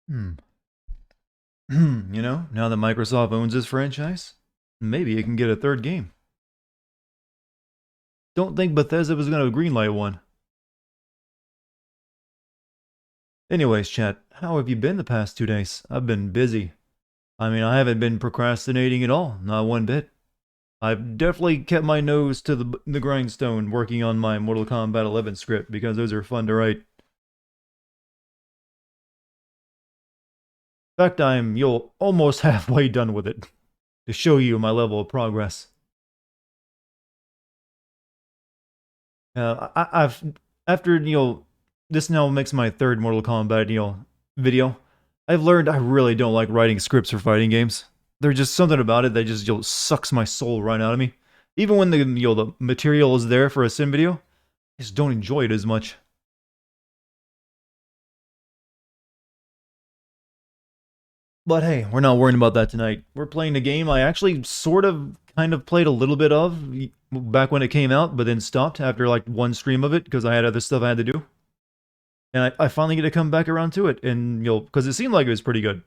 Hmm. Now that Microsoft owns this franchise, maybe it can get a third game. Don't think Bethesda was going to greenlight one. Anyways, chat, how have you been the past 2 days? I've been busy. I mean, I haven't been procrastinating at all, not one bit. I've definitely kept my nose to the grindstone working on my Mortal Kombat 11 script because those are fun to write. In fact, you'll almost halfway done with it to show you my level of progress. I've after this now makes my third Mortal Kombat video. I've learned I really don't like writing scripts for fighting games. There's just something about it that just sucks my soul right out of me. Even when the material is there for a sim video, I just don't enjoy it as much. But hey, we're not worrying about that tonight. We're playing a game I actually sort of kind of played a little bit of back when it came out, but then stopped after like one stream of it because I had other stuff I had to do. And I finally get to come back around to it, and because it seemed like it was pretty good.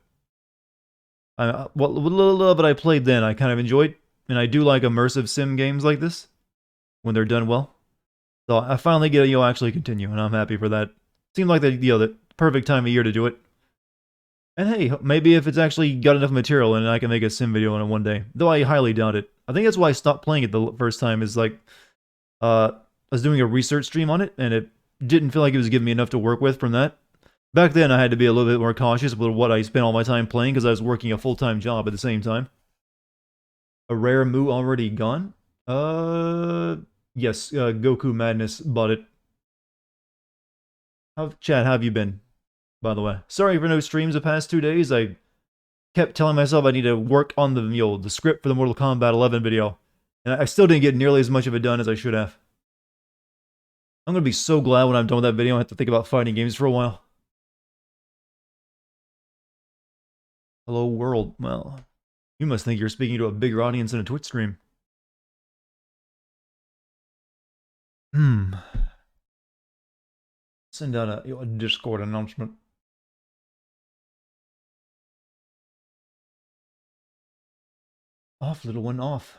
What little of it I played then, I kind of enjoyed, and I do like immersive sim games like this when they're done well. So I finally get to actually continue, and I'm happy for that. Seemed like the perfect time of year to do it. And hey, maybe if it's actually got enough material, and I can make a sim video on it one day. Though I highly doubt it. I think that's why I stopped playing it the first time. Is like, I was doing a research stream on it, and it didn't feel like it was giving me enough to work with from that. Back then, I had to be a little bit more cautious with what I spent all my time playing because I was working a full-time job at the same time. A rare Moo already gone? Yes, Goku Madness bought it. Chad, how have you been, by the way? Sorry for no streams the past 2 days. I kept telling myself I need to work on the script for the Mortal Kombat 11 video, and I still didn't get nearly as much of it done as I should have. I'm gonna be so glad when I'm done with that video. I have to think about fighting games for a while. Hello world. Well, you must think you're speaking to a bigger audience than a Twitch stream. Hmm. Send out a Discord announcement. Off, little one, off.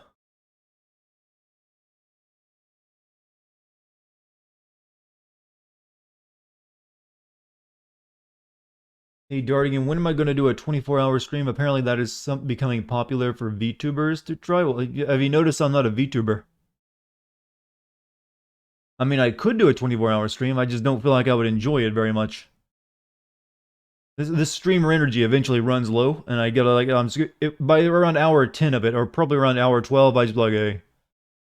Hey Dartigan, when am I going to do a 24-hour stream? Apparently that is becoming popular for VTubers to try. Well, have you noticed I'm not a VTuber? I mean, I could do a 24-hour stream. I just don't feel like I would enjoy it very much. This streamer energy eventually runs low, and I gotta by around hour 10 of it, or probably around hour 12, I just be like, hey,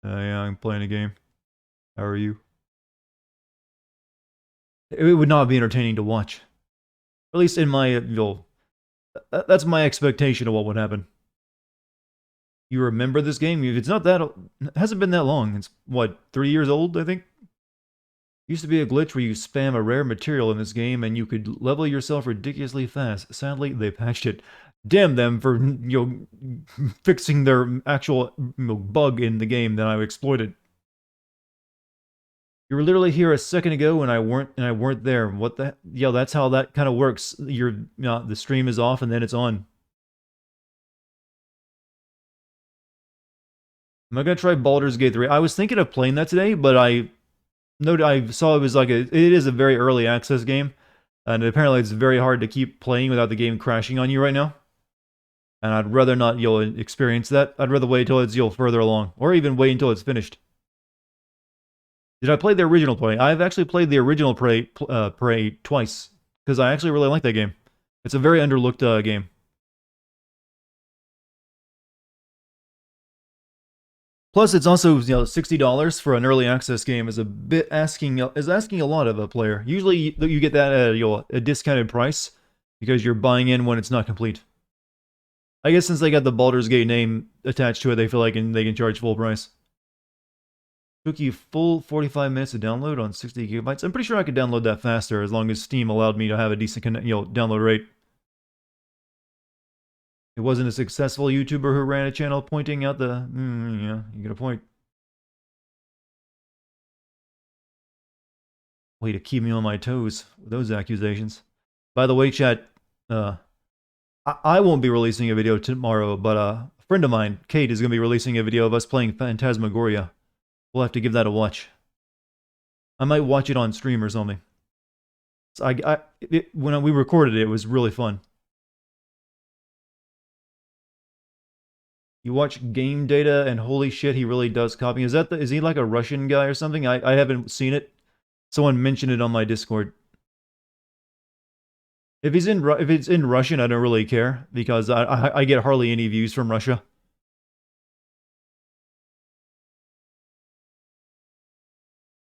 yeah, I'm playing a game. How are you? It would not be entertaining to watch. At least in my, that's my expectation of what would happen. You remember this game? It's not that, it hasn't been that long. It's what, 3 years old, I think? Used to be a glitch where you spam a rare material in this game and you could level yourself ridiculously fast. Sadly, they patched it. Damn them for fixing their actual bug in the game that I exploited. You were literally here a second ago and I weren't there. What the? Yeah, that's how that kind of works. The stream is off and then it's on. Am I gonna try Baldur's Gate 3? I was thinking of playing that today, but I saw it was it is a very early access game, and apparently it's very hard to keep playing without the game crashing on you right now. And I'd rather not experience that. I'd rather wait until it's further along, or even wait until it's finished. Did I play the original Prey? I've actually played the original Prey twice because I actually really like that game. It's a very underlooked game. Plus, it's also $60 for an early access game is a bit asking a lot of a player. Usually, you get that at a discounted price because you're buying in when it's not complete. I guess since they got the Baldur's Gate name attached to it, they feel like they can charge full price. Took you full 45 minutes to download on 60 gigabytes. I'm pretty sure I could download that faster as long as Steam allowed me to have a decent download rate. It wasn't a successful YouTuber who ran a channel pointing out yeah, you get a point. Way to keep me on my toes with those accusations. By the way, chat, I won't be releasing a video tomorrow, but a friend of mine, Kate, is going to be releasing a video of us playing Phantasmagoria. We'll have to give that a watch. I might watch it on stream or something. So when we recorded it, it was really fun. You watch Game Data, and holy shit, he really does copy. Is he like a Russian guy or something? I haven't seen it. Someone mentioned it on my Discord. If it's in Russian, I don't really care because I get hardly any views from Russia.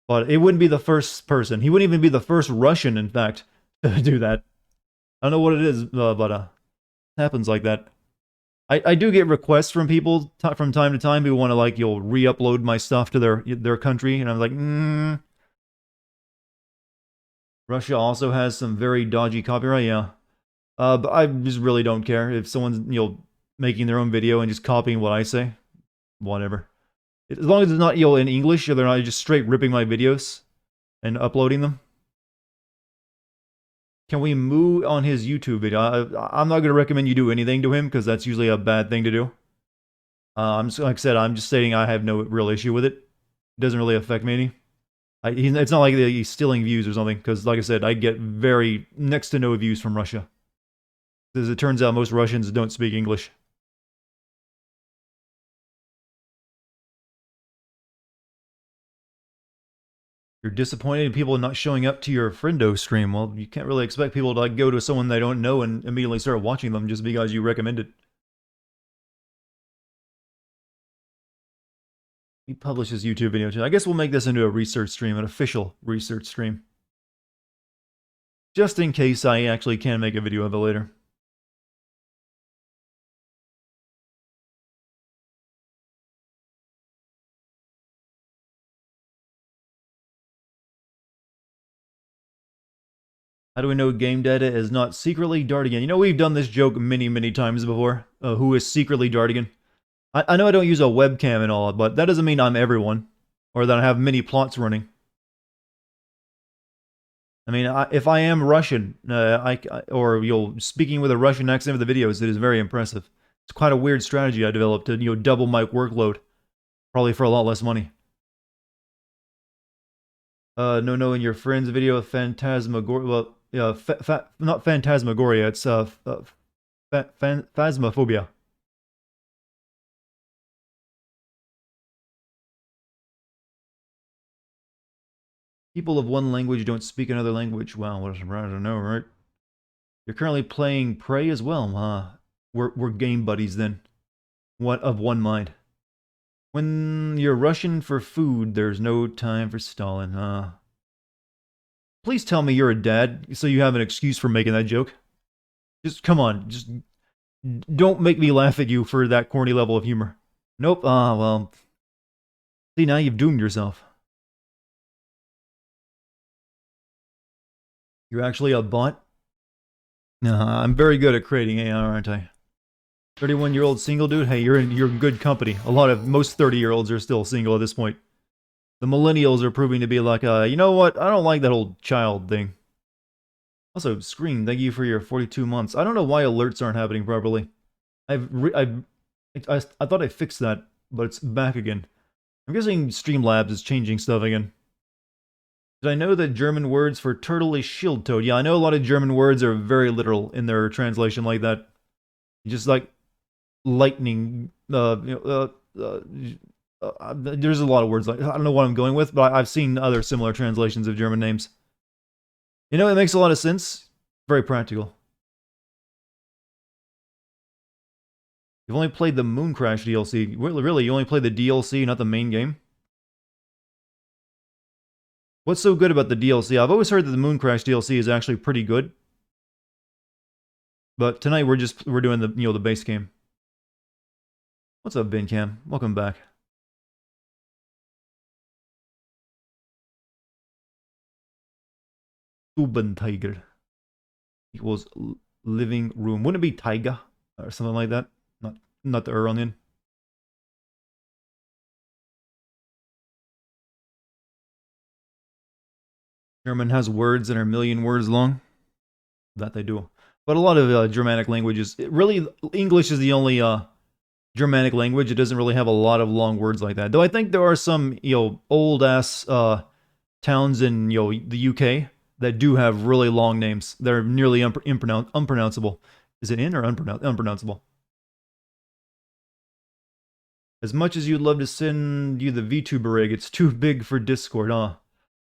But it wouldn't be the first person. He wouldn't even be the first Russian, in fact, to do that. I don't know what it is, but it happens like that. I do get requests from people from time to time who want to like you'll re-upload my stuff to their country, and I'm like, Russia also has some very dodgy copyright, yeah. But I just really don't care if someone's making their own video and just copying what I say, whatever. As long as it's not in English, or they're not just straight ripping my videos and uploading them. Can we moo on his YouTube video? I'm not going to recommend you do anything to him because that's usually a bad thing to do. Like I said, I'm just stating I have no real issue with it. It doesn't really affect me any. It's not like he's stealing views or something because, like I said, I get very next to no views from Russia. As it turns out, most Russians don't speak English. You're disappointed in people not showing up to your friendo stream. Well, you can't really expect people to like go to someone they don't know and immediately start watching them just because you recommend it. He publishes YouTube video too. I guess we'll make this into a research stream, an official research stream. Just in case I actually can make a video of it later. How do we know game data is not secretly Dartigan? You know, we've done this joke many, many times before. Who is secretly Dartigan? I know I don't use a webcam and all, but that doesn't mean I'm everyone. Or that I have many plots running. I mean, if I am Russian, or speaking with a Russian accent for the videos, it is very impressive. It's quite a weird strategy I developed to double my workload, probably for a lot less money. No, in your friend's video, Phantasmagoria. Well, yeah, not Phantasmagoria. It's Phasmophobia. People of one language don't speak another language. Wow, what a surprise! I know, right? You're currently playing Prey as well. We're game buddies then. What of one mind? When you're rushing for food, there's no time for stalling. Please tell me you're a dad, so you have an excuse for making that joke. Just come on, just don't make me laugh at you for that corny level of humor. Nope. Well. See, now you've doomed yourself. You're actually a bot? I'm very good at creating AI, aren't I? 31-year-old single dude? Hey, you're in good company. Most 30-year-olds are still single at this point. The millennials are proving to be like, you know what? I don't like that old child thing. Also, Screen, thank you for your 42 months. I don't know why alerts aren't happening properly. I thought I fixed that, but it's back again. I'm guessing Streamlabs is changing stuff again. Did I know that German words for turtle is Schildtoad? Yeah, I know a lot of German words are very literal in their translation like that. Just like lightning, there's a lot of words like, I don't know what I'm going with, but I've seen other similar translations of German names. You know, it makes a lot of sense. Very practical. You've only played the Moon Crash DLC. Really, you only played the DLC, not the main game? What's so good about the DLC? I've always heard that the Moon Crash DLC is actually pretty good. But tonight we're doing the the base game. What's up, Vincam? Welcome back. Uben Tiger equals living room. Wouldn't it be Taiga or something like that? Not the on the end. German has words that are a million words long. That they do. But a lot of Germanic languages, really, English is the only Germanic language. It doesn't really have a lot of long words like that. Though I think there are some, old ass towns in, the UK that do have really long names. They're nearly unpronounceable. Is it in or unpronounceable? As much as you'd love to send you the VTuber rig, it's too big for Discord, huh?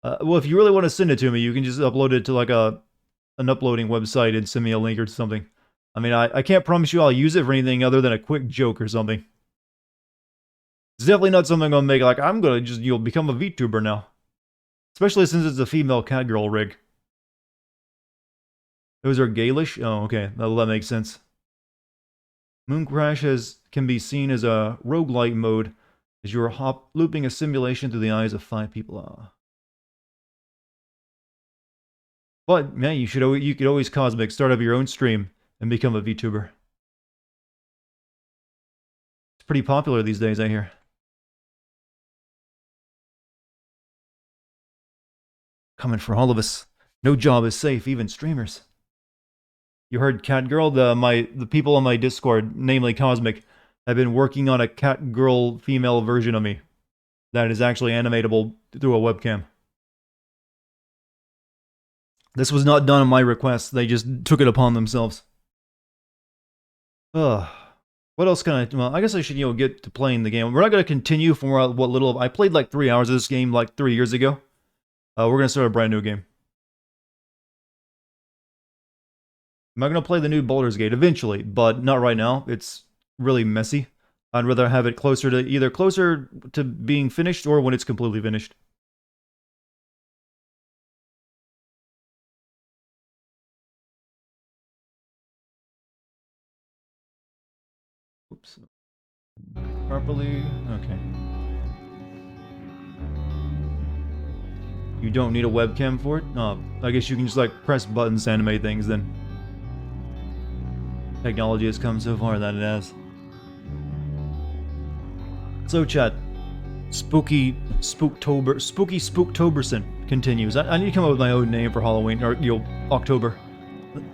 Well, if you really want to send it to me, you can just upload it to like an uploading website and send me a link or something. I mean, I can't promise you I'll use it for anything other than a quick joke or something. It's definitely not something I'm gonna make like, I'm gonna just, become a VTuber now. Especially since it's a female catgirl rig. Those are Gaelish? Oh, okay. That makes sense. Moon Crash can be seen as a roguelike mode, as you are looping a simulation through the eyes of 5 people. But, man, you could always Cosmic, start up your own stream, and become a VTuber. It's pretty popular these days, I hear. Coming for all of us. No job is safe, even streamers. You heard Catgirl? The people on my Discord, namely Cosmic, have been working on a Catgirl female version of me that is actually animatable through a webcam. This was not done on my request. They just took it upon themselves. Ugh. What else can I... Well, I guess I should, get to playing the game. We're not going to continue from what little... I played like 3 hours of this game like 3 years ago. We're going to start a brand new game. I'm not going to play the new Baldur's Gate eventually, but not right now. It's really messy. I'd rather have it closer to being finished or when it's completely finished. Oops. Properly. Okay. You don't need a webcam for it? Oh, I guess you can just like press buttons to animate things then. Technology has come so far that it has. So chat, Spooky Spooktoberson continues. I need to come up with my own name for Halloween, or, October.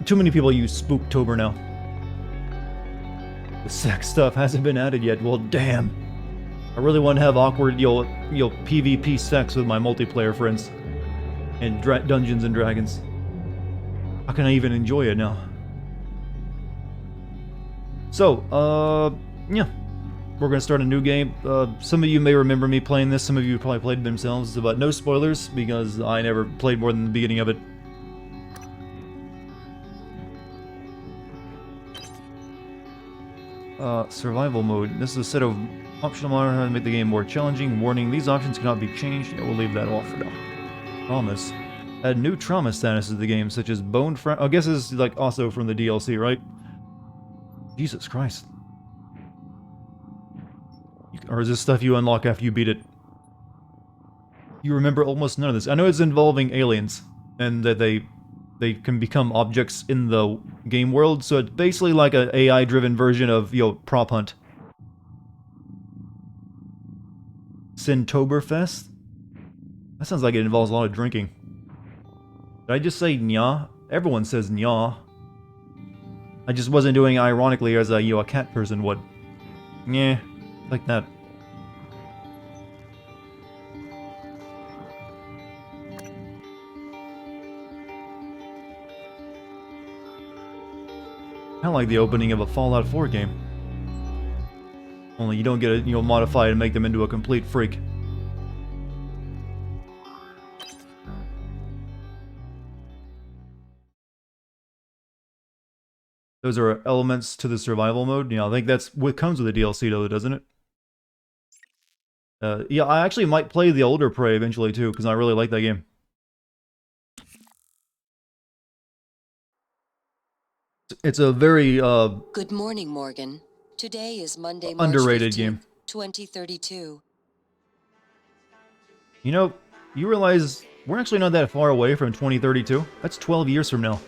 Too many people use Spooktober now. The sex stuff hasn't been added yet. Well, damn. I really want to have awkward, PvP sex with my multiplayer friends. And Dungeons and Dragons. How can I even enjoy it now? So, yeah. We're going to start a new game. Some of you may remember me playing this. Some of you probably played it themselves. But no spoilers, because I never played more than the beginning of it. Survival mode. This is a set of optional models to make the game more challenging. Warning, these options cannot be changed. Yeah, we'll leave that off for now. Promise. Add new trauma statuses to the game, such as bone I guess this is like also from the DLC, right? Jesus Christ. Or is this stuff you unlock after you beat it? You remember almost none of this. I know it's involving aliens, and that they can become objects in the game world, so it's basically like an AI-driven version of, Prop Hunt. Sintoberfest? That sounds like it involves a lot of drinking. Did I just say nya? Everyone says nya. I just wasn't doing it ironically as a cat person would. Yeah, like that. Kinda like the opening of a Fallout 4 game. Only you don't get it, modify it and make them into a complete freak. Those are elements to the survival mode. I think that's what comes with the DLC though, doesn't it? Yeah, I actually might play the older Prey eventually too, because I really like that game. It's a very, Good morning, Morgan. Today is Monday, underrated March 15th, game. 2032. You realize we're actually not that far away from 2032? That's 12 years from now.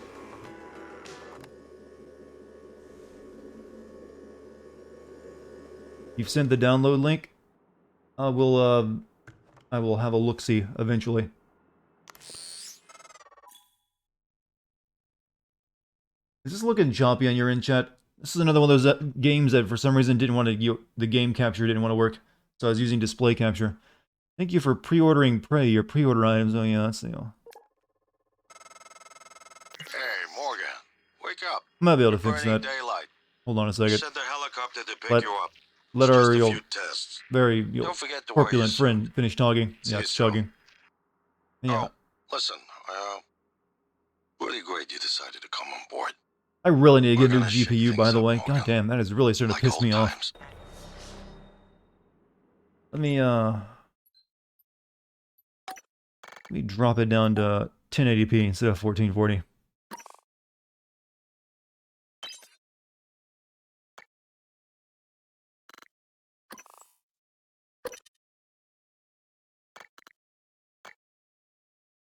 You've sent the download link? I will have a look-see eventually. Is this looking choppy on your end, chat? This is another one of those games that for some reason didn't want to, the game capture didn't want to work. So I was using display capture. Thank you for pre-ordering Prey, your pre-order items. Oh yeah, that's, Hey, Morgan, wake up. I might be able to You're fix burning that. daylight. Hold on a second. Send a helicopter to pick Let, you up. let It's our, just a few tests. very, Don't forget to wear your corpulent suit. friend finish talking. See Yeah, you it's soon. chugging. Yeah. Oh, listen, really great you decided to come on board. I really need to We're get a new gonna shake GPU, by things the up, way. Morgan. God damn, that is really starting to Like piss old me off. times. Let me drop it down to 1080p instead of 1440.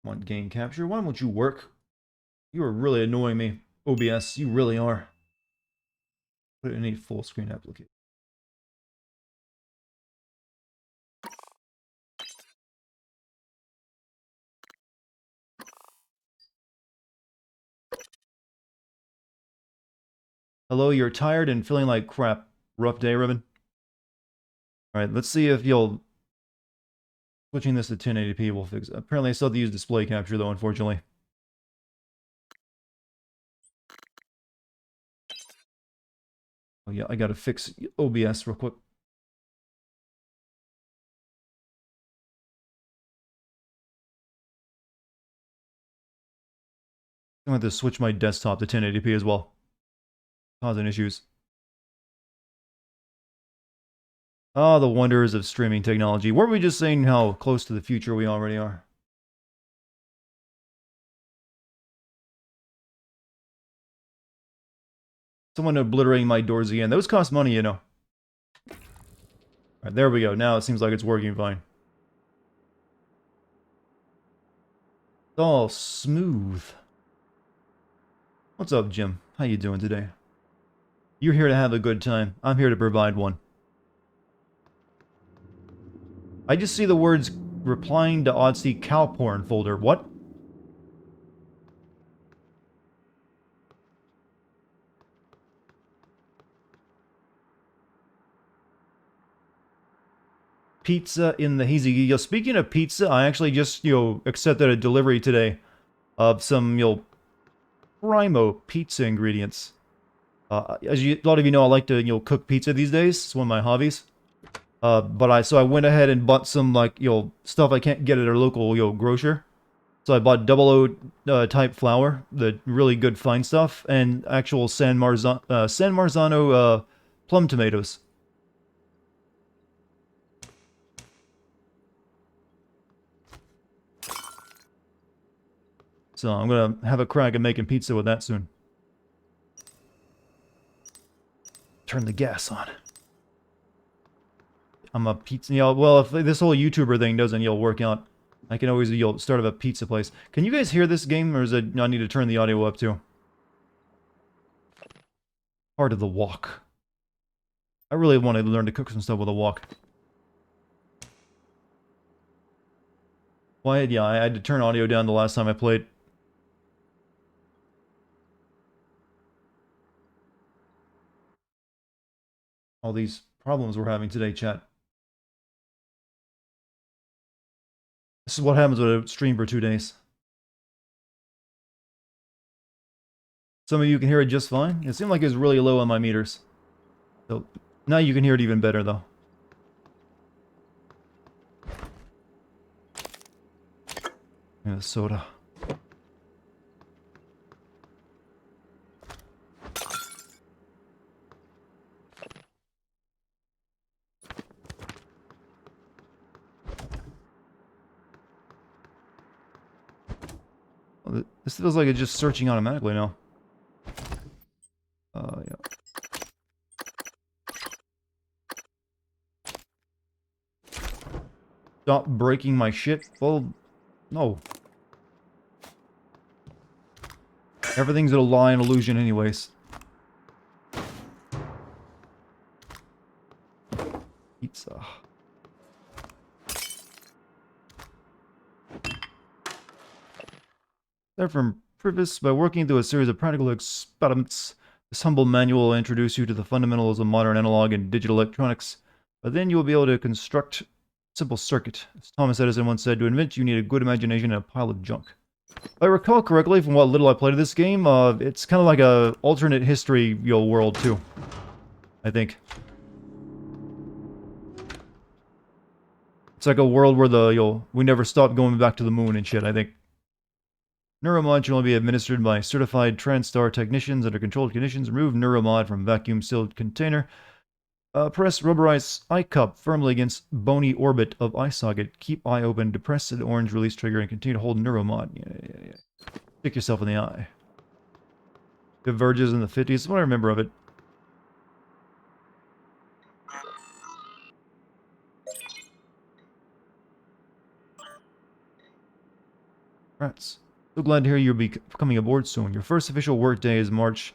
Want game capture? Why won't you work? You are really annoying me. OBS, you really are. Put it in a full screen application. Hello, you're tired and feeling like crap. Rough day, Ribbon? Alright, let's see if you'll... Switching this to 1080p will fix it. Apparently I still have to use display capture though, unfortunately. Oh yeah, I gotta fix OBS real quick. I'm gonna have to switch my desktop to 1080p as well. Causing issues. Ah, the wonders of streaming technology. Weren't we just saying how close to the future we already are? Someone obliterating my doors again. Those cost money, you know. Alright, there we go. Now it seems like it's working fine. It's all smooth. What's up, Jim? How you doing today? You're here to have a good time. I'm here to provide one. I just see the words replying to Odyssey cow porn folder. What? Pizza in the hazy. Yo, speaking of pizza, I actually just, accepted a delivery today of some, primo pizza ingredients. As a lot of you know, I like to, cook pizza these days. It's one of my hobbies. So I went ahead and bought some, stuff I can't get at a local, grocer. So I bought 00 type flour, the really good fine stuff, and actual San Marzano plum tomatoes. So I'm gonna have a crack at making pizza with that soon. Turn the gas on. I'm a pizza, well, if this whole YouTuber thing doesn't, work out, I can always, start up a pizza place. Can you guys hear this game, or is it, I need to turn the audio up too? Part of the walk. I really want to learn to cook some stuff with a wok. Why? Yeah, I had to turn audio down the last time I played. All these problems we're having today, chat. This is what happens when I stream for 2 days. Some of you can hear it just fine. It seemed like it was really low on my meters. So now you can hear it even better, though. Yeah, soda. This feels like it's just searching automatically now. Yeah. Stop breaking my shit. Well, no. Everything's a lie and illusion anyways. Pizza. They're from Preface, by working through a series of practical experiments, this humble manual will introduce you to the fundamentals of modern analog and digital electronics. But then you will be able to construct a simple circuit. As Thomas Edison once said, to invent you need a good imagination and a pile of junk. If I recall correctly from what little I played of this game, it's kind of like a alternate history world too. I think. It's like a world where we never stop going back to the moon and shit, I think. Neuromod should only be administered by certified TranStar technicians under controlled conditions. Remove Neuromod from vacuum-sealed container. Press rubber ice eye cup firmly against bony orbit of eye socket. Keep eye open. Depress the orange release trigger and continue to hold Neuromod. Yeah. Stick yourself in the eye. Diverges in the 50s. What I remember of it. Rats. So glad to hear you'll be coming aboard soon. Your first official work day is March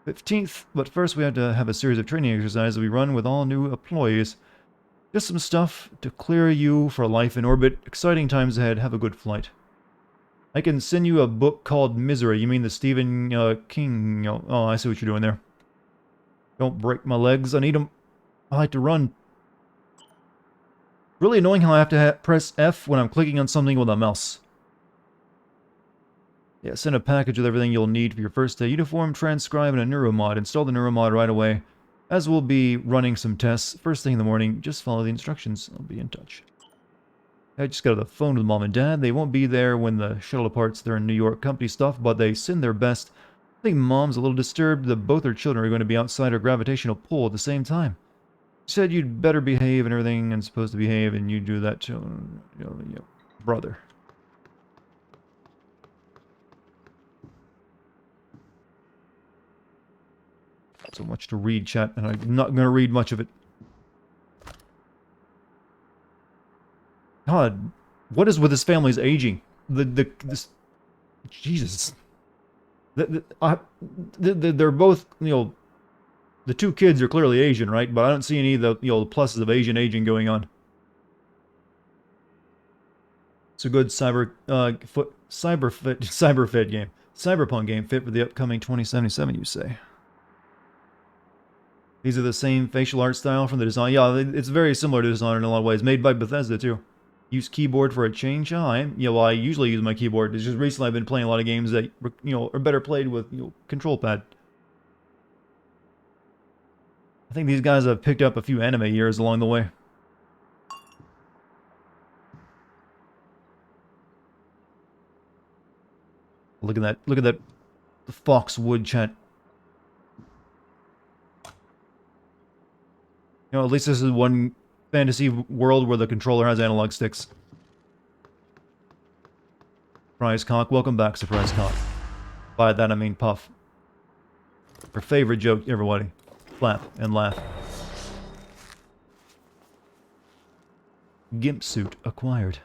15th, but first we have to have a series of training exercises we run with all new employees. Just some stuff to clear you for life in orbit. Exciting times ahead. Have a good flight. I can send you a book called Misery. You mean the Stephen King? Oh, I see what you're doing there. Don't break my legs. I need them. I like to run. Really annoying how I have to press F when I'm clicking on something with a mouse. Yeah, send a package with everything you'll need for your first day. Uniform, transcribe, and a neuromod. Install the neuromod right away. As we'll be running some tests first thing in the morning, just follow the instructions. I'll be in touch. I just got on the phone with Mom and Dad. They won't be there when the shuttle departs. They're in New York company stuff, but they send their best. I think Mom's a little disturbed that both her children are going to be outside her gravitational pull at the same time. She said you'd better behave and everything and supposed to behave, and you do that to your brother. So much to read, chat, and I'm not going to read much of it. God, what is with this family's aging? This Jesus. They're both, the two kids are clearly Asian, right? But I don't see any of the, the pluses of Asian aging going on. It's a good cyberfit game. Cyberpunk game fit for the upcoming 2077, you say. These are the same facial art style from the design. Yeah, it's very similar to design in a lot of ways. Made by Bethesda, too. Use keyboard for a change? I usually use my keyboard. It's just recently I've been playing a lot of games that, are better played with, control pad. I think these guys have picked up a few anime years along the way. Look at that. Look at that Foxwood chat. At least this is one fantasy world where the controller has analog sticks. Surprise Cock. Welcome back, Surprise Cock. By that I mean Puff. Her favorite joke, everybody. Flap and laugh. Gimp suit acquired.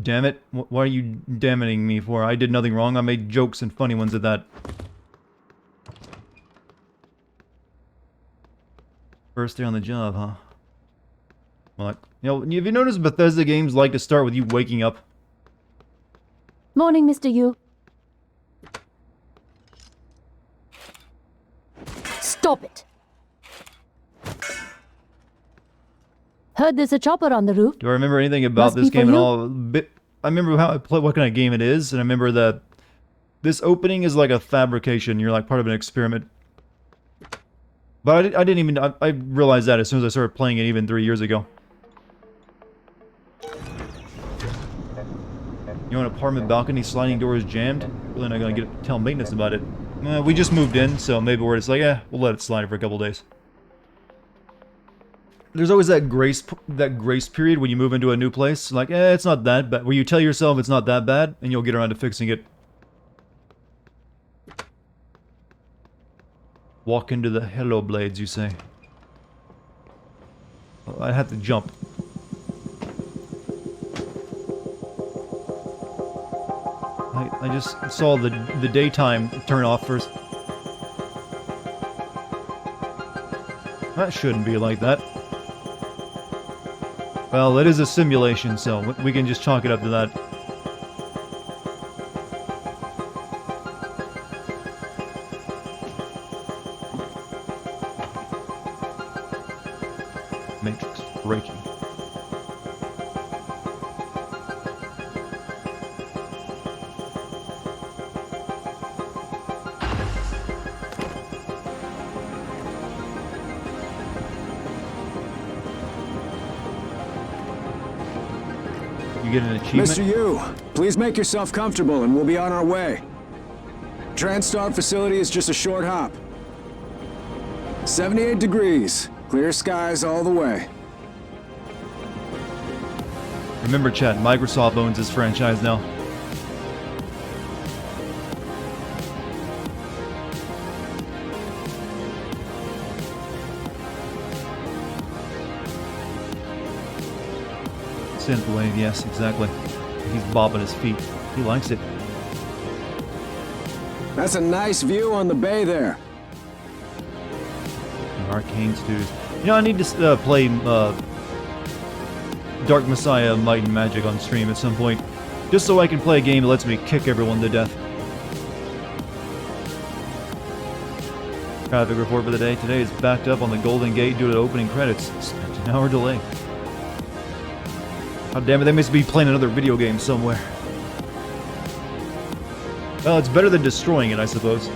Damn it. Why are you damning me for? I did nothing wrong. I made jokes and funny ones at that. First day on the job, huh? Well, have you noticed Bethesda games like to start with you waking up? Morning, Mr. Yu. Stop it! Heard there's a chopper on the roof. Do I remember anything about this game at all? I remember how I play, what kind of game it is, and I remember that this opening is like a fabrication. You're like part of an experiment. But I didn't even... I realized that as soon as I started playing it even 3 years ago. An apartment balcony, sliding door is jammed. Really not gonna tell maintenance about it. We just moved in, so maybe we're just like, we'll let it slide for a couple days. There's always that grace period when you move into a new place. Like, it's not that bad. Where you tell yourself it's not that bad, and you'll get around to fixing it. Walk into the hello blades, you say. Oh, I have to jump. I just saw the daytime turn off first. That shouldn't be like that. Well, it is a simulation, so we can just chalk it up to that. Matrix breaking. You get an achievement? Mr. Yu, please make yourself comfortable and we'll be on our way. TranStar facility is just a short hop. 78 degrees. Clear skies all the way. Remember, chat, Microsoft owns this franchise now. Synthwave, yes, exactly. He's bobbing his feet. He likes it. That's a nice view on the bay there. The Arcane Studios. You know, I need to play Dark Messiah Might and Magic on stream at some point. Just so I can play a game that lets me kick everyone to death. Traffic report for the day. Today is backed up on the Golden Gate due to opening credits. It's an 10-hour delay. God damn it, they must be playing another video game somewhere. Well, it's better than destroying it, I suppose.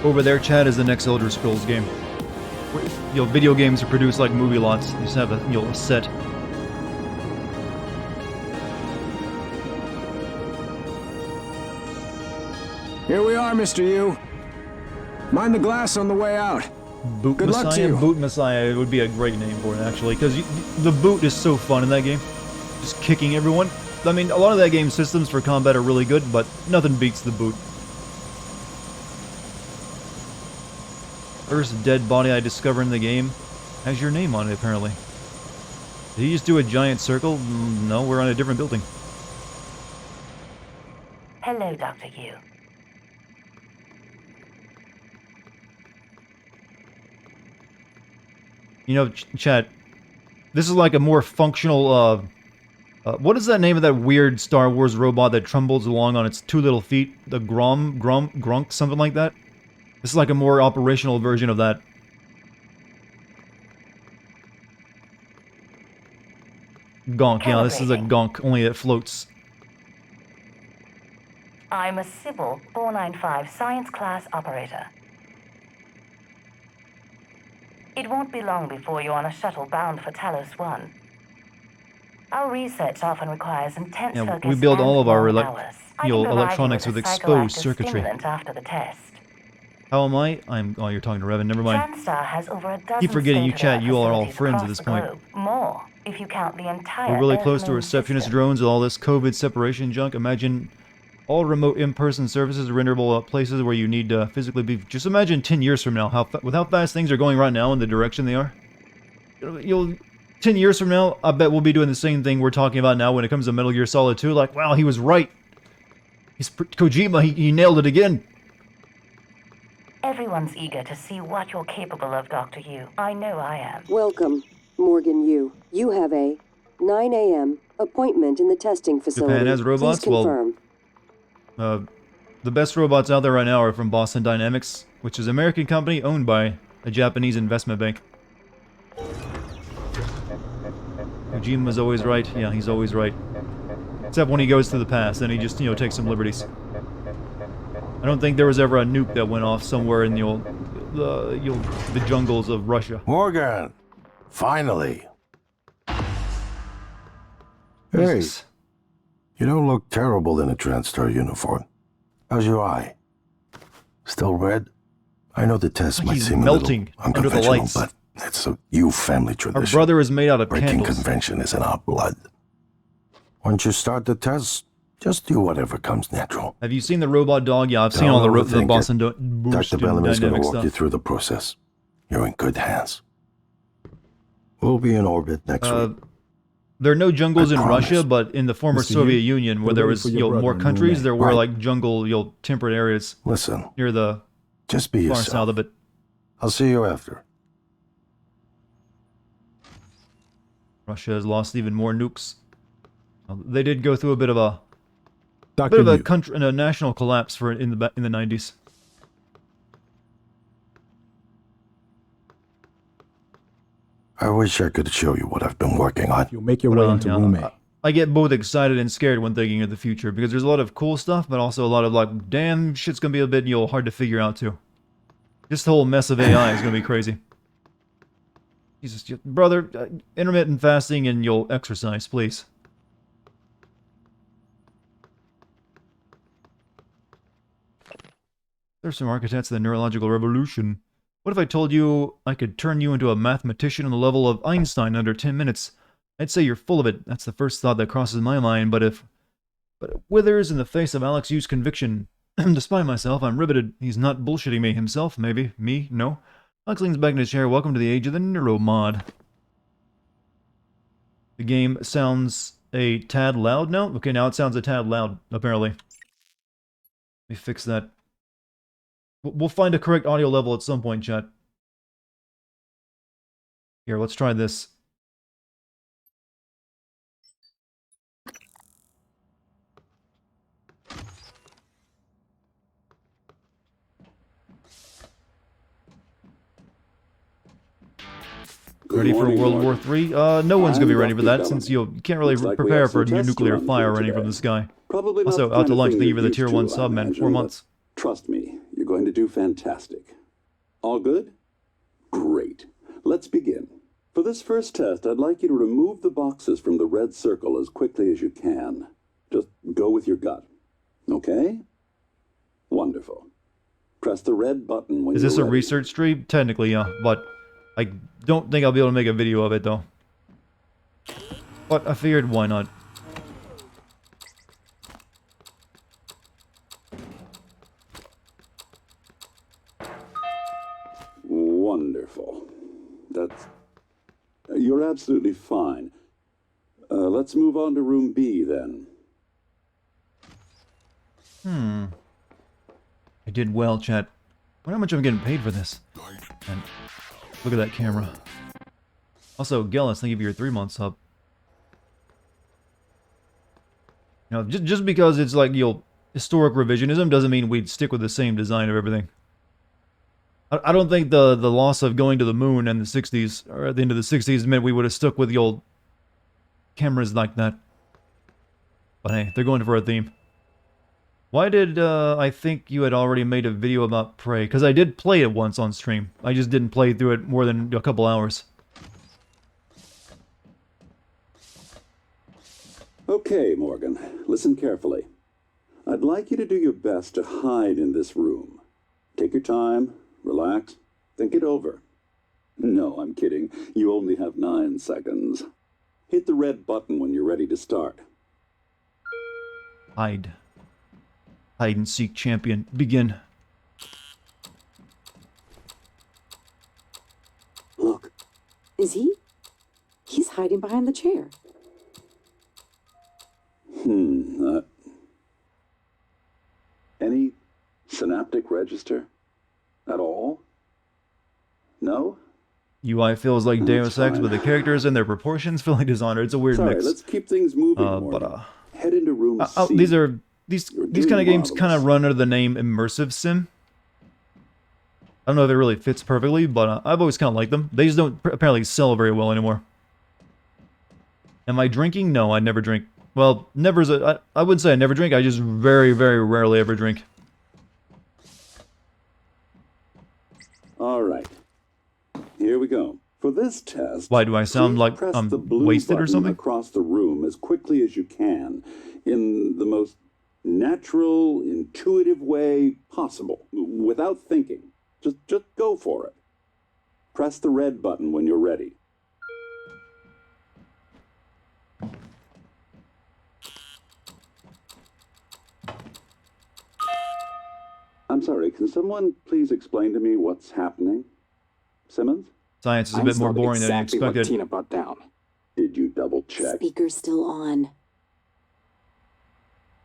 Over there, chat, is the next Elder Scrolls game. You know, video games are produced like movie lots. You just have a, you know, a set. Here we are, Mr. Yu. Mind the glass on the way out. Boot Good Messiah? luck to you. Boot Messiah would be a great name for it, actually, because the boot is so fun in that game. Just kicking everyone. I mean, a lot of that game's systems for combat are really good, but nothing beats the boot. First dead body I discover in the game has your name on it, apparently. Did he just do a giant circle? No, we're on a different building. Hello, Dr. Yu. You know, chat, this is like a more functional, what is that name of that weird Star Wars robot that trundles along on its two little feet? The Grunk, something like that? This is like a more operational version of that. Gonk, yeah, this is a Gonk, only it floats. I'm a Sybil 495 science class operator. It won't be long before you're on a shuttle bound for Talos 1. Our research often requires intense focus we build all of our long hours. I can provide you electronics with a exposed psychoactive circuitry. stimulant after the test. How am I? Oh, you're talking to Revan, never mind. TranStar has over a dozen Keep forgetting you state-of-the-art chat, you all are all facilities friends at across this the point. globe. More, if you count the entire We're really Earth close to moon receptionist system. drones with all this COVID separation junk. Imagine all remote in-person services renderable at places where you need to physically be. Just imagine 10 years from now, with how fast things are going right now in the direction they are. 10 years from now, I bet we'll be doing the same thing we're talking about now when it comes to Metal Gear Solid 2. Like, wow, he was right. Kojima, he nailed it again. Everyone's eager to see what you're capable of, Dr. Yu. I know I am. Welcome, Morgan Yu. You have a 9 a.m. appointment in the testing facility. Japan has robots? Please confirm. Well, the best robots out there right now are from Boston Dynamics, which is an American company owned by a Japanese investment bank. Kojima's always right. Yeah, he's always right. Except when he goes to the past, then he just, you know, takes some liberties. I don't think there was ever a nuke that went off somewhere in the jungles of Russia. Morgan! Finally! What is Hey, this? you don't look terrible in a TranStar uniform. How's your eye? Still red? I know the test Like might he's seem melting a little under the unconventional, lights. but it's a you family Our tradition. brother is made out of Breaking candles. convention is in our blood. Once you start the test, just do whatever comes natural. Have you seen the robot dog? Yeah, I've seen Don't all the overthink Boston Dr. Bellamy's going to Dynamics walk you stuff. through the process. You're in good hands. We'll be in orbit next week. There are no jungles I in promise. Russia, but in the former Mr. Soviet Yu, Union, where they're there ready was for your brother more in countries, room A. there were Right. like jungle, temperate areas Listen, near the just be far yourself. south of it. I'll see you after. Russia has lost even more nukes. They did go through a bit of a Dr. Yu, country and a national collapse for in the 90s. I wish I could show you what I've been working on. you'll make your But, way into yeah, room A. I get both excited and scared when thinking of the future because there's a lot of cool stuff, but also a lot of like, damn, shit's gonna be a bit hard to figure out too. This whole mess of AI is gonna be crazy. Jesus, brother, intermittent fasting and you'll exercise, please. There's some architects of the neurological revolution. What if I told you I could turn you into a mathematician on the level of Einstein under 10 minutes? I'd say you're full of it. That's the first thought that crosses my mind, but it withers in the face of Alex Yu's conviction. Despite myself, I'm riveted. He's not bullshitting me. Himself, maybe. Me? No. Alex leans back in his chair. Welcome to the age of the neuromod. The game sounds a tad loud now? Okay, now it sounds a tad loud, apparently. Let me fix that. We'll find a correct audio level at some point, chat. Here, let's try this. Ready for World War III? No one's gonna be ready for that since you can't really prepare for a nuclear fire running from the sky. Probably not Also, the out kind to of launch thing the you're Eve of the used Tier to, 1 I sub, man. imagine, 4 but months. Trust me, you're going to do fantastic. All good? Great. Let's begin. For this first test, I'd like you to remove the boxes from the red circle as quickly as you can. Just go with your gut. Okay? Wonderful. Press the red button when Is you're this a ready. research stream? Technically, yeah, but I don't think I'll be able to make a video of it, though. But I figured, why not? Wonderful. That's... You're absolutely fine. Let's move on to room B, then. I did well, chat. I wonder how much I'm getting paid for this. And look at that camera. Also, Gellis, thank you for your 3 months up. You know, just because it's like, historic revisionism doesn't mean we'd stick with the same design of everything. I don't think the loss of going to the moon in the 60s, or at the end of the 60s, meant we would have stuck with the old cameras like that. But hey, they're going for a theme. Why did, I think you had already made a video about Prey? Because I did play it once on stream. I just didn't play through it more than a couple hours. Okay, Morgan, listen carefully. I'd like you to do your best to hide in this room. Take your time, relax, think it over. No, I'm kidding. You only have 9 seconds. Hit the red button when you're ready to start. Hide. Hide and seek champion. Begin. Look. Is he? He's hiding behind the chair. Any synaptic register? At all? No? UI feels like Deus Ex, fine. but the characters and their proportions feel like Dishonored. It's a weird Sorry, mix. let's keep things moving, Morgan. Head into room C. These kind doing of games kind marvelous. of run under the name immersive sim. I don't know if it really fits perfectly, but I've always kind of liked them. They just don't apparently sell very well anymore. Am I drinking? No, I never drink. Well, never is I wouldn't say I never drink. I just very, very rarely ever drink. All right. Here we go. For this test, Why do I sound please like press I'm the blue wasted or button something? across the room as quickly as you can in the most natural, intuitive way possible, without thinking. Just go for it. Press the red button when you're ready. I'm sorry, can someone please explain to me what's happening? Simmons? Science is a I bit more installed boring than I exactly what expected. Tina brought down. Did you double check? Speaker's still on.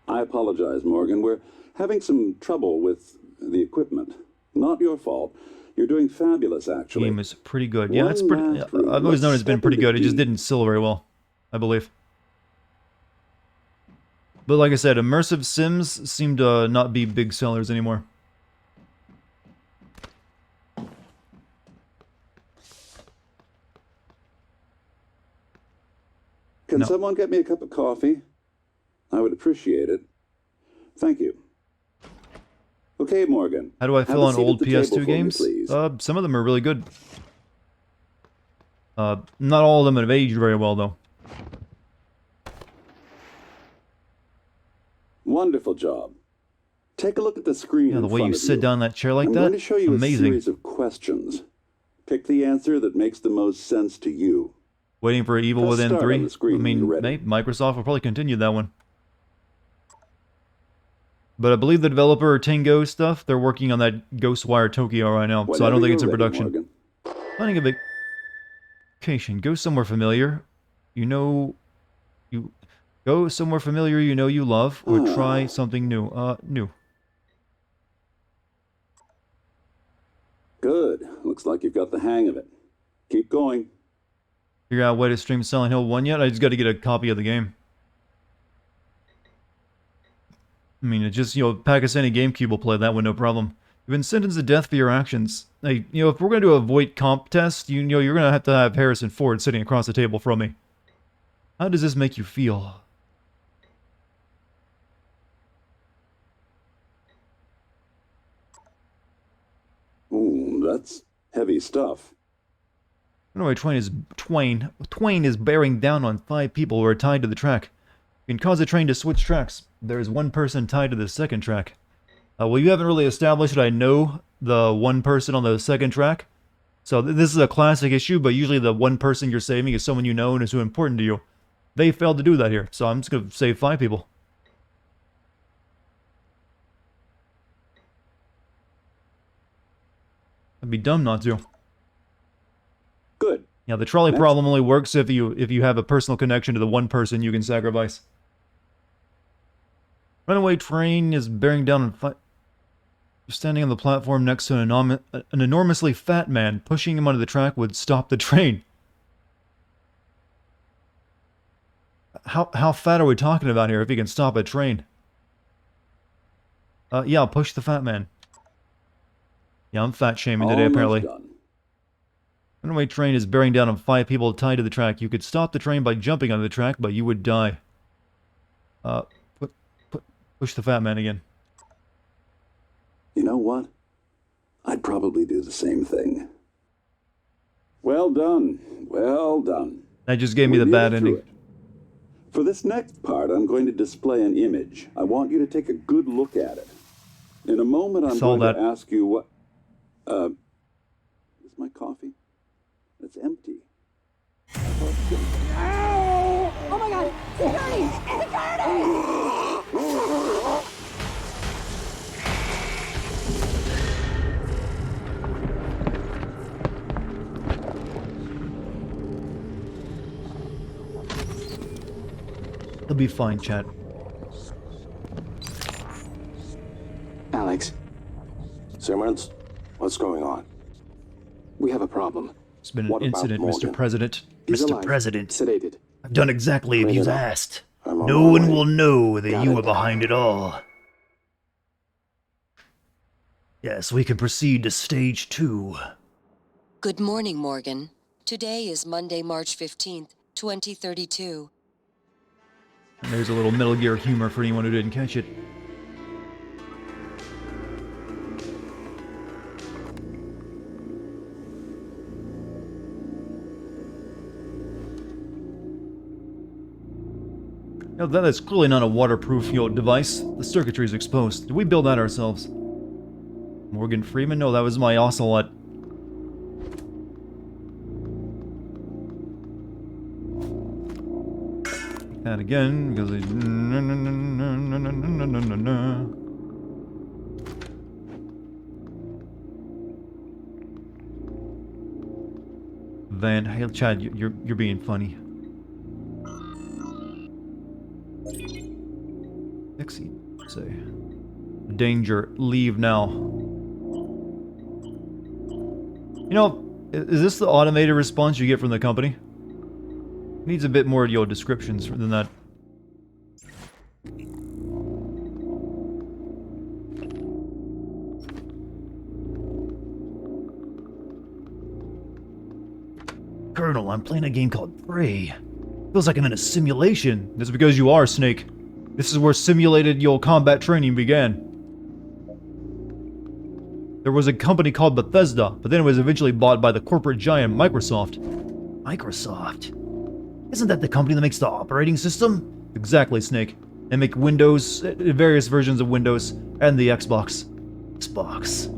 I apologize, Morgan. We're having some trouble with the equipment. Not your fault. You're doing fabulous, actually. Game is pretty good. Yeah, One it's pretty. last room. I've always known it's Let's been step pretty into good. It just D. didn't sell very well, I believe. But like I said, immersive sims seem to not be big sellers anymore. Can No. someone get me a cup of coffee? I would appreciate it. Thank you. Okay, Morgan. How do I Have feel a on seat at old the table PS2 for me, games? please. Some of them are really good. Not all of them have aged very well, though. Wonderful job. Take a look at the screen Yeah, the in way you front of sit down in that chair like I'm that, going to show you a amazing. series of questions. Pick the answer that makes the most sense to you. Waiting for Evil Press Within start 3. on the screen I when mean, you're ready. maybe Microsoft will probably continue that one. But I believe the developer Tango stuff, they're working on that Ghostwire Tokyo right now, so I don't Whenever think it's in you're ready, production. Morgan. Planning a vacation. Go somewhere familiar. You know... You... Go somewhere familiar you know you love, or try something new. New. Good. Looks like you've got the hang of it. Keep going. Figure out a way to stream Silent Hill 1 yet? I just gotta get a copy of the game. I mean, it just, Pakistani GameCube will play that one, no problem. You've been sentenced to death for your actions. Hey, if we're gonna do a Voight comp test, you're gonna have to have Harrison Ford sitting across the table from me. How does this make you feel? Ooh, that's heavy stuff. Runaway Twain is bearing down on 5 people who are tied to the track. You can cause a train to switch tracks. There is 1 person tied to the second track. Well, you haven't really established that I know the 1 person on the second track. So this is a classic issue, but usually the 1 person you're saving is someone you know and is who important to you. They failed to do that here, so I'm just going to save 5 people. I'd be dumb not to. Good. Yeah, the trolley Next. problem only works if you have a personal connection to the 1 person you can sacrifice. Runaway train is bearing down on You're standing on the platform next to an enormously fat man. Pushing him onto the track would stop the train. How fat are we talking about here if he can stop a train? Yeah, push the fat man. Yeah, I'm fat shaming today, Almost apparently. done. Runaway train is bearing down on 5 people tied to the track. You could stop the train by jumping onto the track, but you would die. Push the fat man again. You know what? I'd probably do the same thing. Well done. Well done. That just gave me the We bad made it through ending. it. For this next part, I'm going to display an image. I want you to take a good look at it. In a moment, I'm Saw going that. to ask you what... is my coffee? It's empty. Oh my god! Security! Security! It'll be fine, chat. Alex, Simmons, what's going on? we have a problem. It's been an What about incident, Mr. Morgan? President. He's Mr. alive, President. sedated. I've done exactly as Bring you it up. asked. I'm on No my one way. will know that Got you it. were behind it all. Yes, we can proceed to stage 2. Good morning, Morgan. Today is Monday, March 15th, 2032. And there's a little Metal Gear humor for anyone who didn't catch it. Now that is clearly not a waterproof device. The circuitry is exposed. Did we build that ourselves? Morgan Freeman? No, that was my Ocelot. That again, because van. Hey, Chad, you're being funny. Exit. Say. Danger. Leave now. You know, is this the automated response you get from the company? Needs a bit more descriptions than that. Colonel, I'm playing a game called Prey. Feels like I'm in a simulation. That's because you are, Snake. This is where simulated combat training began. There was a company called Bethesda, but then it was eventually bought by the corporate giant Microsoft. Microsoft? Isn't that the company that makes the operating system? Exactly, Snake. They make Windows, various versions of Windows, and the Xbox. Xbox.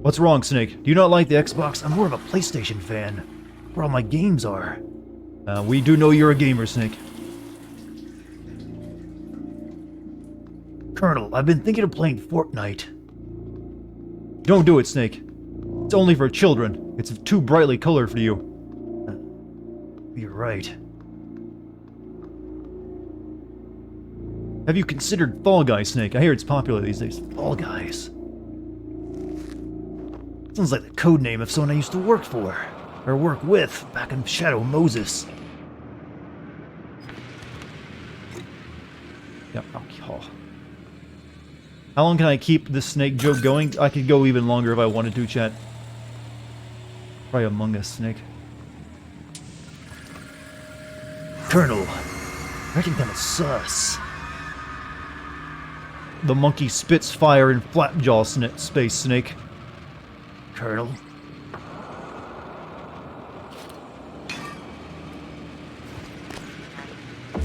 What's wrong, Snake? Do you not like the Xbox? I'm more of a PlayStation fan. Where all my games are. We do know you're a gamer, Snake. Colonel, I've been thinking of playing Fortnite. Don't do it, Snake. It's only for children. It's too brightly colored for you. You're right. Have you considered Fall Guys, Snake? I hear it's popular these days. Fall Guys. Sounds like the code name of someone I used to work for. Or work with, back in Shadow Moses. Yep, alcohol. How long can I keep this snake joke going? I could go even longer if I wanted to, chat. Probably Among Us, Snake. Colonel, I think that was sus. The monkey spits fire in Flapjaw space, Snake. Colonel.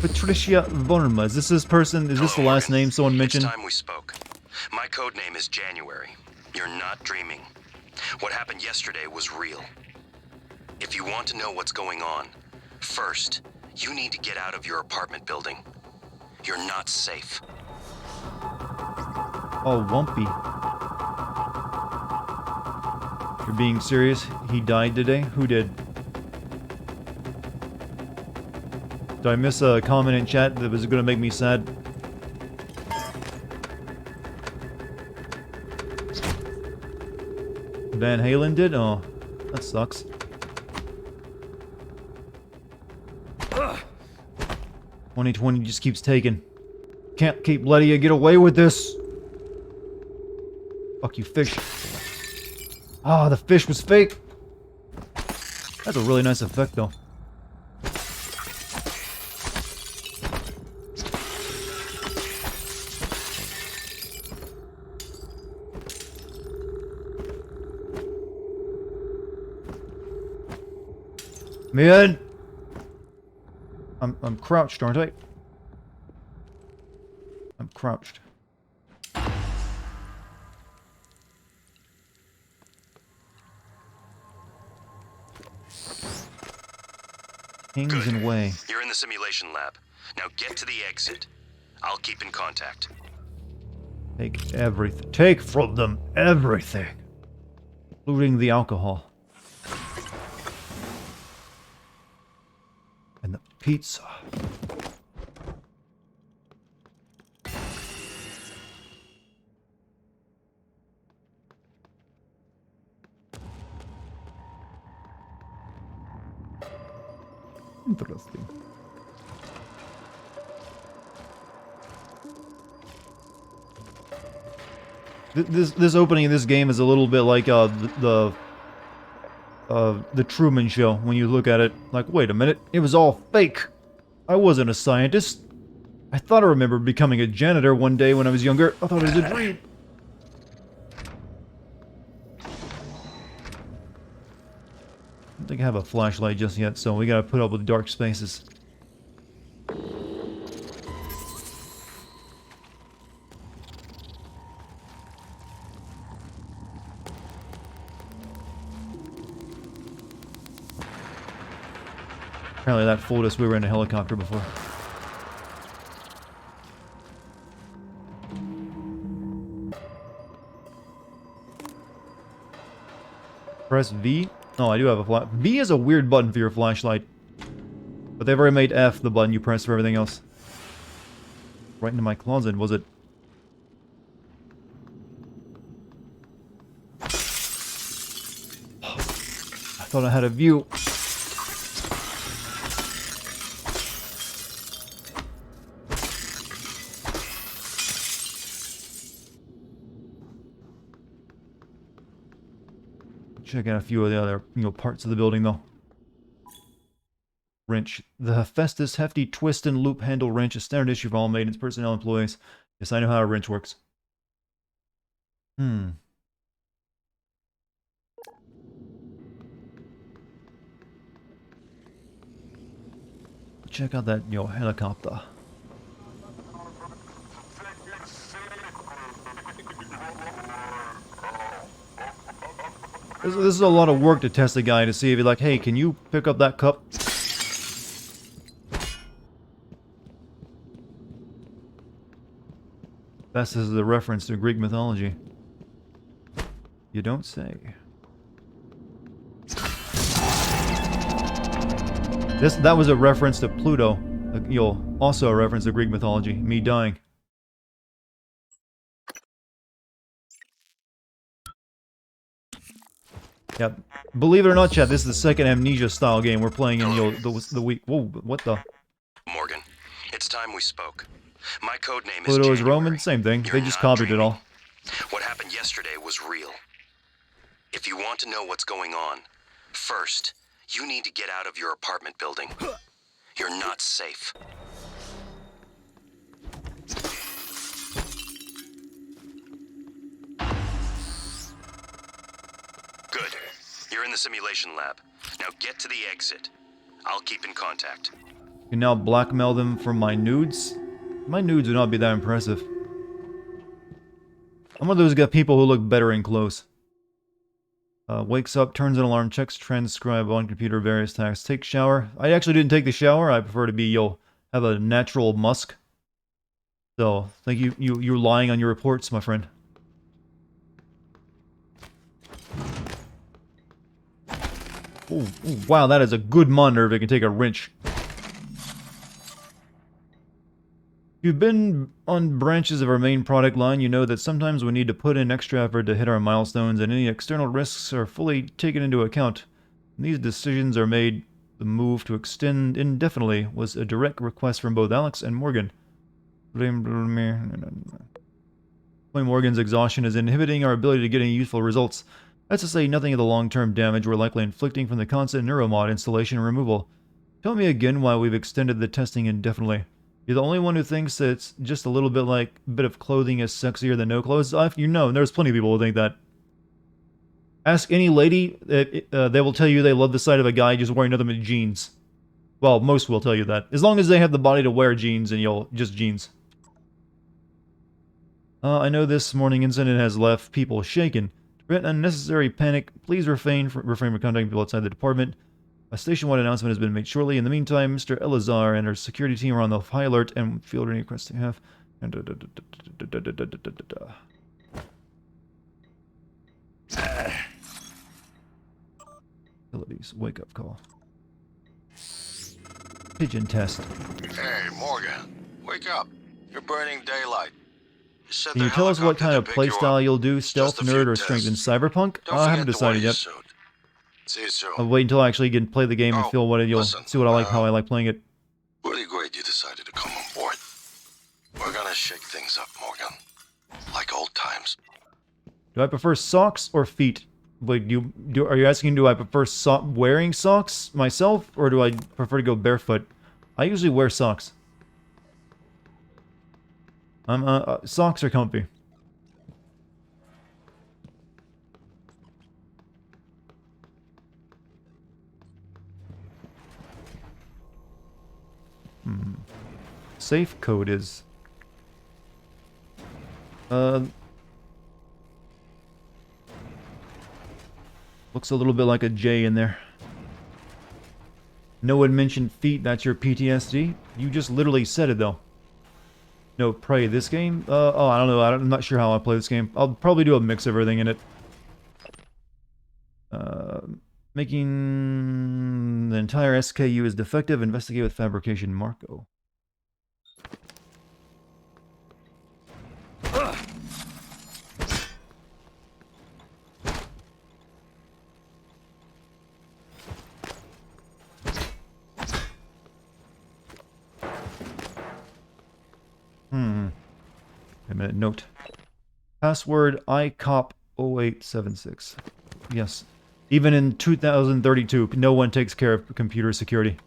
Patricia Vorma. Is this person? Is this the last name someone mentioned? It's time we spoke. My code name is January. You're not dreaming. What happened yesterday was real. If you want to know what's going on, first, you need to get out of your apartment building. You're not safe. Oh, Wumpy. You're being serious? He died today? Who did? Did I miss a comment in chat that was going to make me sad? Van Halen did? Oh, that sucks. Ugh. 2020 just keeps taking. Can't keep letting you get away with this. Fuck you, fish. Ah, the fish was fake. That's a really nice effect, though. Man, I'm crouched, aren't I? I'm crouched. Hangs in way. You're in the simulation lab. Now get to the exit. I'll keep in contact. Take everything. Take from them everything. Including the alcohol. And the pizza. Interesting. This opening of this game is a little bit like the Truman Show. When you look at it, like, wait a minute, it was all fake. I wasn't a scientist. I thought I remembered becoming a janitor one day when I was younger. I thought it was a dream. I don't think I have a flashlight just yet, so we gotta put up with dark spaces. Apparently that fooled us. We were in a helicopter before. Press V. Oh, I do have a flash. V is a weird button for your flashlight. But they've already made F the button you press for everything else. Right into my closet, was it? I thought I had a view. Check out a few of the other, parts of the building, though. Wrench. The Hephaestus Hefty Twist and Loop Handle Wrench is standard issue for all maintenance personnel employees. Yes, I know how a wrench works. Check out that, helicopter. This is a lot of work to test a guy to see if he's like, hey, can you pick up that cup? This is a reference to Greek mythology. You don't say. That was a reference to Pluto. Also a reference to Greek mythology. Me dying. Yeah, believe it or not, chat, this is the second Amnesia-style game we're playing in the week. Whoa, what the? Morgan, it's time we spoke. My code name is Pluto is January. Roman, same thing. You're They just not copied it dreaming. all. What happened yesterday was real. If you want to know what's going on, first, you need to get out of your apartment building. You're not safe. Good. You're in the simulation lab. Now get to the exit. I'll keep in contact. You can now blackmail them for my nudes? My nudes would not be that impressive. I'm one of those people who look better in close. Wakes up, turns an alarm, checks transcribe on computer various tasks, takes shower. I actually didn't take the shower. I prefer to be, have a natural musk. So, thank you. You're lying on your reports, my friend. Ooh, wow, that is a good monitor if it can take a wrench. If you've been on branches of our main product line, you know that sometimes we need to put in extra effort to hit our milestones, and any external risks are fully taken into account. When these decisions are made, the move to extend indefinitely was a direct request from both Alex and Morgan. Morgan's exhaustion is inhibiting our ability to get any useful results. That's to say nothing of the long-term damage we're likely inflicting from the constant neuromod installation and removal. Tell me again why we've extended the testing indefinitely. You're the only one who thinks that it's just a little bit like a bit of clothing is sexier than no clothes. There's plenty of people who think that. Ask any lady, they will tell you they love the sight of a guy just wearing nothing but jeans. Well, most will tell you that. As long as they have the body to wear jeans and just jeans. I know this morning incident has left people shaken. To prevent unnecessary panic, please refrain from contacting people outside the department. A station-wide announcement has been made shortly. In the meantime, Mr. Elazar and our security team are on the high alert and field any requests they have. Abilities, wake-up call. Pigeon test. Hey, Morgan, wake up. You're burning daylight. Can you tell us what kind of playstyle you'll do? Stealth, nerd, or strength in Cyberpunk? I haven't decided yet. See you soon. I'll wait until I actually get play the game and feel what see what I like, how I like playing it. Really great you decided to come on board. We're gonna shake things up, Morgan. Like old times. Do I prefer socks or feet? Wait, are you asking do I prefer wearing socks myself, or do I prefer to go barefoot? I usually wear socks. Socks are comfy. Safe code is... looks a little bit like a J in there. No one mentioned feet, that's your PTSD? You just literally said it though. No, Prey, this game? I don't know, I'm not sure how I play this game. I'll probably do a mix of everything in it. Making the entire SKU is defective. Investigate with fabrication. Marco. A minute. Note. Password ICOP0876. Yes. Even in 2032, no one takes care of computer security.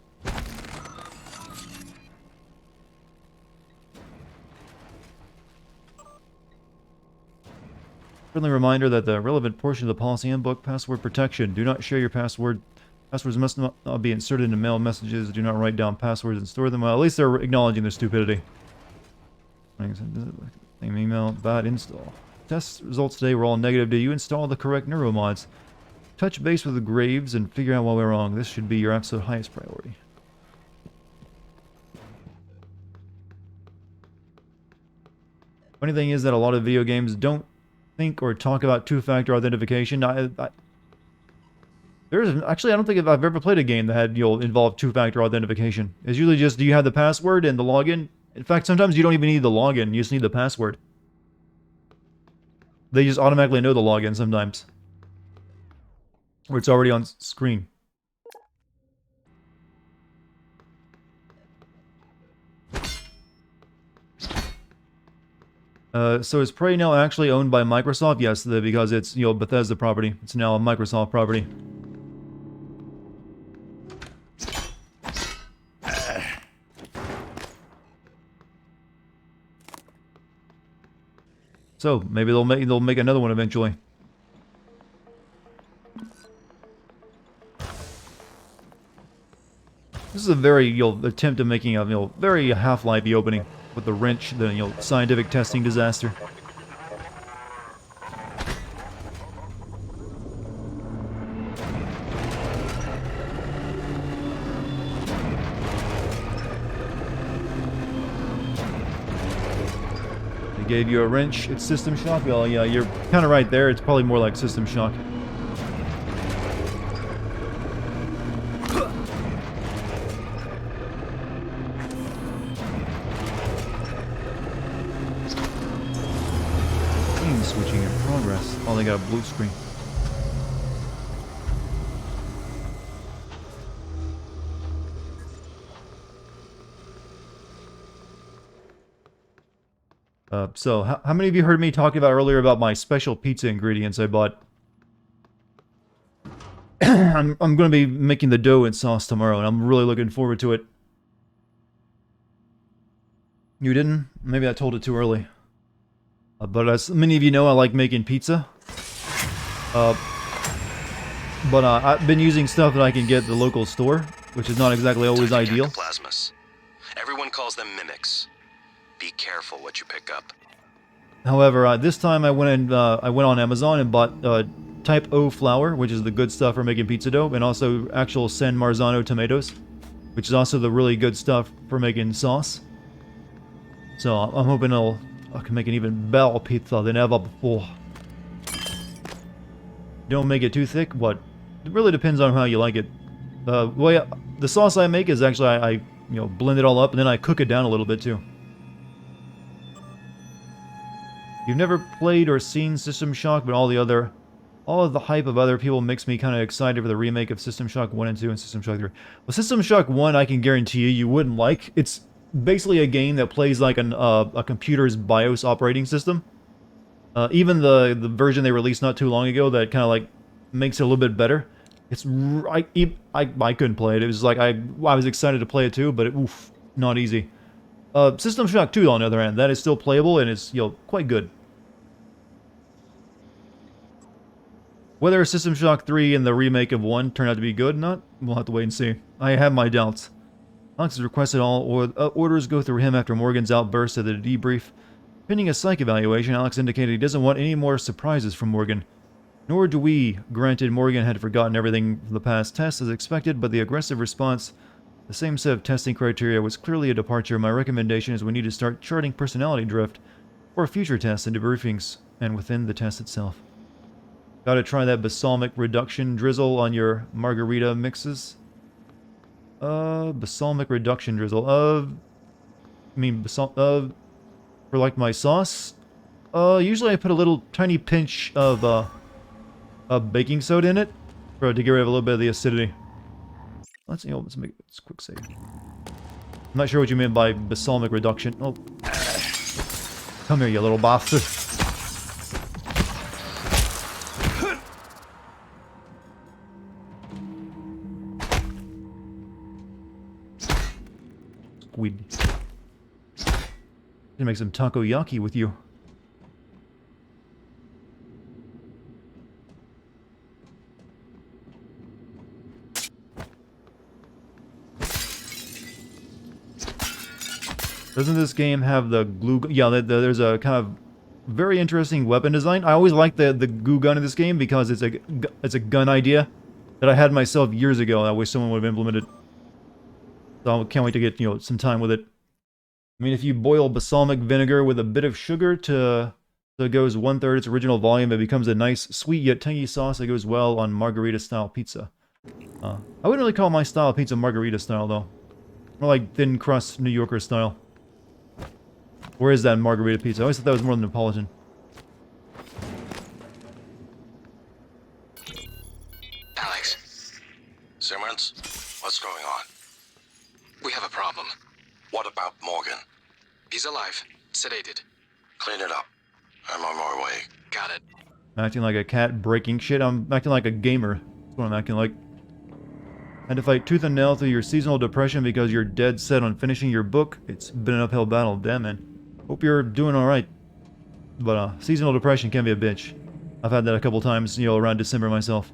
Friendly reminder that the relevant portion of the policy handbook, password protection. Do not share your password. Passwords must not be inserted into mail messages. Do not write down passwords and store them. Well, at least they're acknowledging their stupidity. Same email. Bad install. Test results today were all negative. Do you install the correct neuromods? Touch base with the Graves and figure out why we're wrong. This should be your absolute highest priority. Funny thing is that a lot of video games don't think or talk about two-factor authentication. There's actually, I don't think I've ever played a game that had, involved two-factor authentication. It's usually just, do you have the password and the login? In fact, sometimes you don't even need the login, you just need the password. They just automatically know the login sometimes. Or it's already on screen. So is Prey now actually owned by Microsoft? Yes, because it's, Bethesda property. It's now a Microsoft property. So maybe they'll make another one eventually. This is a very attempt at making a very Half-Life-y opening with the wrench, the scientific testing disaster. They gave you a wrench. It's System Shock. Well, yeah, you're kind of right there. It's probably more like System Shock. Switching in progress. Oh, they got a blue screen. So how many of you heard me talking about earlier about my special pizza ingredients I bought? I'm going to be making the dough and sauce tomorrow, and I'm really looking forward to it. You didn't? Maybe I told it too early. But as many of you know, I like making pizza. But I've been using stuff that I can get at the local store, which is not exactly always ideal. Plasmas. Everyone calls them mimics. Be careful what you pick up. However, this time I went on Amazon and bought Type O flour, which is the good stuff for making pizza dough, and also actual San Marzano tomatoes, which is also the really good stuff for making sauce. So I'm hoping I can make an even better pizza than ever before. Don't make it too thick, but it really depends on how you like it. The sauce I make is actually I blend it all up and then I cook it down a little bit too. You've never played or seen System Shock, but all of the hype of other people makes me kind of excited for the remake of System Shock 1 and 2 and System Shock 3. Well, System Shock 1 I can guarantee you wouldn't like. It's basically a game that plays like a computer's BIOS operating system. Even the version they released not too long ago that kind of like makes it a little bit better. I couldn't play it. It was like I was excited to play it too, but oof, not easy. System Shock 2 on the other hand, that is still playable and it's quite good. Whether System Shock 3 and the remake of 1 turn out to be good or not, we'll have to wait and see. I have my doubts. Alex has requested all orders go through him after Morgan's outburst at the debrief. Pending a psych evaluation, Alex indicated he doesn't want any more surprises from Morgan. Nor do we. Granted, Morgan had forgotten everything from the past tests as expected, but the aggressive response, the same set of testing criteria, was clearly a departure. My recommendation is we need to start charting personality drift for future tests and debriefings, and within the test itself. Gotta try that balsamic reduction drizzle on your margarita mixes. Balsamic reduction drizzle. For like my sauce. Usually I put a little tiny pinch of baking soda in it to get rid of a little bit of the acidity. Let's make a quick save. I'm not sure what you meant by balsamic reduction. Oh, come here, you little bastard. We'd make some takoyaki with you. Doesn't this game have the glue gun? Yeah, there's a kind of very interesting weapon design. I always like the glue gun in this game because it's a gun idea that I had myself years ago. I wish someone would have implemented. So I can't wait to get, some time with it. I mean, if you boil balsamic vinegar with a bit of sugar so it goes 1/3 its original volume, it becomes a nice, sweet yet tangy sauce that goes well on margarita-style pizza. I wouldn't really call my style of pizza margarita-style, though. More like thin crust New Yorker style. Where is that margarita pizza? I always thought that was more than Neapolitan. Alex. Simmons, what's going on? We have a problem. What about Morgan? He's alive. Sedated. Clean it up. I'm on my way. Got it. I'm acting like a cat breaking shit. I'm acting like a gamer. That's what I'm acting like. Had to fight tooth and nail through your seasonal depression because you're dead set on finishing your book. It's been an uphill battle. Damn, man. Hope you're doing alright. But, seasonal depression can be a bitch. I've had that a couple times, around December myself.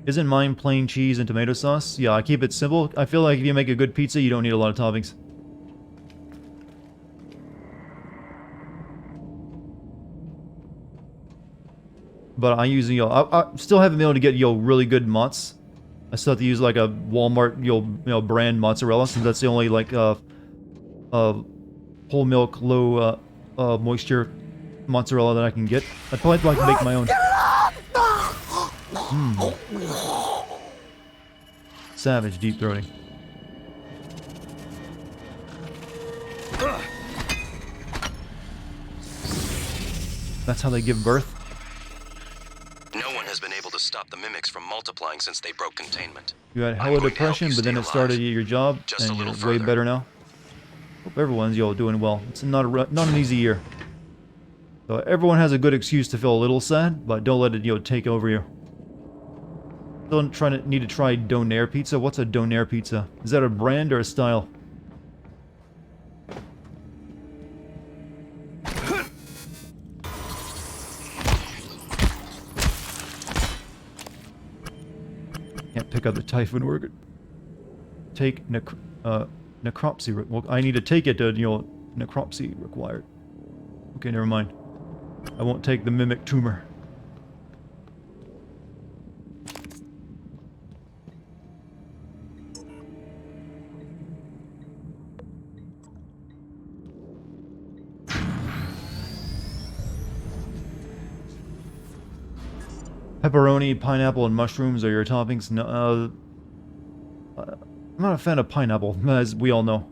Isn't mine plain cheese and tomato sauce? Yeah, I keep it simple. I feel like if you make a good pizza, you don't need a lot of toppings. But I use, I still haven't been able to get, really good mozz. I still have to use like a Walmart, brand mozzarella, since that's the only like, whole milk, low, moisture mozzarella that I can get. I'd probably like to make my own. Savage deep throating. That's how they give birth. No one has been able to stop the mimics from multiplying since they broke containment. You had hella depression, but then it started at your job, and you're way better now. Hope everyone's doing well. It's not an easy year. So everyone has a good excuse to feel a little sad, but don't let it take over you. Still need to try Donair pizza. What's a Donair pizza? Is that a brand or a style? Can't pick up the Typhoon organ. Take necropsy. Well, I need to take it to necropsy required. Okay, never mind. I won't take the mimic tumor. Pepperoni, pineapple, and mushrooms are your toppings. No, I'm not a fan of pineapple, as we all know.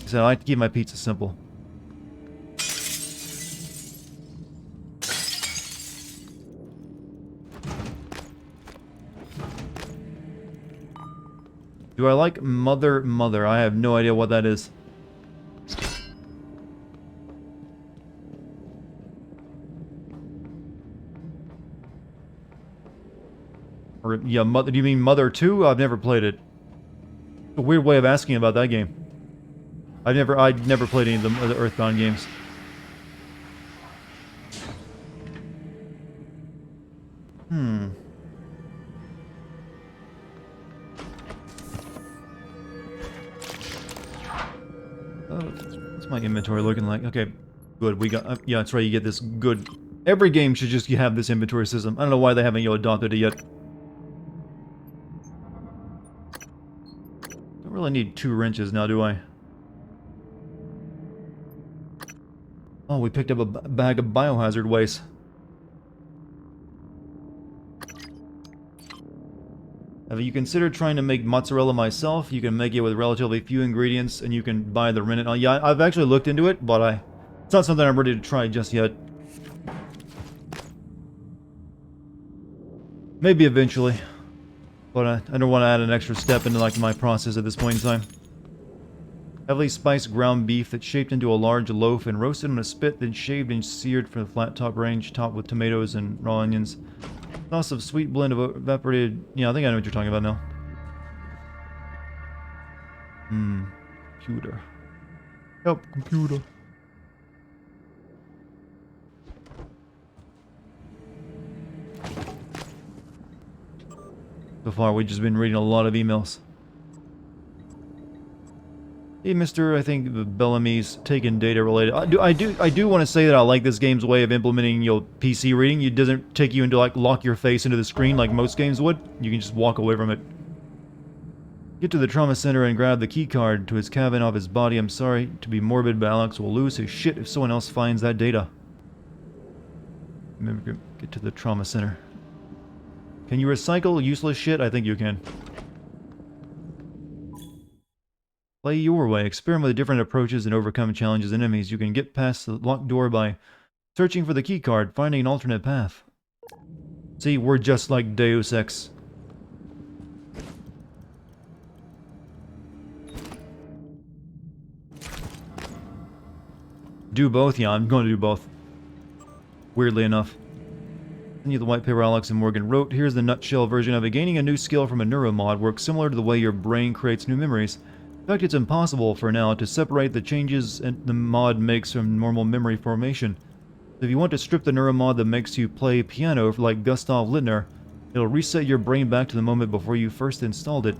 So I like to keep my pizza simple. Do I like Mother? I have no idea what that is. Or, yeah, Mother. Do you mean Mother 2? I've never played it. A weird way of asking about that game. I'd never played any of the Earthbound games. What's my inventory looking like? Okay, good. We got. Yeah, that's right. You get this good. Every game should just have this inventory system. I don't know why they haven't adopted it yet. Don't really need 2 wrenches now, do I? Oh, we picked up a bag of biohazard waste. Have you considered trying to make mozzarella myself? You can make it with relatively few ingredients, and you can buy the rennet. Oh, yeah, I've actually looked into it, but it's not something I'm ready to try just yet. Maybe eventually, but I don't want to add an extra step into like my process at this point in time. Heavily spiced ground beef that's shaped into a large loaf and roasted on a spit, then shaved and seared for the flat top range, topped with tomatoes and raw onions. Sauce of sweet blend of evaporated... Yeah, I think I know what you're talking about now. Computer. Help, computer. So far, we've just been reading a lot of emails. Hey, Mr. I think Bellamy's taken data related. I do want to say that I like this game's way of implementing your PC reading. It doesn't take you into like lock your face into the screen like most games would. You can just walk away from it. Get to the trauma center and grab the key card to his cabin off his body. I'm sorry to be morbid, but Alex will lose his shit if someone else finds that data. Remember, get to the trauma center. Can you recycle useless shit? I think you can. Play your way. Experiment with different approaches and overcome challenges and enemies. You can get past the locked door by searching for the key card, finding an alternate path. See, we're just like Deus Ex. Do both? Yeah, I'm going to do both. Weirdly enough. Continue the white paper Alex and Morgan wrote. Here's the nutshell version of it. Gaining a new skill from a neuromod works similar to the way your brain creates new memories. In fact, it's impossible for now to separate the changes the mod makes from normal memory formation. If you want to strip the neuromod that makes you play piano like Gustav Lindner, it'll reset your brain back to the moment before you first installed it.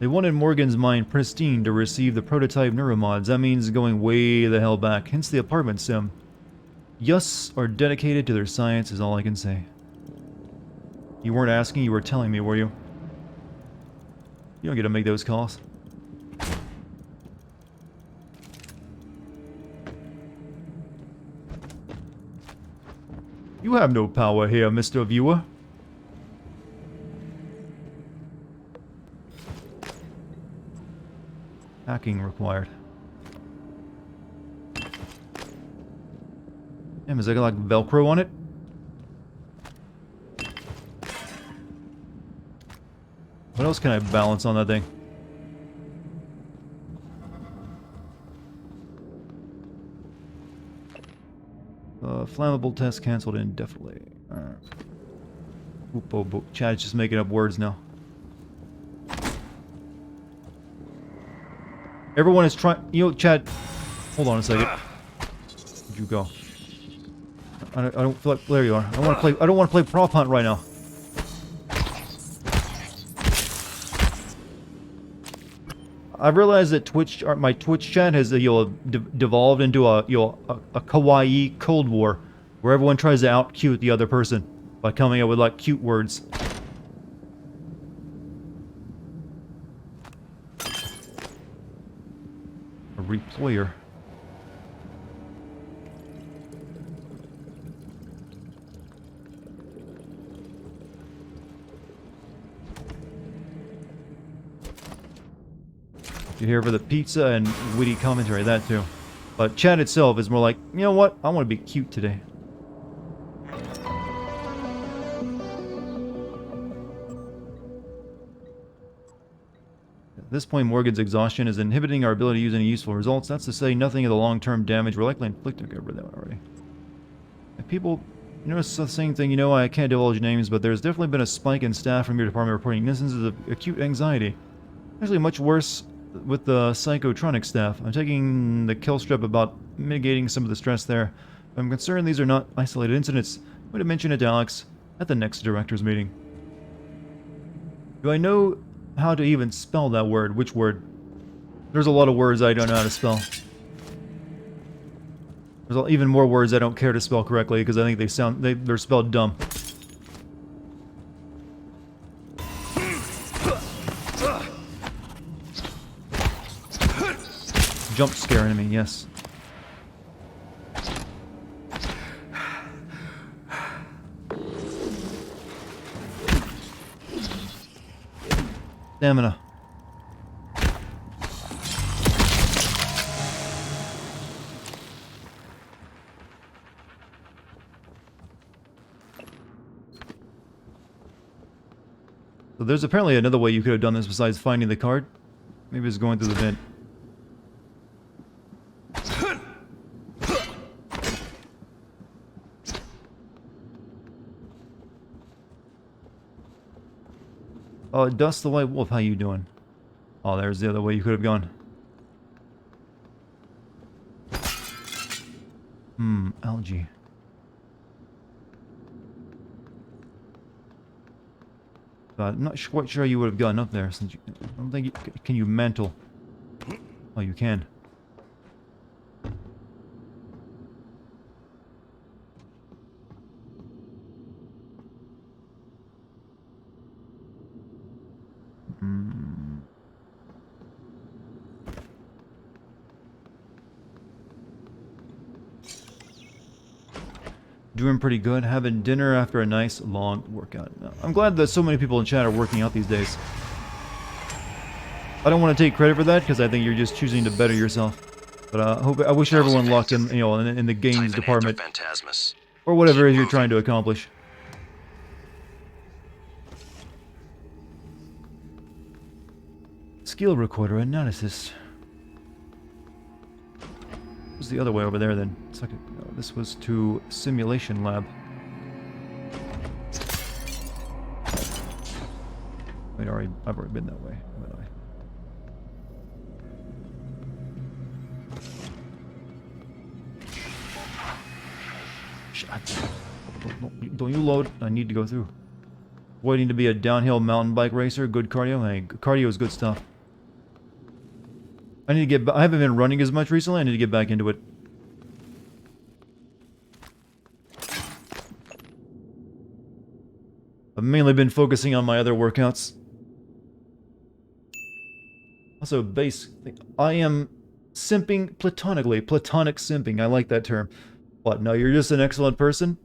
They wanted Morgan's mind pristine to receive the prototype neuromods. That means going way the hell back, hence the apartment sim. Yus are dedicated to their science is all I can say. You weren't asking, you were telling me, were you? You don't get to make those calls. You have no power here, Mr. Viewer. Hacking required. Damn, is that got like Velcro on it? What else can I balance on that thing? Flammable test cancelled indefinitely. Chad's just making up words now. Everyone is trying... You know, Chad... Hold on a second. Where'd you go? I don't feel like... There you are. I don't want to play prop hunt right now. I've realized that my Twitch chat has devolved into a kawaii Cold War, where everyone tries to out-cute the other person by coming up with like cute words. A reployer. You're here for the pizza and witty commentary, that too. But chat itself is more like, you know what? I want to be cute today. At this point, Morgan's exhaustion is inhibiting our ability to use any useful results. That's to say, nothing of the long-term damage we're likely inflicted. I read that one already. If people notice the same thing, you know, I can't divulge names, but there's definitely been a spike in staff from your department reporting instances of acute anxiety. Actually, much worse with the psychotronic staff. I'm taking the kill strip about mitigating some of the stress there. I'm concerned these are not isolated incidents. I'm going to mention it to Alex at the next director's meeting. Do I know how to even spell that word? Which word? There's a lot of words I don't know how to spell. There's even more words I don't care to spell correctly because I think they're spelled dumb. Jump scare enemy, yes. Stamina. So there's apparently another way you could have done this besides finding the card. Maybe it's going through the vent. Dust the White Wolf, how you doing? Oh, there's the other way you could have gone. Algae. I'm not quite sure you would have gotten up there since you, I don't think you, can you mantle? Oh, you can. Doing pretty good. Having dinner after a nice long workout. I'm glad that so many people in chat are working out these days. I don't want to take credit for that because I think you're just choosing to better yourself. But I wish everyone luck in, you know, in the games department or whatever it is you're trying to accomplish. Skill recorder analysis. What's the other way over there then? Second, no, this was to simulation lab. Wait, I've already been that way, haven't I? Don't you load? I need to go through. Waiting to be a downhill mountain bike racer. Good cardio. Hey, cardio is good stuff. I need to get. I haven't been running as much recently. I need to get back into it. I've mainly been focusing on my other workouts. Also, base. I am simping platonically. Platonic simping. I like that term. What? No, you're just an excellent person,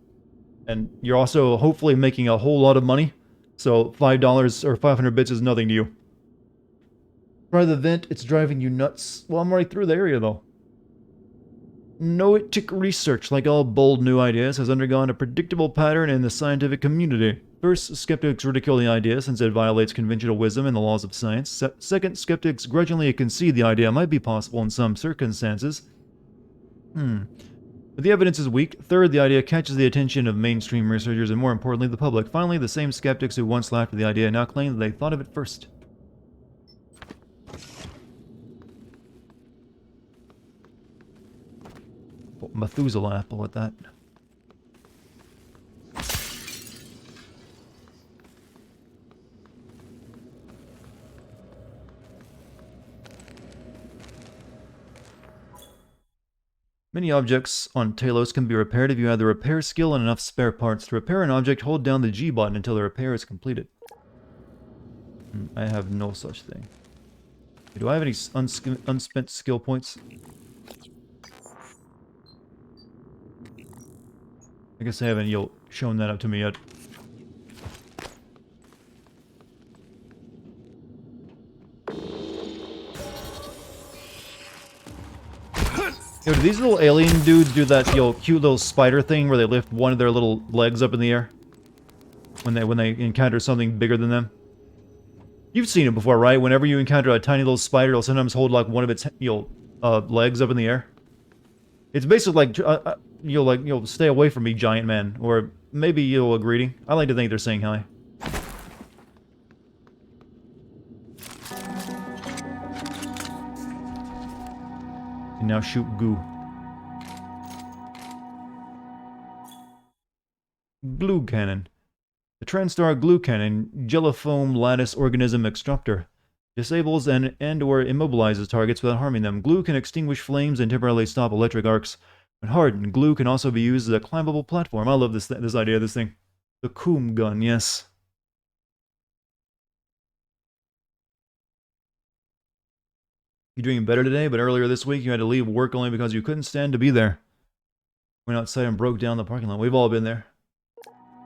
and you're also hopefully making a whole lot of money. So $5 or 500 bits is nothing to you. Try the vent, it's driving you nuts. Well, I'm right through the area, though. Noetic research, like all bold new ideas, has undergone a predictable pattern in the scientific community. First, skeptics ridicule the idea since it violates conventional wisdom and the laws of science. Second, skeptics grudgingly concede the idea might be possible in some circumstances. But the evidence is weak. Third, the idea catches the attention of mainstream researchers and more importantly, the public. Finally, the same skeptics who once laughed at the idea now claim that they thought of it first. Methuselah apple at that. Many objects on Talos can be repaired if you have the repair skill and enough spare parts. To repair an object, hold down the G button until the repair is completed. I have no such thing. Do I have any unspent skill points? I guess I haven't shown that up to me yet. Yo, do these little alien dudes do that cute little spider thing where they lift one of their little legs up in the air when they encounter something bigger than them? You've seen it before, right? Whenever you encounter a tiny little spider, it'll sometimes hold like one of its legs up in the air. It's basically like you'll stay away from me, giant man, or maybe you'll a greeting. I like to think they're saying hi. And now shoot goo. Glue cannon. The Transstar glue cannon, jellifoam lattice organism extractor, disables and or immobilizes targets without harming them. Glue can extinguish flames and temporarily stop electric arcs. When hardened, glue can also be used as a climbable platform. I love this idea of this thing. The Coom gun, yes. You're doing better today, but earlier this week you had to leave work only because you couldn't stand to be there. Went outside and broke down the parking lot. We've all been there.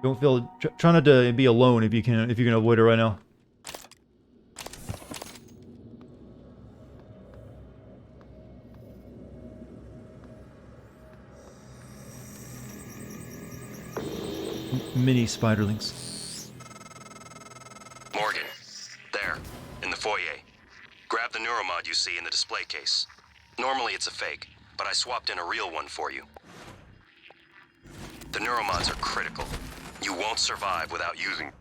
Don't feel... Try not to be alone if you can avoid it right now. Mini spiderlings. Morgan, there, in the foyer. Grab the neuromod you see in the display case. Normally it's a fake, but I swapped in a real one for you. The neuromods are critical. You won't survive without using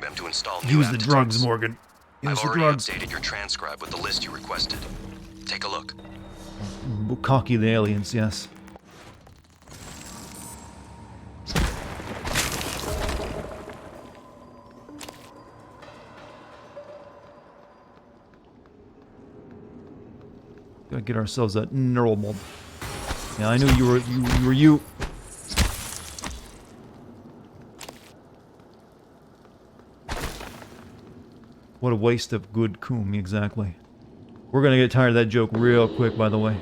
them to install new Use the drugs, aptitudes. Morgan. Use I've the already drugs. updated your transcribe with the list you requested. Take a look. Cocky the aliens, yes. Gotta get ourselves a neural mold. Yeah, I knew you were you. What a waste of good coom, exactly. We're gonna get tired of that joke real quick, by the way.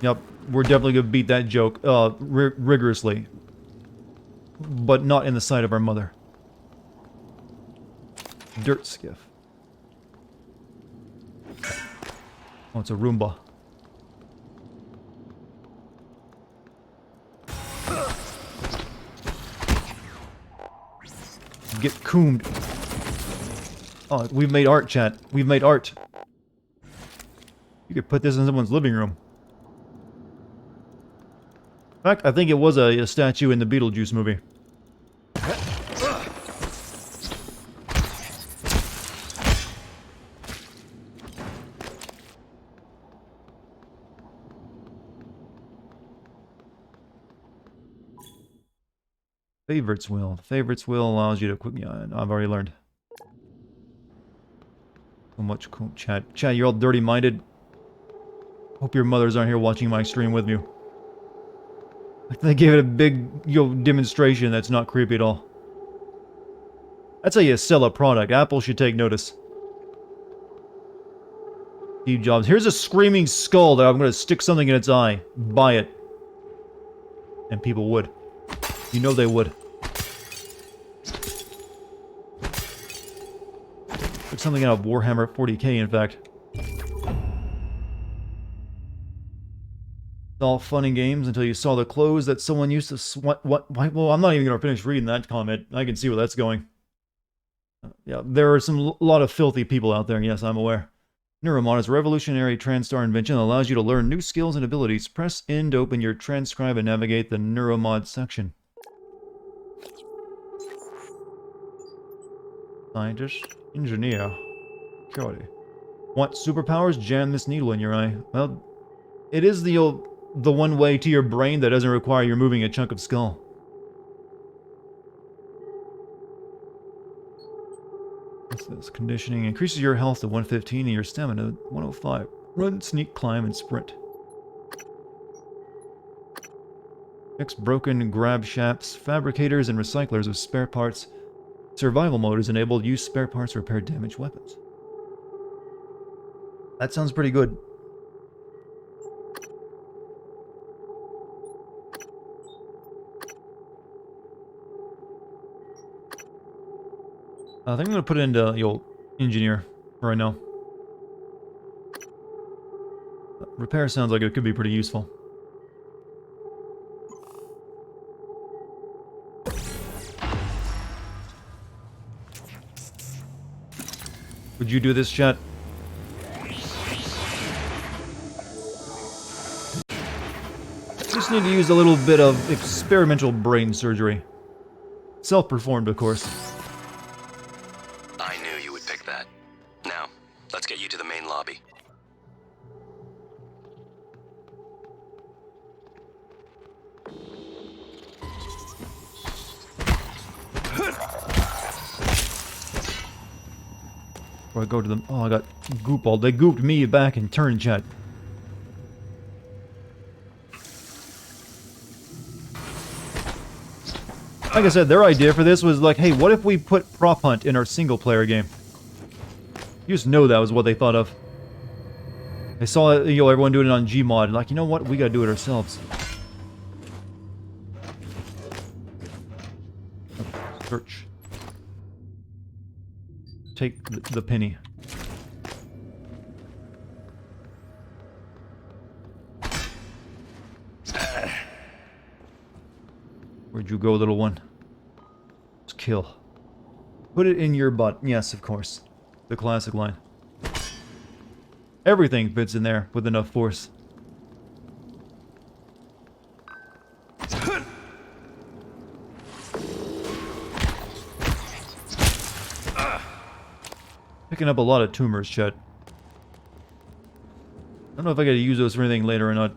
Yep, we're definitely gonna beat that joke, rigorously. But not in the sight of our mother. Dirt skiff. Oh, it's a Roomba. Get coomed. Oh, we've made art, chat. We've made art. You could put this in someone's living room. In fact, I think it was a statue in the Beetlejuice movie. Favorites wheel. Favorites wheel allows you to quick... Yeah, I've already learned. So much cool. Chat, you're all dirty-minded. Hope your mothers aren't here watching my stream with you. They gave it a big, demonstration that's not creepy at all. That's how you sell a product. Apple should take notice. Steve Jobs. Here's a screaming skull that I'm going to stick something in its eye. Buy it. And people would. You know they would. Took something out of Warhammer 40k, in fact. All fun and games until you saw the clothes that someone used to what? Well, I'm not even going to finish reading that comment. I can see where that's going. Yeah, there are a lot of filthy people out there. Yes, I'm aware. Neuromod is a revolutionary TranStar invention that allows you to learn new skills and abilities. Press in to open your transcribe and navigate the Neuromod section. Scientist, engineer, security. Want superpowers? Jam this needle in your eye. Well, it is the one way to your brain that doesn't require you moving a chunk of skull. What's this? Conditioning increases your health to 115 and your stamina to 105. Run, sneak, climb, and sprint. Fix broken grab shafts, fabricators, and recyclers of spare parts. Survival mode is enabled. Use spare parts to repair damaged weapons. That sounds pretty good. I think I'm going to put it into the old engineer right now. Repair sounds like it could be pretty useful. Would you do this, chat? Just need to use a little bit of experimental brain surgery. Self-performed, of course. I knew you would pick that. Now, let's get you to the main lobby. Before I go to them... Oh, I got goop all. They gooped me back in turn, chat. Like I said, their idea for this was like, hey, what if we put prop hunt in our single-player game? You just know that was what they thought of. They saw everyone doing it on Gmod, and like, you know what? We gotta do it ourselves. Search. Take the penny. Where'd you go, little one? Just kill. Put it in your butt. Yes, of course. The classic line. Everything fits in there with enough force. Picking up a lot of tumors, Chet. I don't know if I gotta use those for anything later or not.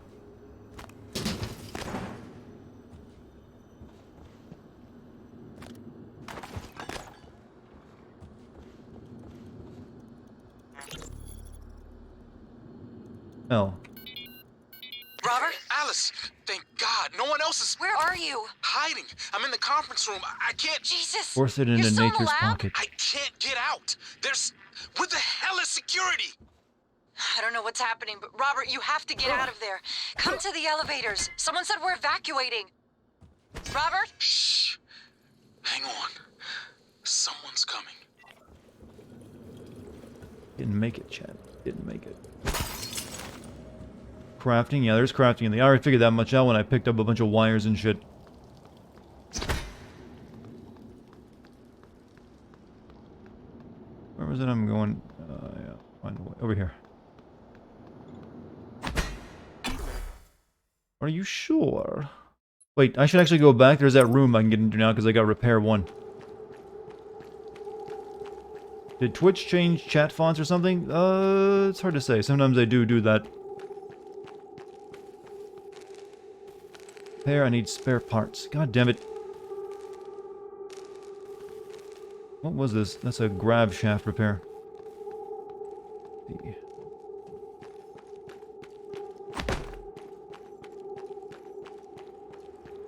Oh. Robert? Alice! Thank God! No one else is... Where are you? Hiding! I'm in the conference room. I can't... Jesus! Force it into nature's pocket. I can't get out! There's... What the hell is security? I don't know what's happening, but Robert, you have to get out of there. Come to the elevators. Someone said we're evacuating. Robert? Shh. Hang on. Someone's coming. Didn't make it, Chad. Didn't make it. Crafting? Yeah, there's crafting in the... I already figured that much out when I picked up a bunch of wires and shit. Where was it I'm going? Yeah, find a way. Over here. Are you sure? Wait, I should actually go back. There's that room I can get into now because I got repair 1. Did Twitch change chat fonts or something? It's hard to say. Sometimes they do that. Repair, I need spare parts. God damn it. What was this? That's a grab shaft repair.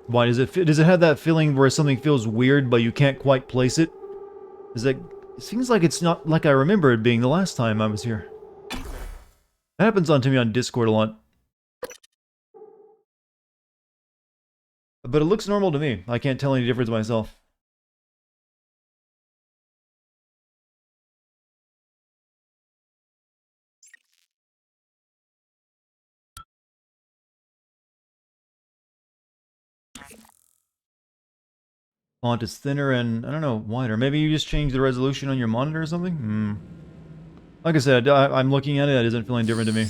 Why does it have that feeling where something feels weird but you can't quite place it? Is that... It seems like it's not like I remember it being the last time I was here. That happens to me on Discord a lot. But it looks normal to me. I can't tell any difference myself. Font is thinner and, I don't know, wider. Maybe you just changed the resolution on your monitor or something? Like I said, I'm looking at it, it isn't feeling different to me.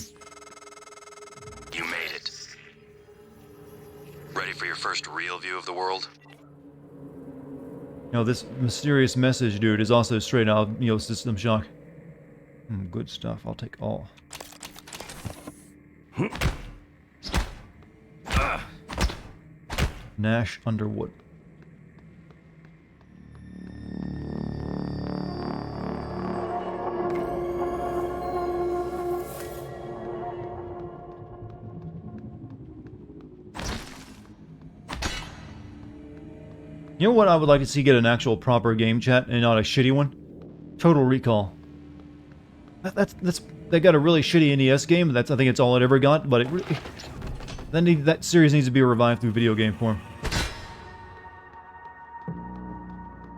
You made it. Ready for your first real view of the world? You know, this mysterious message, dude, is also straight out, System Shock. Good stuff, I'll take all. Nash Underwood. You know what I would like to see get an actual proper game chat and not a shitty one? Total Recall. They got a really shitty NES game. I think it's all it ever got. But that series needs to be revived through video game form.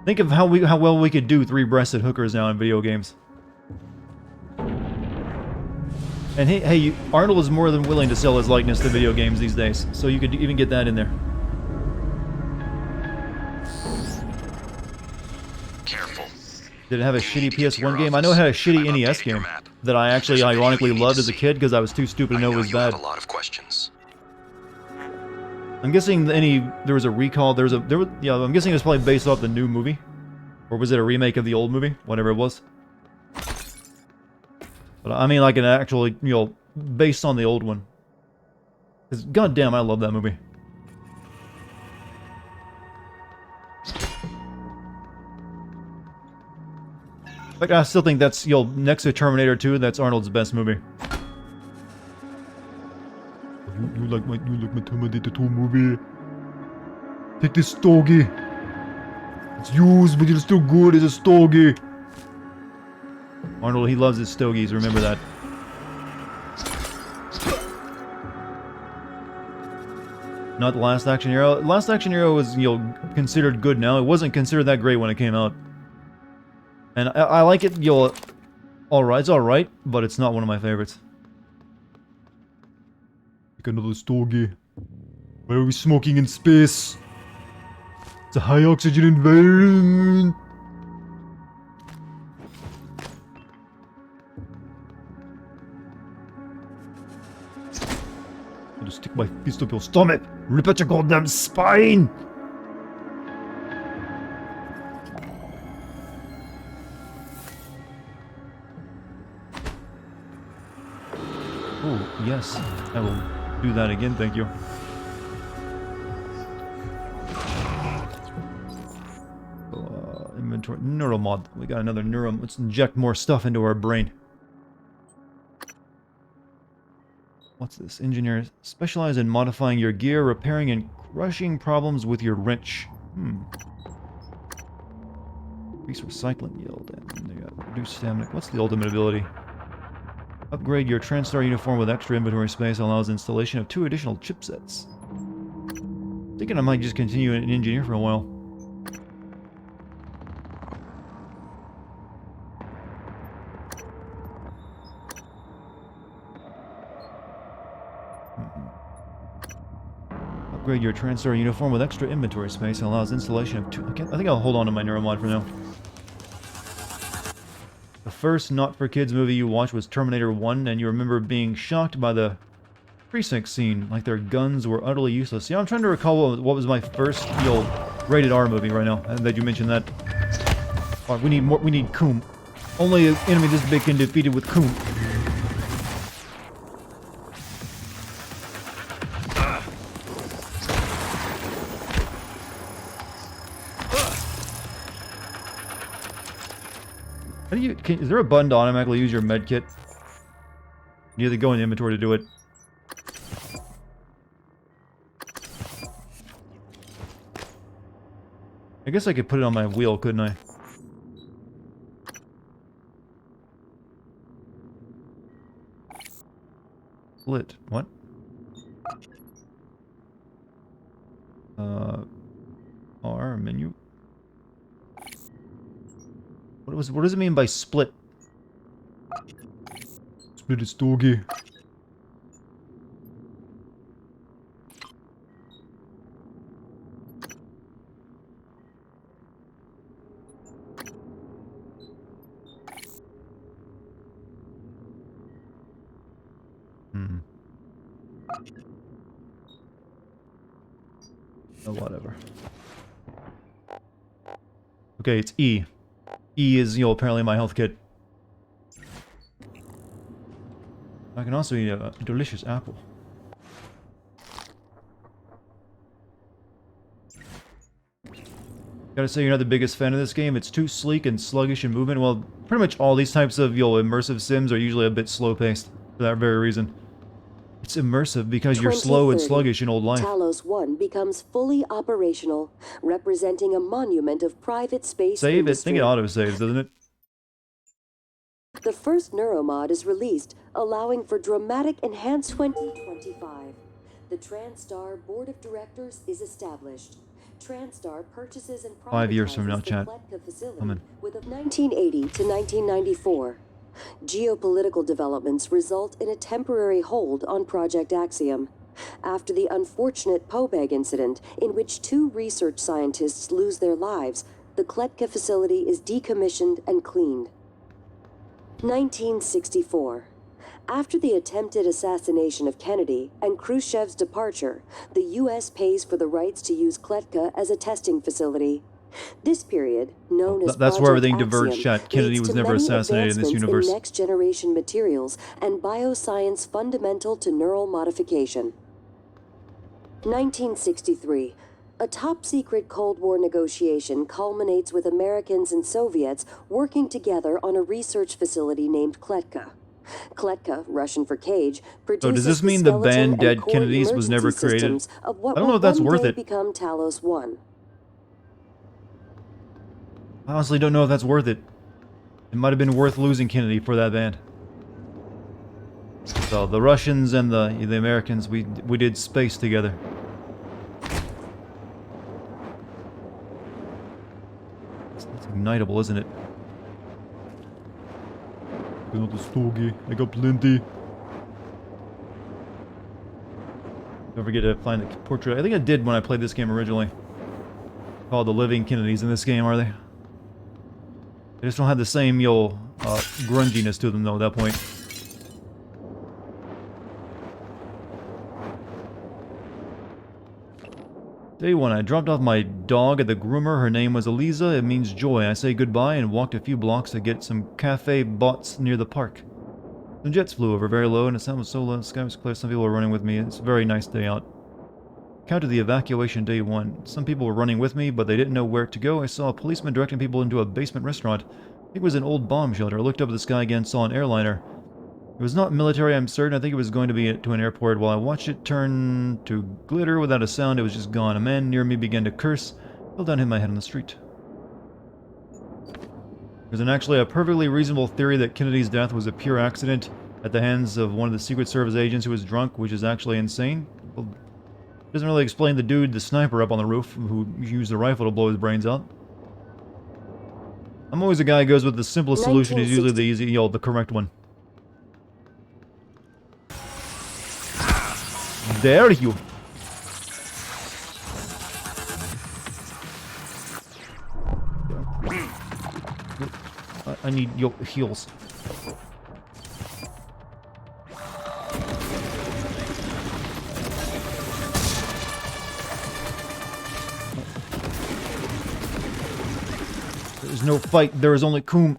Think of how well we could do 3-breasted hookers now in video games. And hey, Arnold is more than willing to sell his likeness to video games these days, so you could even get that in there. Did it have a shitty PS1 game? I know it had a shitty NES game that I actually ironically loved as a kid because I was too stupid to know it was bad. A lot of questions. I'm guessing there was a recall. Yeah, I'm guessing it was probably based off the new movie, or was it a remake of the old movie, whatever it was. But I mean, like an actual, based on the old one. Because goddamn, I love that movie. Like, I still think that's, next to Terminator 2, that's Arnold's best movie. You like my Terminator 2 movie? Take this stogie. It's used, but it's still good as a stogie. Arnold, he loves his stogies, remember that. Not the Last Action Hero. Last Action Hero was, you know, considered good now. It wasn't considered that great when it came out. And I like it, you know, alright, it's alright, but it's not one of my favorites. Like another stogie. Why are we smoking in space? It's a high oxygen environment. I'll just stick my fist up your stomach. Rip out your goddamn spine. Oh, yes. I will do that again, thank you. Inventory. Neuromod. We got another neuron. Let's inject more stuff into our brain. What's this? Engineer. Specialize in modifying your gear, repairing and crushing problems with your wrench. Increase recycling yield. And they got reduced stamina. What's the ultimate ability? Upgrade your TranStar uniform with extra inventory space. Allows installation of 2 additional chipsets. Thinking I might just continue an engineer for a while. Upgrade your TranStar uniform with extra inventory space and allows installation of 2... I think I'll hold on to my neuromod for now. The first not-for-kids movie you watched was Terminator 1, and you remember being shocked by the precinct scene, like their guns were utterly useless. Yeah, I'm trying to recall what was my first, you know, rated R movie right now, and that you mentioned that. Alright, we need more, we need Coom. Only an enemy this big can defeat it with Coom. How do you, is there a button to automatically use your med kit? You have to go in the inventory to do it. I guess I could put it on my wheel, couldn't I? Split. What? R menu. What does it mean by split? Split is doggy. Oh, whatever. Okay, it's E. E is, you know, apparently my health kit. I can also eat a delicious apple. Gotta say, you're not the biggest fan of this game. It's too sleek and sluggish in movement. Well, pretty much all these types of, you know, immersive sims are usually a bit slow-paced for that very reason. It's immersive because you're slow and sluggish in old life. Talos 1 becomes fully operational, representing a monument of private space Save it. I industry. think it auto-saves, doesn't it? The first neuromod is released, allowing for dramatic enhancement. 2025. The TranStar Board of Directors is established. TranStar purchases and 5 years from now, privatizes the chat. Kletka facility Come in. with 1980 to 1994. Geopolitical developments result in a temporary hold on Project Axiom. After the unfortunate Pobeg incident, in which 2 research scientists lose their lives, the Kletka facility is decommissioned and cleaned. 1964. After the attempted assassination of Kennedy and Khrushchev's departure, the U.S. pays for the rights to use Kletka as a testing facility. This period, known as that's where everything diverged, Axiom, chat. Kennedy leads was to never many assassinated in this advancements universe. in next-generation materials and bioscience fundamental to neural modification. 1963. A top-secret Cold War negotiation culminates with Americans and Soviets working together on a research facility named Kletka. Kletka, Russian for cage, produces So does this mean the skeleton band and Dead core Kennedys was never emergency created? systems of what I don't know will if that's one worth day it. become Talos 1. I honestly don't know if that's worth it. It might have been worth losing Kennedy for that band. So the Russians and the Americans, we did space together. It's ignitable, isn't it? Got the stogie. I got plenty. Don't forget to find the portrait. I think I did when I played this game originally. Called the Living Kennedys in this game, are they? They just don't have the same, grunginess to them, though, at that point. Day 1, I dropped off my dog at the groomer. Her name was Eliza. It means joy. I say goodbye and walked a few blocks to get some cafe bots near the park. Some jets flew over very low and the sun was so low, the sky was clear. Some people were running with me. It's a very nice day out. Counted the evacuation day 1. Some people were running with me, but they didn't know where to go. I saw a policeman directing people into a basement restaurant. I think it was an old bomb shelter. I looked up at the sky again, saw an airliner. It was not military, I'm certain. I think it was going to be to an airport. While I watched it turn to glitter without a sound, it was just gone. A man near me began to curse. Fell down, hit my head on the street. There's actually a perfectly reasonable theory that Kennedy's death was a pure accident at the hands of one of the Secret Service agents who was drunk, which is actually insane. Well, it doesn't really explain the dude, the sniper up on the roof, who used the rifle to blow his brains out. I'm always a guy who goes with the simplest solution is usually the easy, the correct one. Dare you! I need your heals. There's no fight, there is only Coom.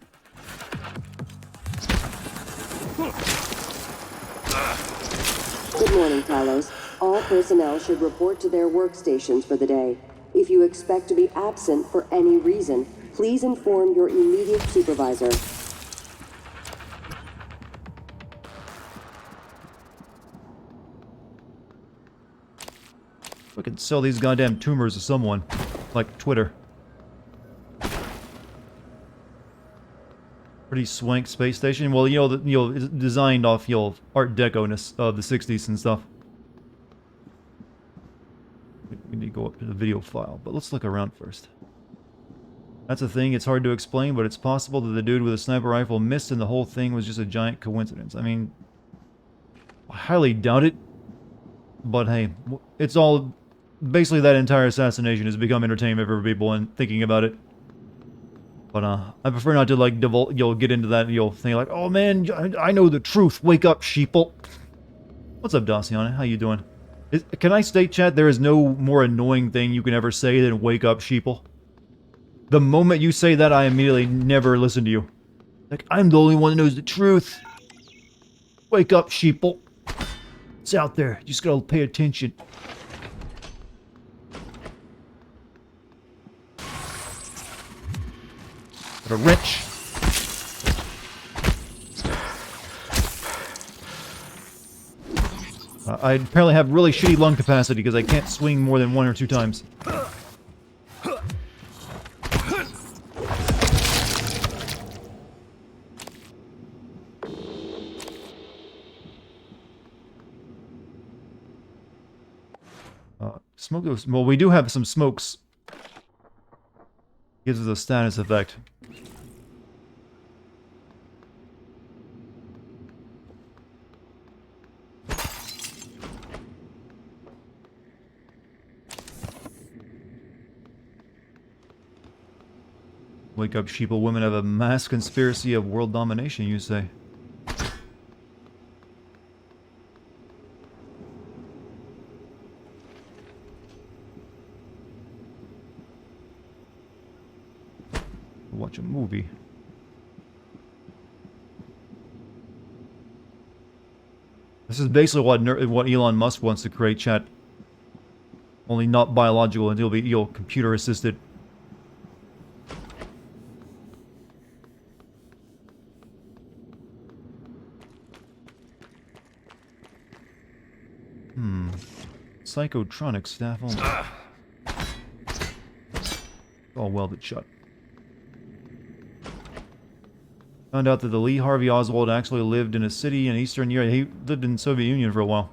Good morning, Talos. All personnel should report to their workstations for the day. If you expect to be absent for any reason, please inform your immediate supervisor. I could sell these goddamn tumors to someone, like Twitter. Pretty swank space station. Well, it's designed off Art Deco-ness of the '60s and stuff. We need to go up to the video file, but let's look around first. That's the thing. It's hard to explain, but it's possible that the dude with a sniper rifle missed, and the whole thing was just a giant coincidence. I mean, I highly doubt it. But hey, it's all basically that entire assassination has become entertainment for people and thinking about it. But I prefer not to like get into that thing like, oh man, I know the truth. Wake up, sheeple. What's up, Daciana? How you doing? Can I state, chat, there is no more annoying thing you can ever say than wake up, sheeple. The moment you say that, I immediately never listen to you. Like, I'm the only one that knows the truth. Wake up, sheeple. It's out there. You just gotta pay attention. Got a wrench. I apparently have really shitty lung capacity because I can't swing more than 1 or 2 times. Smoke those. Well, we do have some smokes. Gives us a status effect. Wake up, sheeple. Women have a mass conspiracy of world domination, you say. Watch a movie. This is basically what Elon Musk wants to create, chat. Only not biological, and it'll be computer assisted. Psychotronic staff only. All welded shut. Found out that the Lee Harvey Oswald actually lived in a city in Eastern Europe. He lived in the Soviet Union for a while.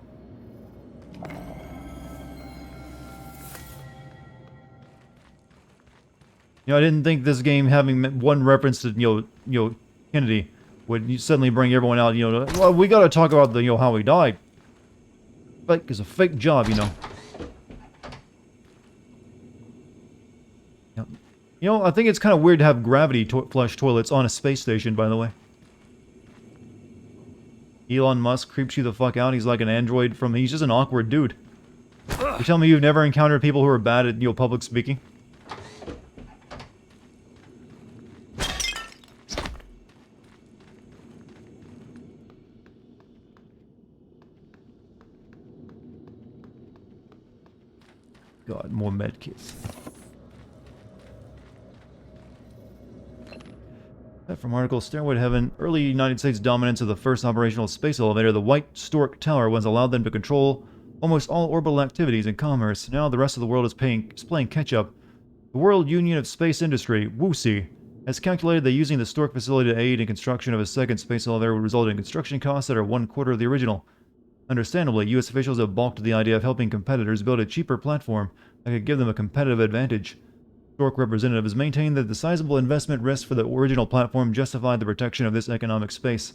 You know, I didn't think this game having one reference to, Kennedy would suddenly bring everyone out, well, we gotta talk about the, how he died. Fake is a fake job, I think it's kind of weird to have gravity flush toilets on a space station, by the way. Elon Musk creeps you the fuck out. He's like an android he's just an awkward dude. You tell me you've never encountered people who are bad at, public speaking? God, more medkits. From article, Stairway to Heaven, early United States dominance of the first operational space elevator, the White Stork Tower, once allowed them to control almost all orbital activities and commerce. Now the rest of the world is playing catch-up. The World Union of Space Industry, WUSI, has calculated that using the Stork facility to aid in construction of a second space elevator would result in construction costs that are 1/4 of the original. Understandably, U.S. officials have balked at the idea of helping competitors build a cheaper platform that could give them a competitive advantage. Stork representative has maintained that the sizable investment risk for the original platform justified the protection of this economic space.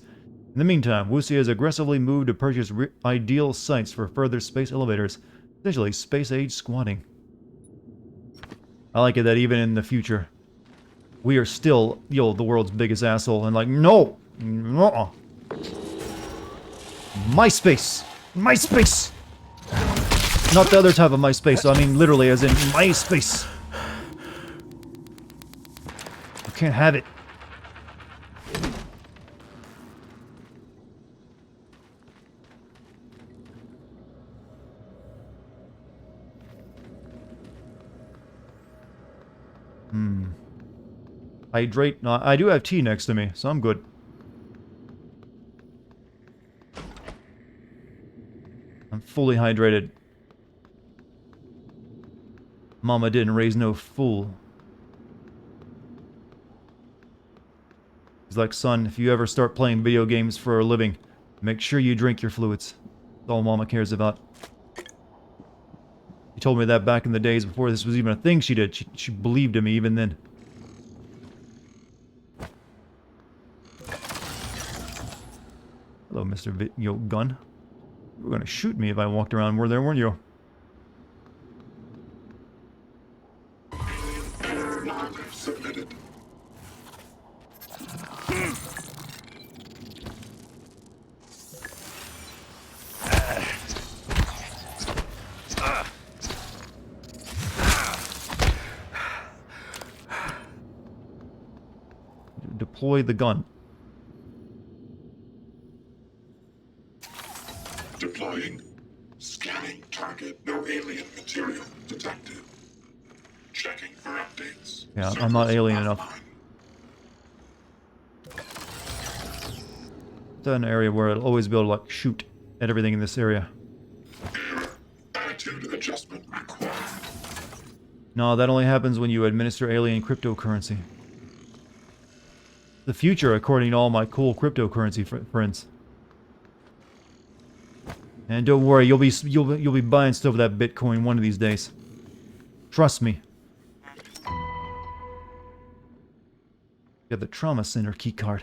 In the meantime, WUSI has aggressively moved to purchase ideal sites for further space elevators, essentially space-age squatting. I like it that even in the future, we are still, the world's biggest asshole, and like, no! No! MySpace! MySpace! Not the other type of MySpace, I mean literally as in MySpace! Can't have it. Hydrate. No, I do have tea next to me, so I'm good. I'm fully hydrated. Mama didn't raise no fool. He's like, son, if you ever start playing video games for a living, make sure you drink your fluids. That's all Mama cares about. She told me that back in the days before this was even a thing she did. She believed in me even then. Hello, Mr. Gun. You were gonna shoot me if I walked around there, weren't you? Submitted. Deploy the gun. Deploying. Scanning target. No alien material detected. Checking for updates. Yeah, I'm not alien enough. It's an area where I'll always be able to, like, shoot at everything in this area. Attitude adjustment required. No, that only happens when you administer alien cryptocurrency. The future, according to all my cool cryptocurrency friends. And don't worry, you'll be buying stuff with that Bitcoin one of these days. Trust me. Got the trauma center keycard.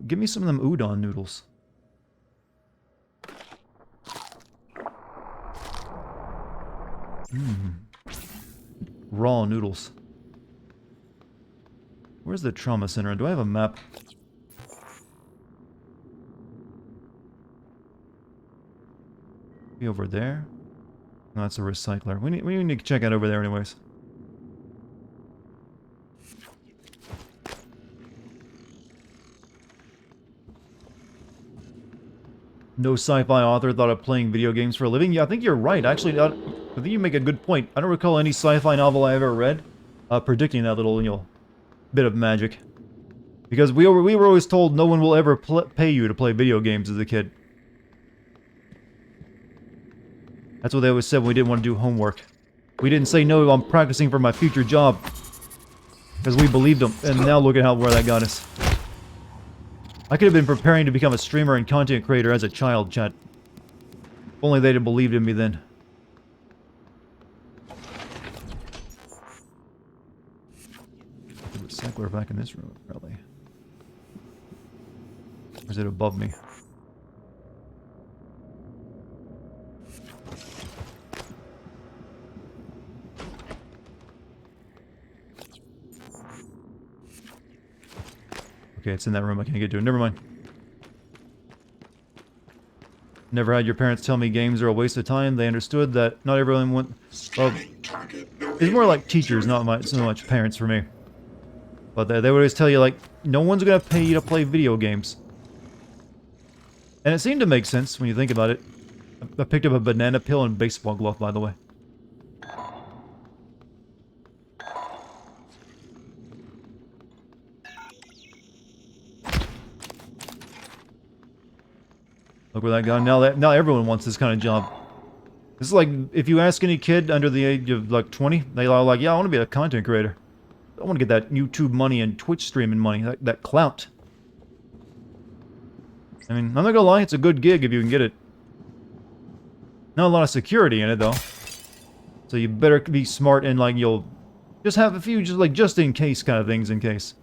Give me some of them udon noodles. Raw noodles. Where's the trauma center? Do I have a map? Be over there? No, that's a recycler. We need to check out over there anyways. No sci-fi author thought of playing video games for a living? Yeah, I think you're right. Actually, I think you make a good point. I don't recall any sci-fi novel I ever read predicting that little, bit of magic. Because we were always told no one will ever pay you to play video games as a kid. That's what they always said when we didn't want to do homework. We didn't say, no, I'm practicing for my future job. Because we believed him, and now look at where that got us. I could have been preparing to become a streamer and content creator as a child, chat. If only they'd have believed in me then. Put the recycler back in this room, probably. Or is it above me? Okay, it's in that room. I can't get to it. Never mind. Never had your parents tell me games are a waste of time. They understood that not everyone went... Well, it's more like teachers, not so much parents for me. But they would always tell you, like, no one's gonna pay you to play video games. And it seemed to make sense when you think about it. I picked up a banana peel and baseball glove, by the way. Look where that got. Now everyone wants this kind of job. This is like, if you ask any kid under the age of, like, 20, they are like, yeah, I want to be a content creator. I want to get that YouTube money and Twitch streaming money, that clout. I mean, I'm not gonna lie, it's a good gig if you can get it. Not a lot of security in it, though. So you better be smart and, like, you'll just have a few, just in case kind of things in case.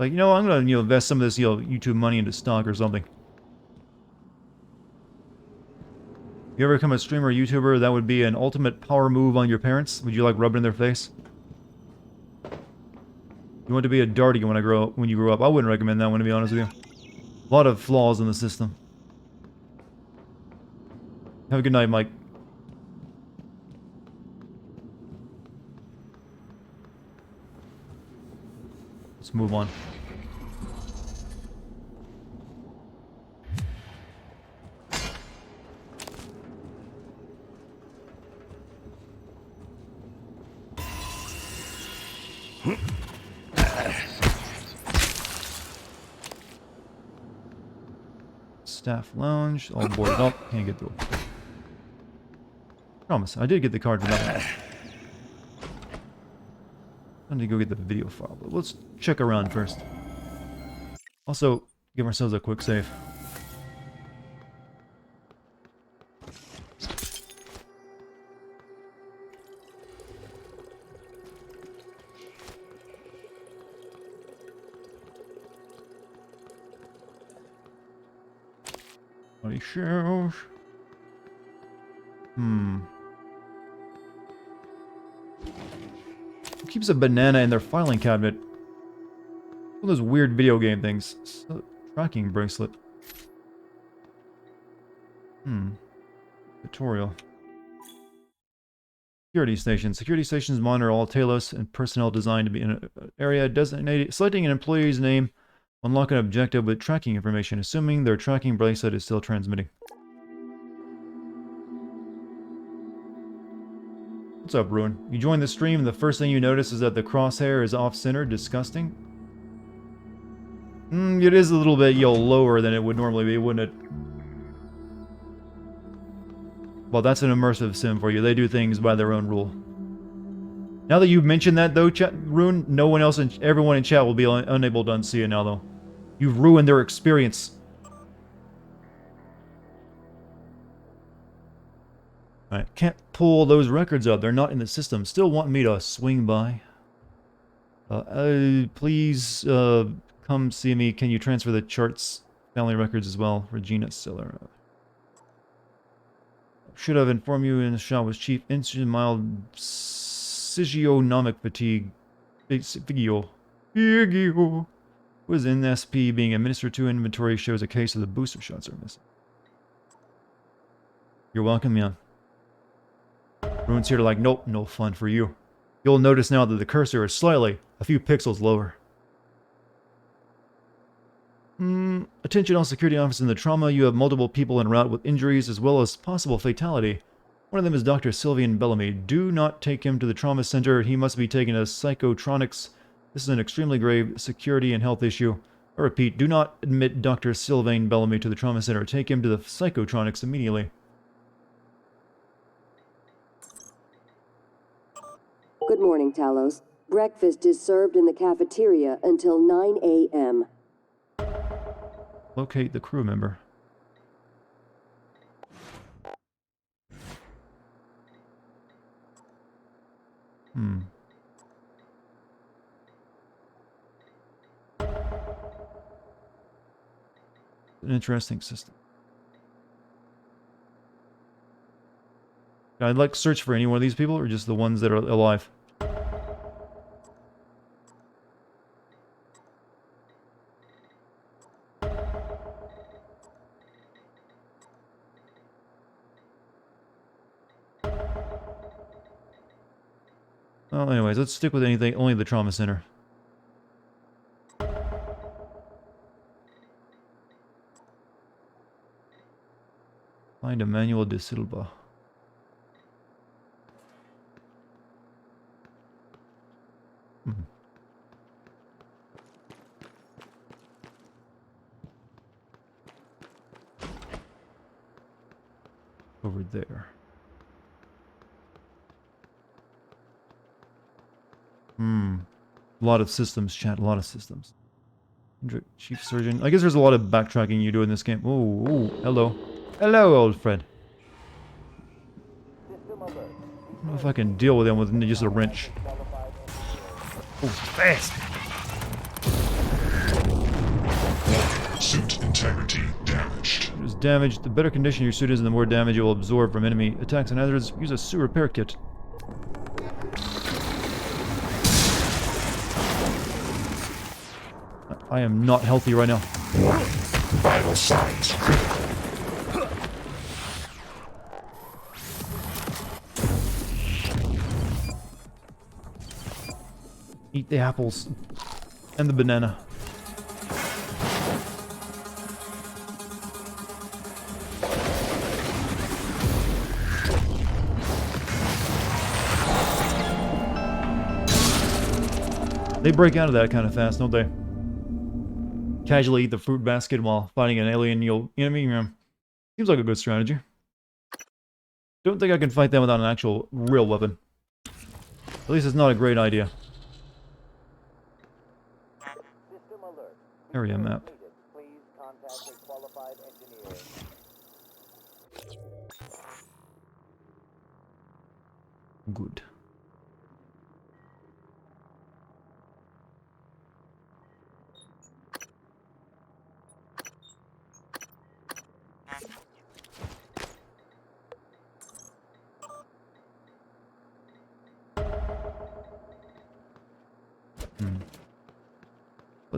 Like, you know, I'm gonna, invest some of this, YouTube money into stock or something. If you ever become a streamer or YouTuber, that would be an ultimate power move on your parents? Would you like rub it in their face? You want to be a Dartigan when you grow up? I wouldn't recommend that one, to be honest with you. A lot of flaws in the system. Have a good night, Mike. Let's move on. Staff lounge, all boarded up. Can't get through. Promise, I did get the card for that one. I need to go get the video file, but let's check around first. Also, give ourselves a quick save. Body shells. Who keeps a banana in their filing cabinet? One of those weird video game things. Tracking bracelet. Tutorial. Security stations. Security stations monitor all Talos and personnel designed to be in an area designated. Selecting an employee's name. Unlock an objective with tracking information, assuming their tracking bracelet is still transmitting. What's up, Ruin? You joined the stream and the first thing you notice is that the crosshair is off-center. Disgusting. It is a little bit, lower than it would normally be, wouldn't it? Well, that's an immersive sim for you. They do things by their own rule. Now that you've mentioned that, though, Ruin, no one else, everyone in chat will be unable to unsee it now, though. You've ruined their experience. Alright, can't pull those records up. They're not in the system. Still want me to swing by. Please, come see me. Can you transfer the charts family records as well? Regina Siller. Should have informed you in the shot was chief incident mild physiognomic fatigue. Figio. Was in SP being administered to inventory shows a case of the booster shots are missing. You're welcome, yeah. Ruin's here to like, nope, no fun for you. You'll notice now that the cursor is slightly, a few pixels lower. Attention all security officers in the trauma. You have multiple people en route with injuries as well as possible fatality. One of them is Dr. Sylvian Bellamy. Do not take him to the trauma center. He must be taken to psychotronics. This is an extremely grave security and health issue. I repeat, do not admit Dr. Sylvain Bellamy to the trauma center. Take him to the psychotronics immediately. morning, Talos. Breakfast is served in the cafeteria until 9 a.m. Locate the crew member. An interesting system. I'd like to search for any one of these people, or just the ones that are alive. Well, anyways, let's stick with anything, only the trauma center. Find Emmanuel de Silva. Over there. A lot of systems, chat. A lot of systems. Chief Surgeon. I guess there's a lot of backtracking you do in this game. Oh, hello. Hello, old friend. I don't know if I can deal with him with just a wrench. Oh, fast! Suit integrity damaged. It is damaged. The better condition your suit is, and the more damage it will absorb from enemy attacks and others. Use a suit repair kit. I am not healthy right now. Vital signs. Eat the apples. And the banana. They break out of that kind of fast, don't they? Casually eat the fruit basket while fighting an alien enemy. Yeah. Seems like a good strategy. Don't think I can fight them without an actual real weapon. At least it's not a great idea. Area map. Good.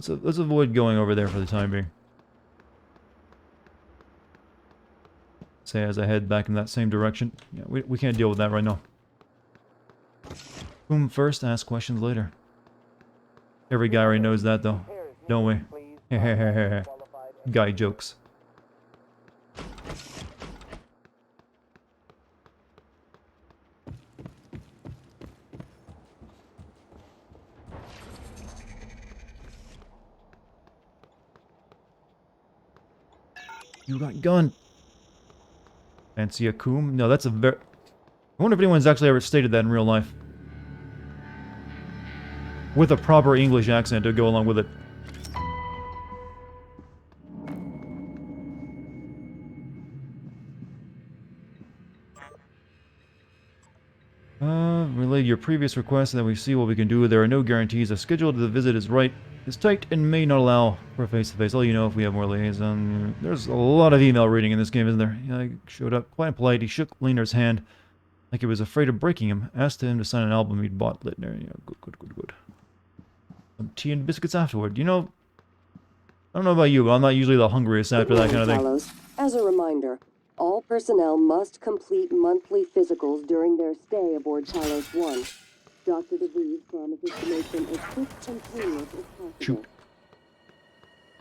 Let's avoid going over there for the time being. Say as I head back in that same direction. Yeah, we can't deal with that right now. Whom first, ask questions later. Every guy already knows that though, don't we? Guy jokes. You got gun. Fancy a coom? No, that's a very... I wonder if anyone's actually ever stated that in real life. With a proper English accent to go along with it. Relayed your previous request and then we see what we can do. There are no guarantees. The schedule to the visit is tight and may not allow for a face-to-face. I'll let you know if we have more liaison. There's a lot of email reading in this game, isn't there? Yeah, I showed up quite polite. He shook Leaner's hand like he was afraid of breaking him. Asked him to sign an album he'd bought. Littner. Yeah, good. Some tea and biscuits afterward. You know, I don't know about you, but I'm not usually the hungriest after that kind of thing. Talos. As a reminder, all personnel must complete monthly physicals during their stay aboard Talos 1. Dr. DeVries promises to make them as quick and painless as possible. Shoot.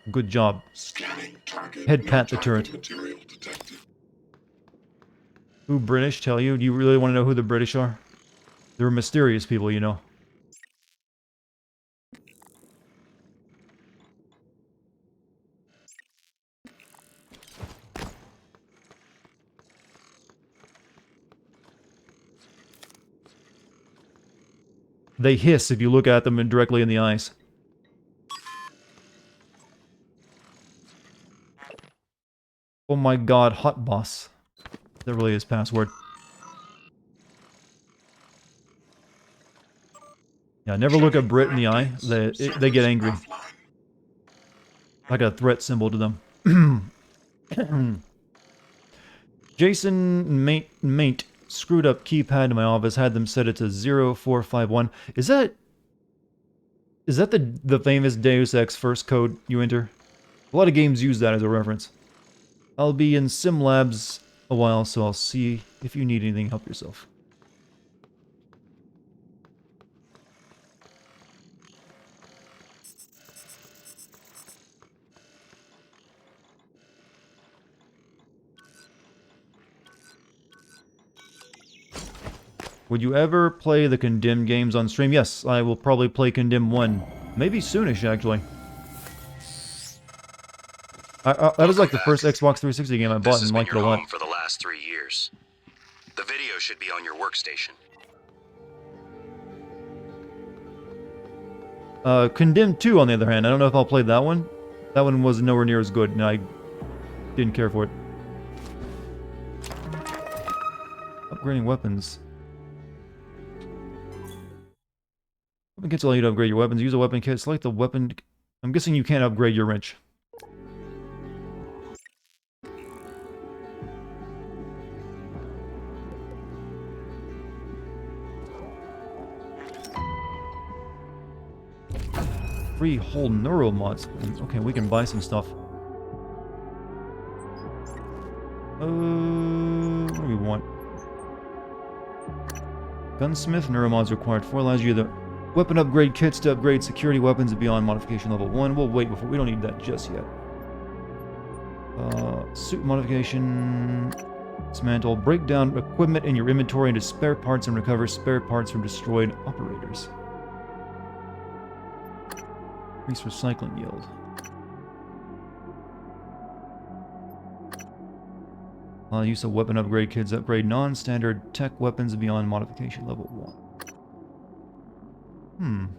Good job. Scanning target. Head pat the turret. Material detected. Who British tell you? Do you really want to know who the British are? They're mysterious people, you know. They hiss if you look at them directly in the eyes. Oh my god, hot boss. That really is password. Yeah, never look a Brit in the eye. They get angry. Like a threat symbol to them. Jason Mate screwed up keypad in my office, had them set it to 0451. Is that the famous Deus Ex first code you enter? A lot of games use that as a reference. I'll be in Sim Labs a while, so I'll see if you need anything. Help yourself. Would you ever play the Condemned games on stream? Yes, I will probably play Condemned 1. Maybe soonish, actually. That was like the first Xbox 360 game I bought and liked it a lot. Home for the last 3 years. The video should be on your workstation. Condemned 2, on the other hand, I don't know if I'll play that one. That one was nowhere near as good, and I didn't care for it. Upgrading weapons. Weapon kits allow you to upgrade your weapons. Use a weapon kit. Select the weapon. I'm guessing you can't upgrade your wrench. Free whole neural mods. Okay, we can buy some stuff. What do we want? Gunsmith neuromods required. 4 allows you the weapon upgrade kits to upgrade security weapons beyond modification level 1. We'll wait before. We don't need that just yet. Suit modification. Dismantle. Break down equipment in your inventory into spare parts and recover spare parts from destroyed operators. Increase recycling yield. Use of weapon upgrade kits. Upgrade non-standard tech weapons beyond modification level 1.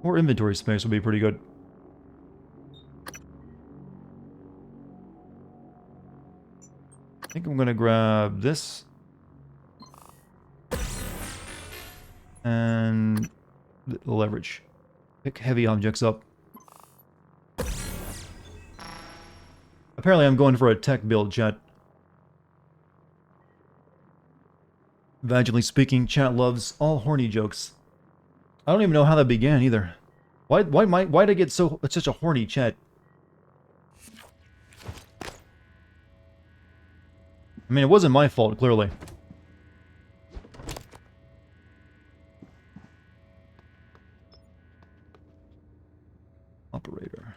More inventory space would be pretty good. I think I'm gonna grab this. And the leverage. Pick heavy objects up. Apparently I'm going for a tech build, chat. Vaginally speaking, chat loves all horny jokes. I don't even know how that began either. Why'd I get such a horny chat? I mean, it wasn't my fault, clearly. Operator.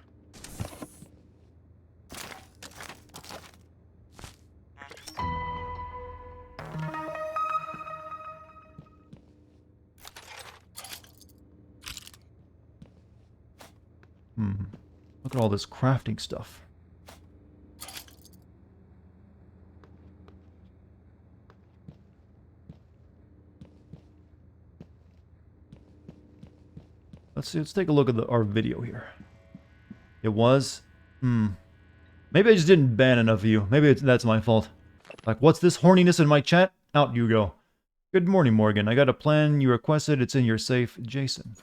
Look at all this crafting stuff. Let's see, let's take a look at our video here. It was? Maybe I just didn't ban enough of you. Maybe that's my fault. Like, what's this horniness in my chat? Out you go. Good morning, Morgan. I got a plan you requested. It's in your safe. Jason.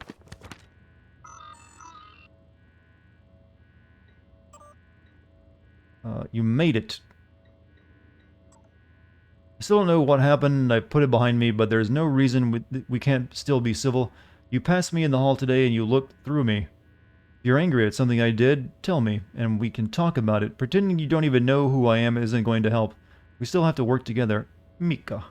You made it. I still don't know what happened. I put it behind me, but there's no reason we can't still be civil. You passed me in the hall today and you looked through me. If you're angry at something I did, tell me, and we can talk about it. Pretending you don't even know who I am isn't going to help. We still have to work together. Mika.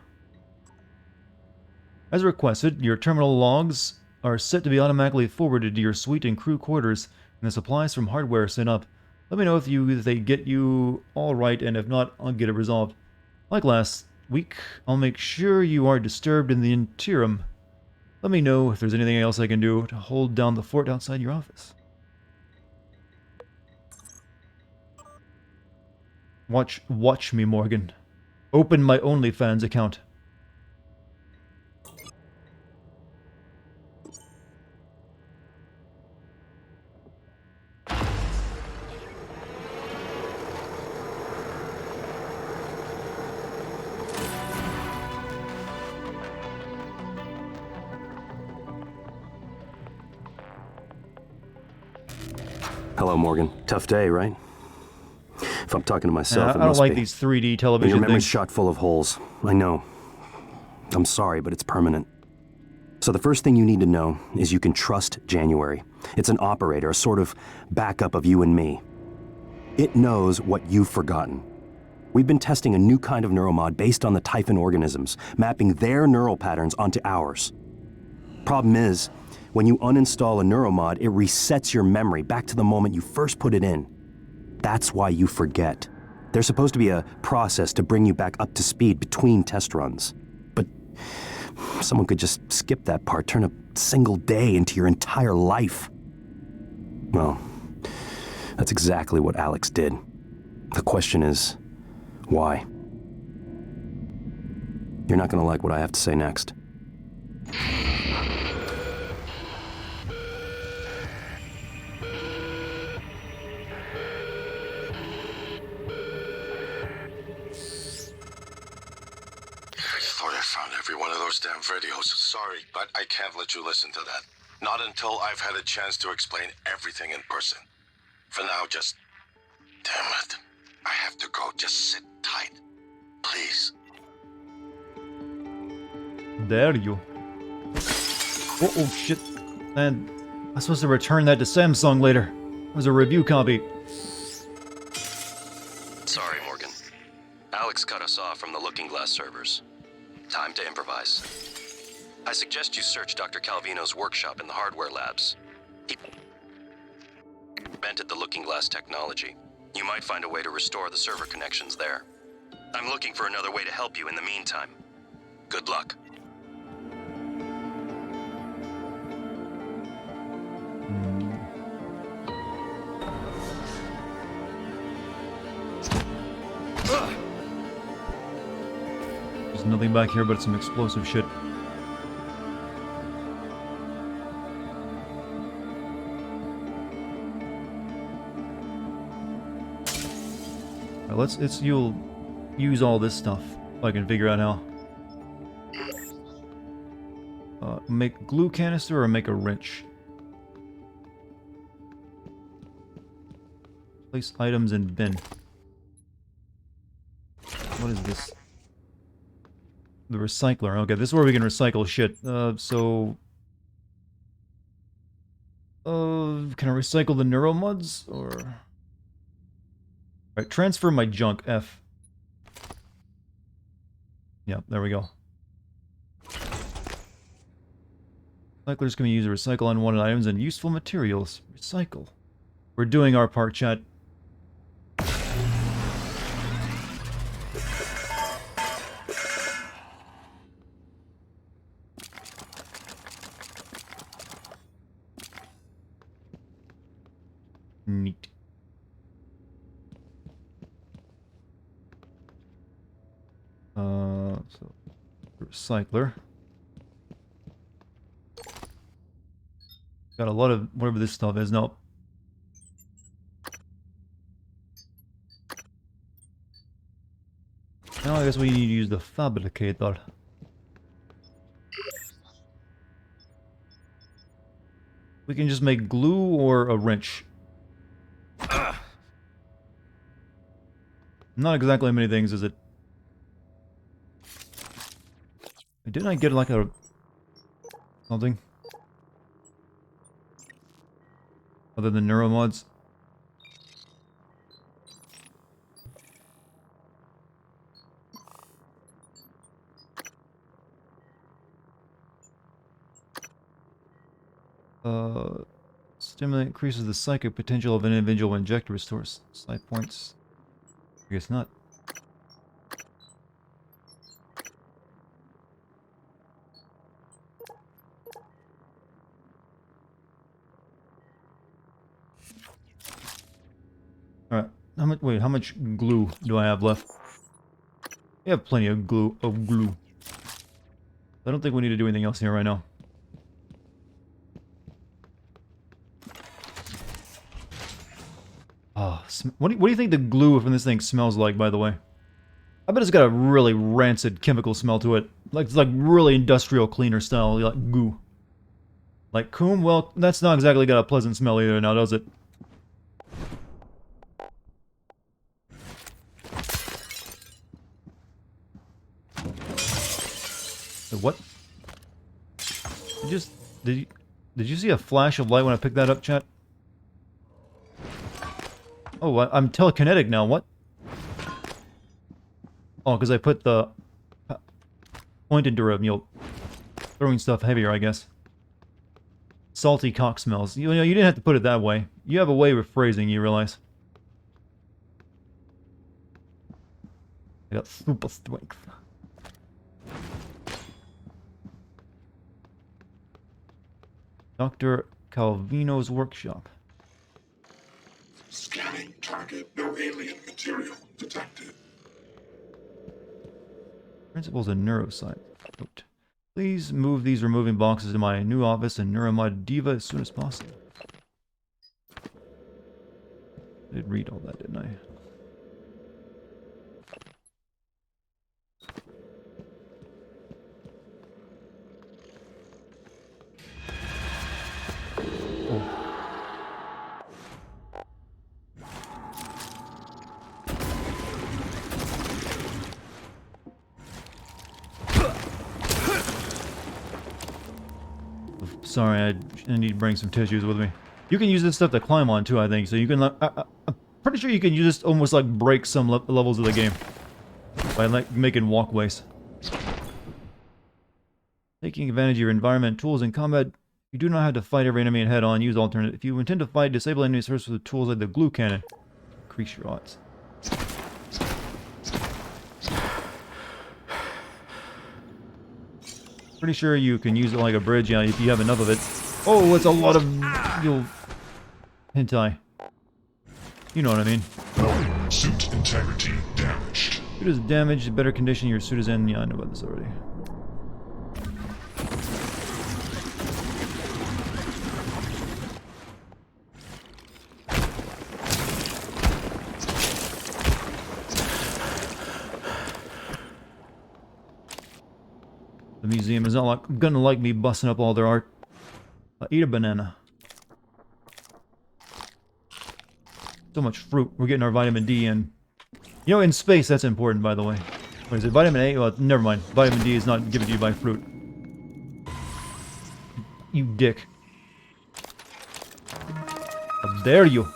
As requested, your terminal logs are set to be automatically forwarded to your suite and crew quarters, and the supplies from hardware sent up. Let me know if they get you all right, and if not, I'll get it resolved. Like last week, I'll make sure you aren't disturbed in the interim. Let me know if there's anything else I can do to hold down the fort outside your office. Watch me, Morgan. Open my OnlyFans account. Hello, Morgan. Tough day, right? If I'm talking to myself, I don't like these 3D television Your memory's things. shot full of holes. I know. I'm sorry, but it's permanent. So the first thing you need to know is you can trust January. It's an operator, a sort of backup of you and me. It knows what you've forgotten. We've been testing a new kind of neuromod based on the Typhon organisms, mapping their neural patterns onto ours. Problem is, when you uninstall a neuromod, it resets your memory back to the moment you first put it in. That's why you forget. There's supposed to be a process to bring you back up to speed between test runs. But someone could just skip that part, turn a single day into your entire life. Well, that's exactly what Alex did. The question is, why? You're not gonna like what I have to say next. I thought I found every one of those damn videos. Sorry, but I can't let you listen to that. Not until I've had a chance to explain everything in person. For now, just... Damn it. I have to go. Just sit tight. Please. There you. Oh shit. Man, I'm supposed to return that to Samsung later. It was a review copy. Sorry, Morgan. Alex cut us off from the Looking Glass servers. Time to improvise. I suggest you search Dr. Calvino's workshop in the hardware labs. He invented the Looking Glass technology. You might find a way to restore the server connections there. I'm looking for another way to help you in the meantime. Good luck. There's nothing back here but some explosive shit. You'll use all this stuff if I can figure out how. Make glue canister or make a wrench. Place items in bin. What is this? The recycler. Okay, this is where we can recycle shit. Can I recycle the neuromods or? Alright, transfer my junk, F. Yep, there we go. Recyclers can be used to recycle unwanted items and useful materials. Recycle. We're doing our part, chat. Neat. So recycler. Got a lot of whatever this stuff is. Nope. Now I guess we need to use the fabricator. We can just make glue or a wrench. Not exactly many things, is it? Didn't I get like a... something? Other than neuromods? Stimulate increases the psychic potential of an individual when injected, restores side points. I guess not. Alright, how much glue do I have left? I have plenty of glue. I don't think we need to do anything else here right now. Oh, what do you think the glue from this thing smells like, by the way? I bet it's got a really rancid chemical smell to it. Like, it's like really industrial cleaner style, like goo. Like coom? Well, that's not exactly got a pleasant smell either now, does it? What? Did you see a flash of light when I picked that up, chat? Oh, I'm telekinetic now. What? Oh, because I put the point into him, throwing stuff heavier, I guess. Salty cock smells. You know, you didn't have to put it that way. You have a way of phrasing, you realize. I got super strength. Dr. Calvino's workshop. Scanning target. No alien material detected. Principles of neuroscience. Note. Please move these removing boxes to my new office in Neuramod Diva as soon as possible. I did read all that, didn't I? Sorry, I need to bring some tissues with me. You can use this stuff to climb on too, I think. So you can. I'm pretty sure you can use this to almost like break some levels of the game by like making walkways. Taking advantage of your environment, tools, in combat. You do not have to fight every enemy head on. Use alternate. If you intend to fight, disable enemies first with tools like the glue cannon. Increase your odds. Pretty sure you can use it like a bridge, yeah, if you have enough of it. Oh, it's a lot of hentai. You know what I mean. Suit integrity damaged. Suit is damaged. Better condition your suit is in. Yeah, I know about this already. The museum is not gonna like me busting up all their art. Eat a banana. So much fruit. We're getting our vitamin D in. You know, in space, that's important, by the way. What is it? Vitamin A? Well, never mind. Vitamin D is not given to you by fruit. You dick. How dare you?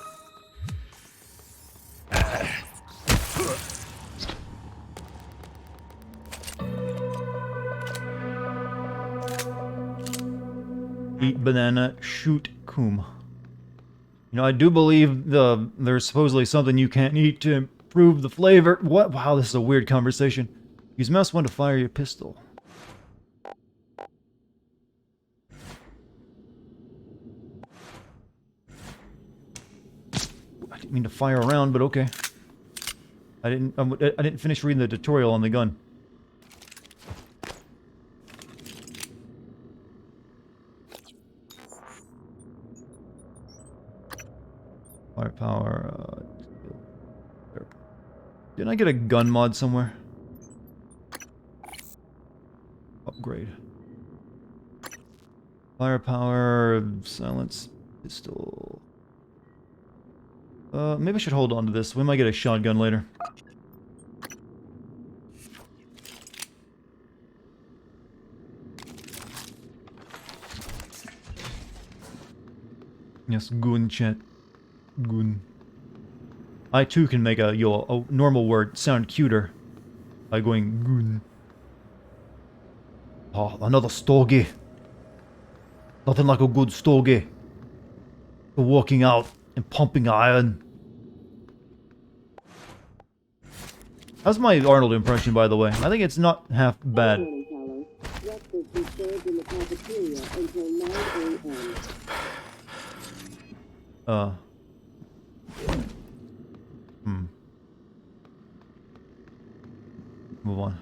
Eat banana, shoot coom. You know, I do believe there's supposedly something you can't eat to improve the flavor. What? Wow, this is a weird conversation. Use mouse 1 to fire your pistol. I didn't mean to fire around, but okay. I didn't finish reading the tutorial on the gun. Firepower, didn't I get a gun mod somewhere? Upgrade. Firepower, silence, pistol. Maybe I should hold on to this. We might get a shotgun later. Yes, goon chat. Goon. I too can make a normal word sound cuter by going goon. Oh, another stogie. Nothing like a good stogie. For walking out and pumping iron. How's my Arnold impression, by the way? I think it's not half bad. Move on.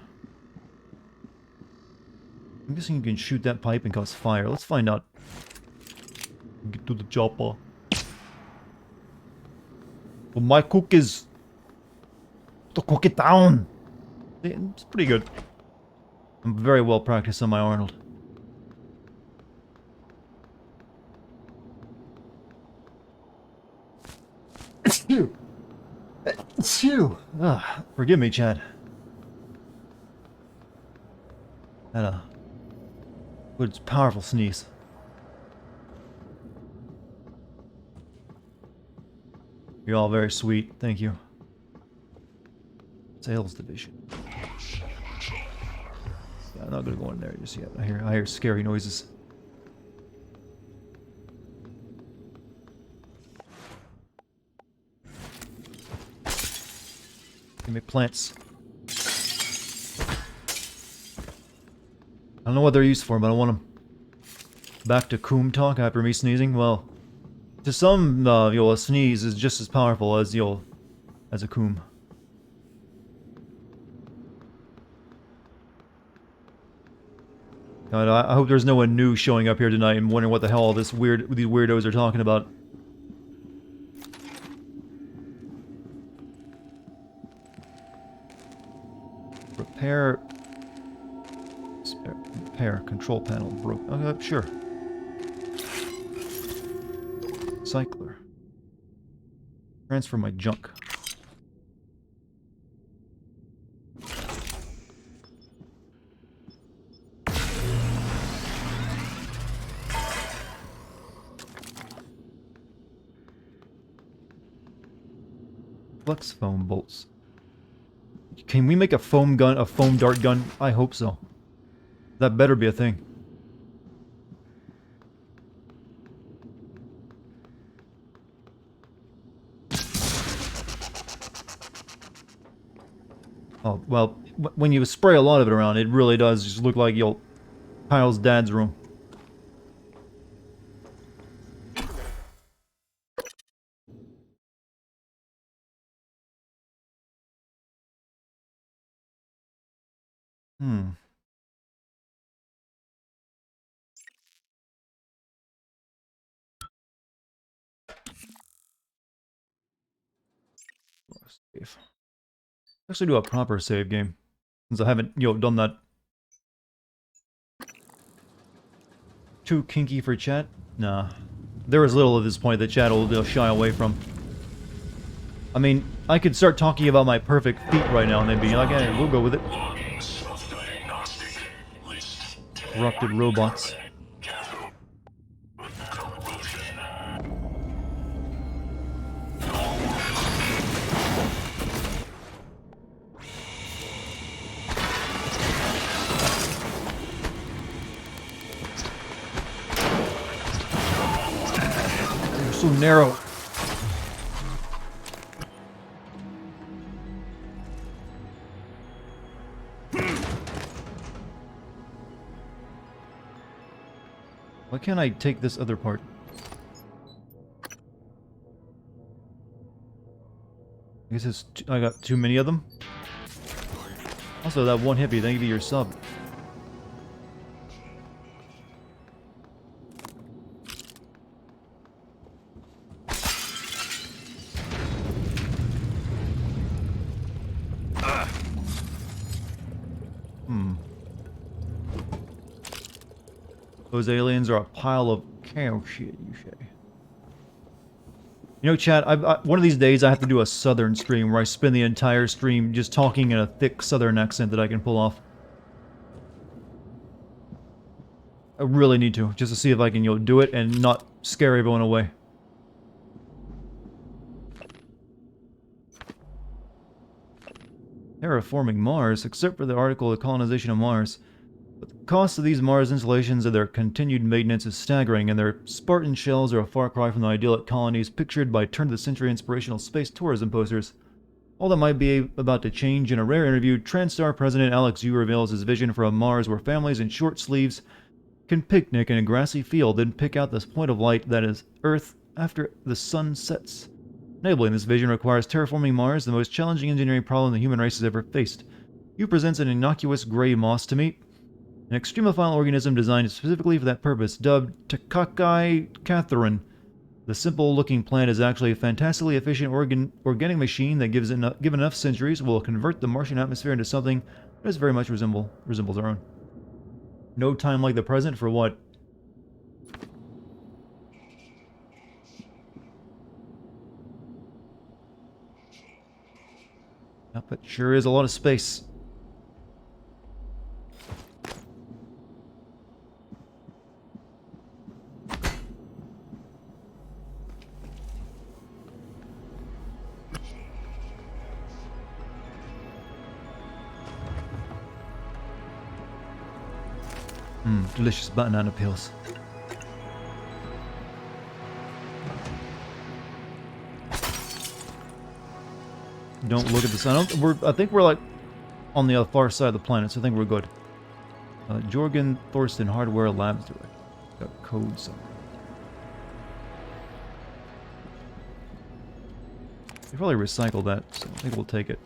I'm guessing you can shoot that pipe and cause fire. Let's find out. Get to the chopper. For my cookies. To cook it down. It's pretty good. I'm very well practiced on my Arnold. Phew. Phew. Forgive me, Chad. Had a But it's a powerful sneeze. You're all very sweet, thank you. Sales division. Yeah, I'm not gonna go in there just yet. I hear scary noises. Give me plants. I don't know what they're used for, but I want them. Back to Coom talk after me sneezing. Well, to some, a sneeze is just as powerful as as a Coom. God, I hope there's no one new showing up here tonight and wondering what the hell all these weirdos are talking about. Repair control panel broke. Sure. Cycler. Transfer my junk. Flex foam bolts. Can we make a foam gun, a foam dart gun? I hope so. That better be a thing. Oh, well, when you spray a lot of it around, it really does just look like Kyle's dad's room. Save. Actually do a proper save game. Since I haven't, done that. Too kinky for chat? Nah. There is little at this point that chat will shy away from. I mean, I could start talking about my perfect feet right now and they'd be like, hey, we'll go with it. Corrupted robots. They're so narrow. Why can't I take this other part? I guess I got too many of them. Also, that one hippie, thank you for your sub. Those aliens are a pile of cow shit, you say. You know, chat, one of these days I have to do a southern stream where I spend the entire stream just talking in a thick southern accent that I can pull off. I really need to, just to see if I can, do it and not scare everyone away. Terraforming Mars, except for the article The Colonization of Mars. But the cost of these Mars installations and their continued maintenance is staggering, and their Spartan shells are a far cry from the idyllic colonies pictured by turn-of-the-century inspirational space tourism posters. All that might be about to change. In a rare interview, TranStar President Alex Yu reveals his vision for a Mars where families in short sleeves can picnic in a grassy field, then pick out this point of light that is Earth after the sun sets. Enabling this vision requires terraforming Mars, the most challenging engineering problem the human race has ever faced. Yu presents an innocuous gray moss to meet, an extremophile organism designed specifically for that purpose, dubbed Takakai Catherine. The simple-looking plant is actually a fantastically efficient organic machine that, given enough centuries, will convert the Martian atmosphere into something that is very much resembles our own. No time like the present for what? Yep, it sure is a lot of space. Delicious banana peels. Don't look at the sun. I think we're like on the far side of the planet, so I think we're good. Jorgen Thorsten Hardware Labs Direct. Got code somewhere. They probably recycled that, so I think we'll take it.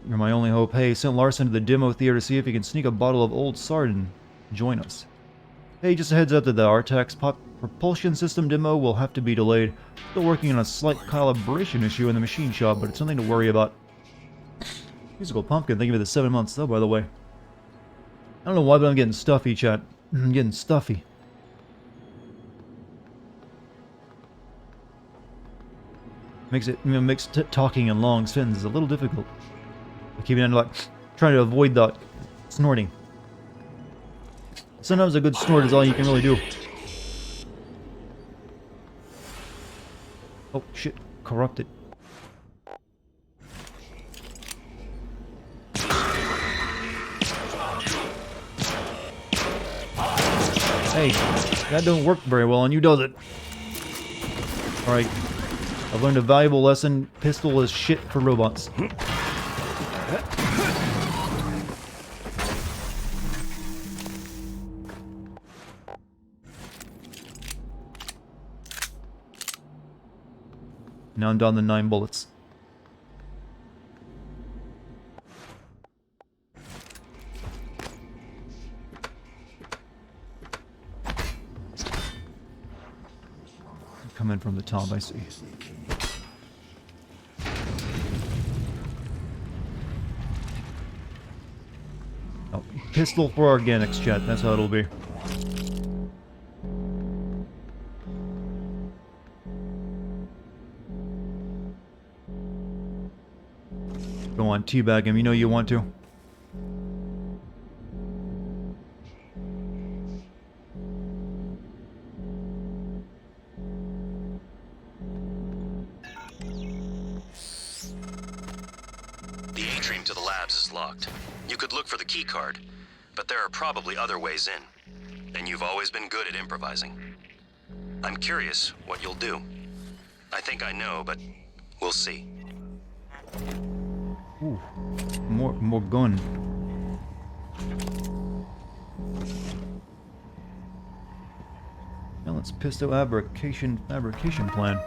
You're my only hope. Hey, sent Larson to the demo theater to see if he can sneak a bottle of old Sardin. Join us. Hey, just a heads up that the Artax propulsion system demo will have to be delayed. Still working on a slight calibration issue in the machine shop, but it's something to worry about. Musical Pumpkin, thank you for the 7 months sub, by the way. I don't know why, but I'm getting stuffy, chat. I'm getting stuffy. Makes talking in long sentences a little difficult. I keep on like trying to avoid that snorting. Sometimes a good snort is all you can really do. Oh shit, corrupted. Hey, that don't work very well on you, does it? Alright. I've learned a valuable lesson. Pistol is shit for robots. Now I'm down to 9 bullets. Coming from the top, I see. Oh, pistol for organics, chat. That's how it'll be. Go on, teabag him. You know you want to. The atrium to the labs is locked. You could look for the key card, but there are probably other ways in. And you've always been good at improvising. I'm curious what you'll do. I think I know, but we'll see. Ooh, more gun. Now let's pistol fabrication plan.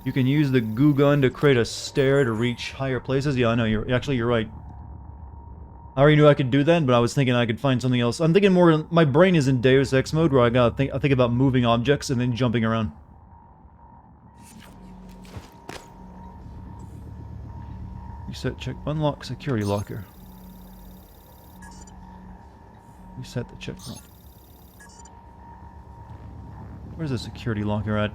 You can use the goo gun to create a stair to reach higher places. Yeah, I know, you're right. I already knew I could do that, but I was thinking I could find something else. I'm thinking more, my brain is in Deus Ex mode where I think about moving objects and then jumping around. Reset check, unlock security locker. Reset the checkpoint. Where's the security locker at?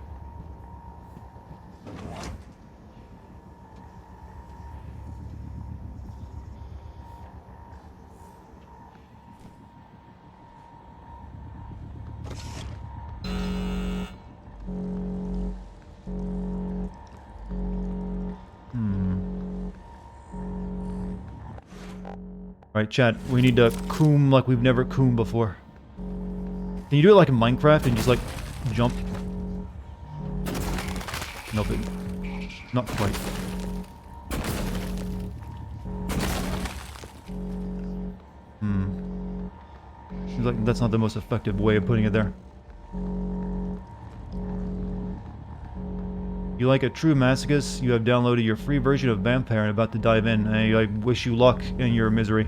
Alright, chat, we need to coom like we've never coomed before. Can you do it like in Minecraft and just like jump? Nope, not quite. Seems like that's not the most effective way of putting it there. You like a true masochist? You have downloaded your free version of Vampire and about to dive in. I wish you luck in your misery.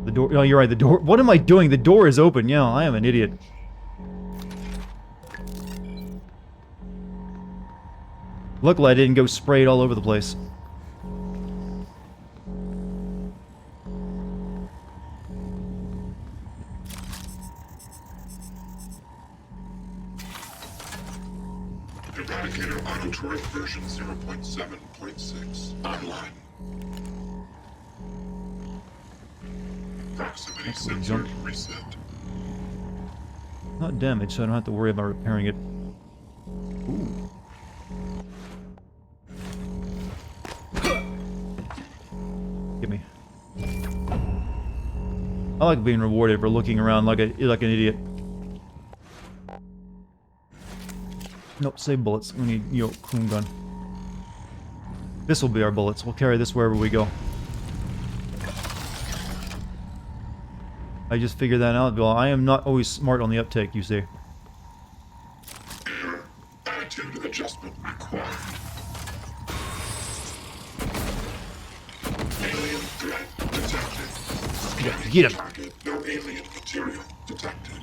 The door. Oh, you're right. The door. What am I doing? The door is open. Yeah, I am an idiot. Luckily, I didn't go spray it all over the place. Eradicator auto turret version 0.7.6 online. Proximity sensor reset. Not damaged, so I don't have to worry about repairing it. Ooh. Give me. I like being rewarded for looking around like an idiot. Nope, save bullets. We need Kun gun. This will be our bullets. We'll carry this wherever we go. I just figured that out, Bill. I am not always smart on the uptake, you see. Error. Attitude adjustment required. Alien threat detected. Get him! Target, no alien material detected.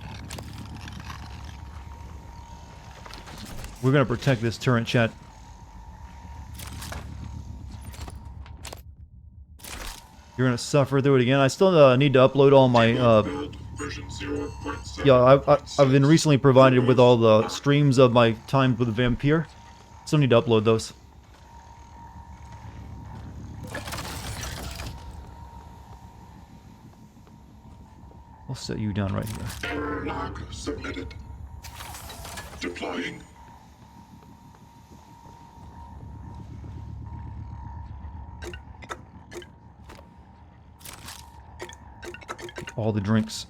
We're gonna protect this turret, chat. You're gonna suffer through it again. I still need to upload all my yeah, I've been recently provided with all the streams of my time with the Vampire. Still need to upload those. I'll set you down right here. Error log submitted. Deploying. All the drinks.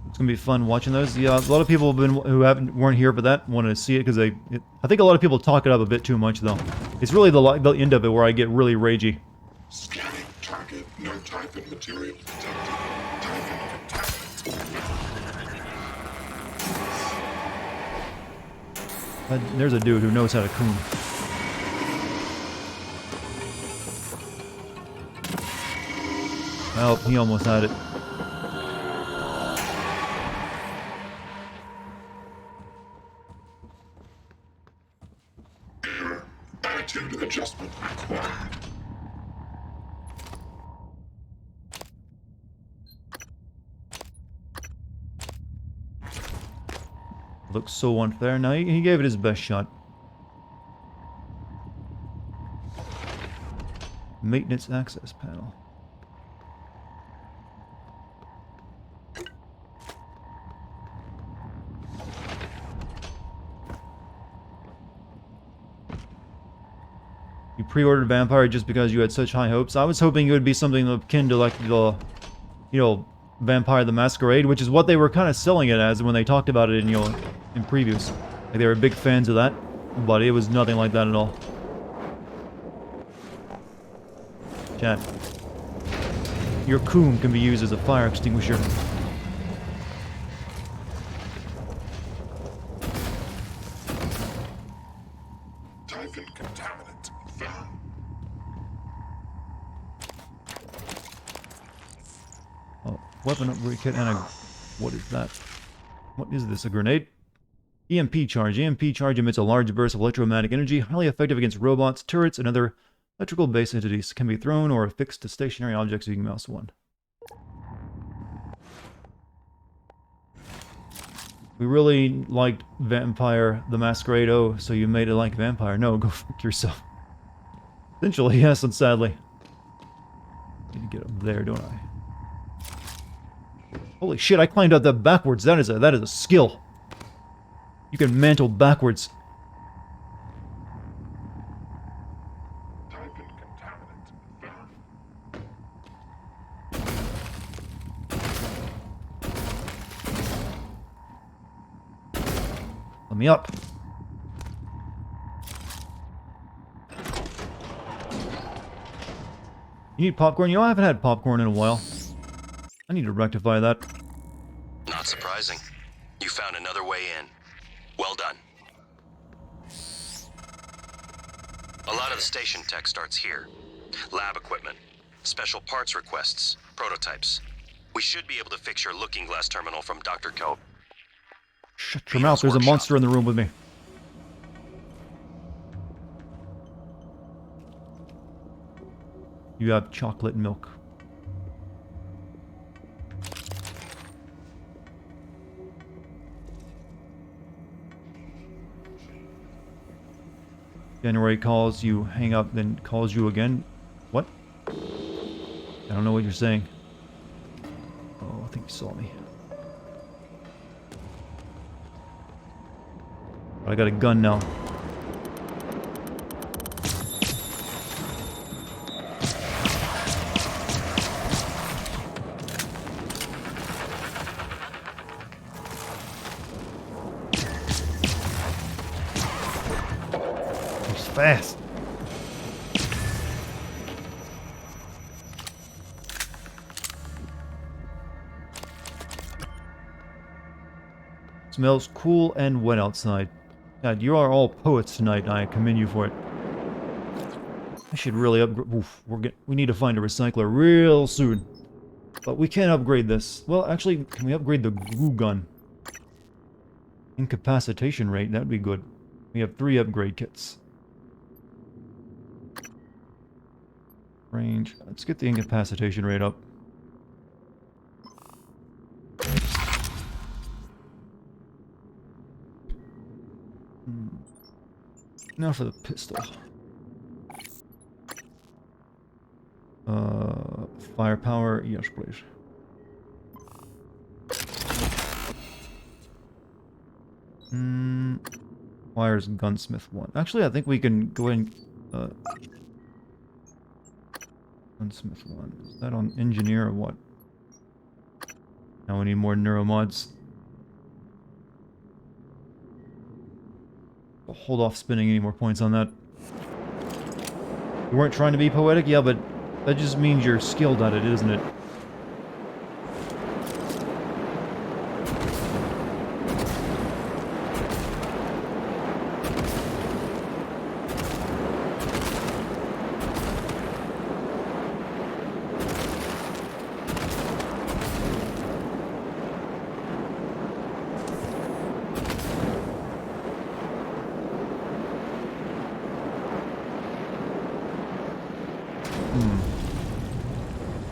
It's gonna be fun watching those. Yeah, a lot of people have been weren't here for that, wanted to see it because I think a lot of people talk it up a bit too much though. It's really the end of it where I get really ragey. Scanning target, no type of material detected. There's a dude who knows how to coon. Well, he almost had it. Error. Attitude adjustment required. Looks so unfair. Now he gave it his best shot. Maintenance access panel. You pre-ordered Vampire just because you had such high hopes. I was hoping it would be something akin to like the, Vampire the Masquerade, which is what they were kind of selling it as when they talked about it in, in previews. Like they were big fans of that, but it was nothing like that at all. Chat. Your coon can be used as a fire extinguisher. Typhon contaminant found. Oh, weapon upgrade kit and a... What is that? What is this, a grenade? EMP charge. EMP charge emits a large burst of electromagnetic energy, highly effective against robots, turrets, and other electrical-based entities. Can be thrown or affixed to stationary objects using mouse 1. We really liked Vampire the Masquerade. Oh, so you made it like Vampire. No, go fuck yourself. Essentially, yes, and sadly. Need to get up there, don't I? Holy shit, I climbed up that backwards. That is a skill. You can mantle backwards. Typhon contaminant found. Let me up. You need popcorn? I haven't had popcorn in a while. I need to rectify that. Not surprising. You found another way in. Well done. A lot of the station tech starts here. Lab equipment, special parts requests, prototypes. We should be able to fix your looking glass terminal from Dr. Kelp. Shut your mouth, there's a monster in the room with me. You have chocolate milk. January calls, you hang up, then calls you again. What? I don't know what you're saying. Oh, I think you saw me. I got a gun now. He's fast. Smells cool and wet outside. God, you are all poets tonight. I commend you for it. I should really upgrade. Oof, we need to find a recycler real soon. But we can't upgrade this. Well, actually, can we upgrade the glue gun? Incapacitation rate, that'd be good. We have 3 upgrade kits. Range. Let's get the incapacitation rate up. Now for the pistol. Firepower, yes please. Wires gunsmith 1. Actually, I think we can go in. Gunsmith 1. Is that on engineer or what? Now we need more neuromods. I'll hold off spending any more points on that. You weren't trying to be poetic? Yeah, but that just means you're skilled at it, isn't it?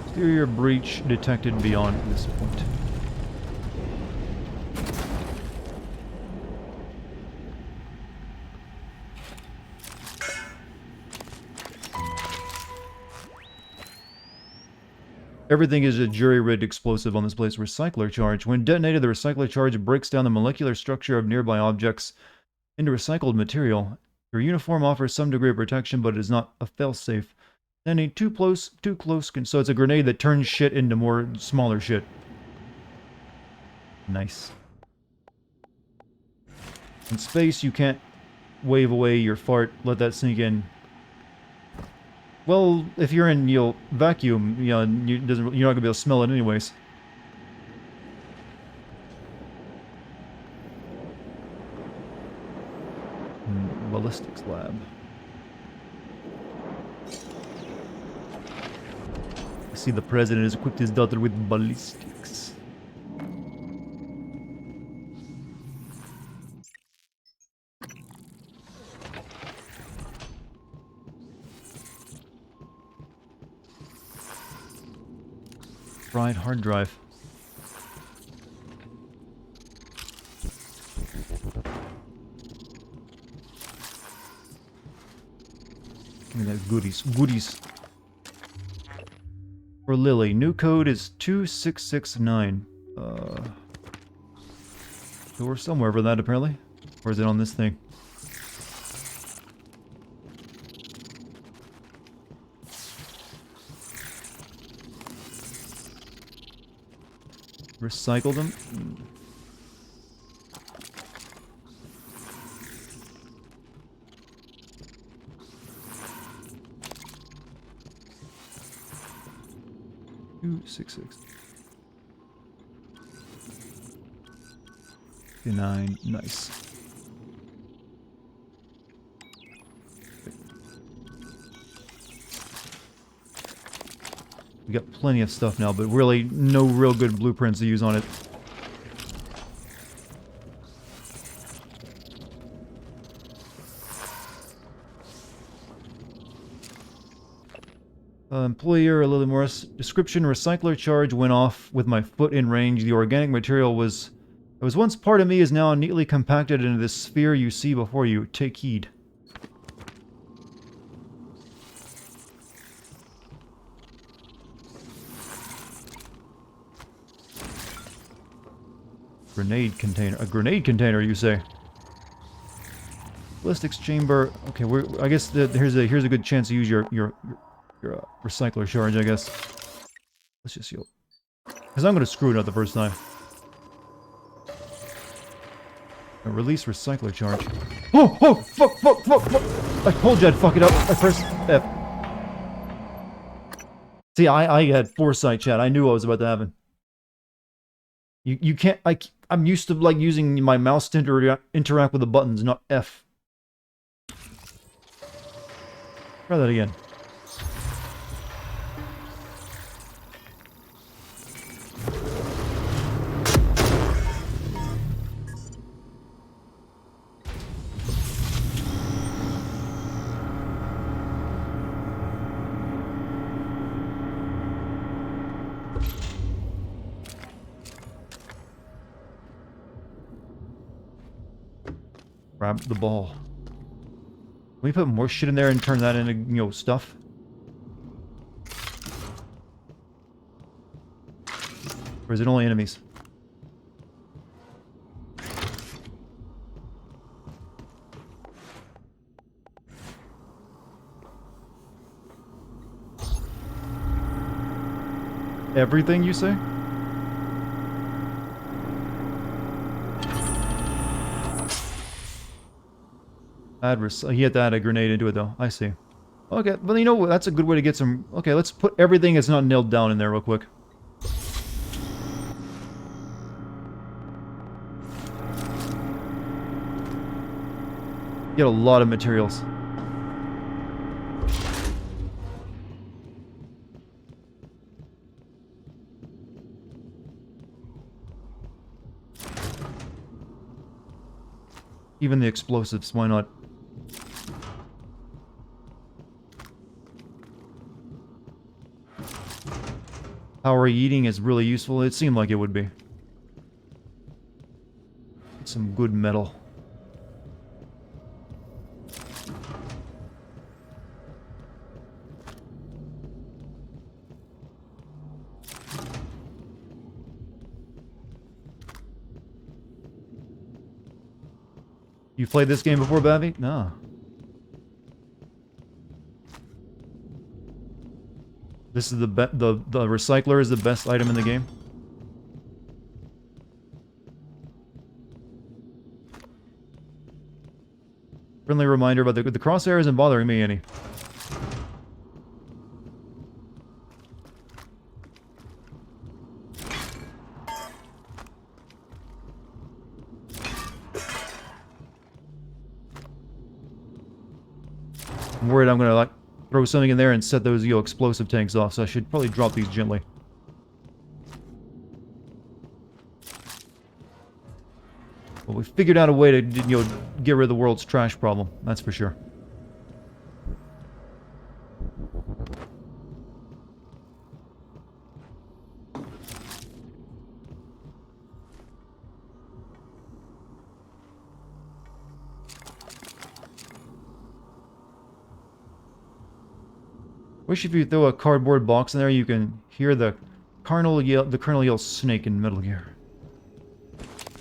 Exterior breach detected beyond this point. Everything is a jury-rigged explosive on this place. Recycler charge. When detonated, the recycler charge breaks down the molecular structure of nearby objects into recycled material. Your uniform offers some degree of protection, but it is not a fail-safe. Standing too close, so it's a grenade that turns shit into more smaller shit. Nice. In space, you can't wave away your fart, let that sink in. Well, if you're in, vacuum, you're not gonna be able to smell it anyways. Ballistics lab. I see the president has equipped his daughter with ballistics. Fried hard drive. Give me that goodies. Goodies. For Lily, new code is 2669. So we're somewhere for that apparently. Or is it on this thing? Recycle them? 266. 59. Nice. We got plenty of stuff now, but really no real good blueprints to use on it. Employer Lily Morris. Description: recycler charge went off with my foot in range. The organic material that was once part of me is now neatly compacted into this sphere you see before you. Take heed. Grenade container. A grenade container, you say? Ballistics chamber. Okay, I guess here's a good chance to use your recycler charge, I guess. Let's just heal. Because I'm gonna screw it up the first time. Release recycler charge. Oh! Oh! Fuck! Fuck! Fuck! Fuck! I told you I'd fuck it up. I pressed F. See, I had foresight, chat. I knew what was about to happen. You can't... I'm used to, like, using my mouse to interact with the buttons, not F. Try that again. Grab the ball. Can we put more shit in there and turn that into, you know, stuff? Or is it only enemies? Everything, you say? He had to add a grenade into it, though. I see. Okay, but you know, that's a good way to get some... Okay, let's put everything that's not nailed down in there real quick. Get a lot of materials. Even the explosives, why not? Power eating is really useful. It seemed like it would be. Get some good metal. You played this game before, Babby? No. This is the recycler is the best item in the game. Friendly reminder about the crosshair isn't bothering me any. I'm worried I'm gonna like throw something in there and set those explosive tanks off, so I should probably drop these gently. Well, we figured out a way to get rid of the world's trash problem. That's for sure. Wish if you throw a cardboard box in there, you can hear the Colonel yell snake in Metal Gear.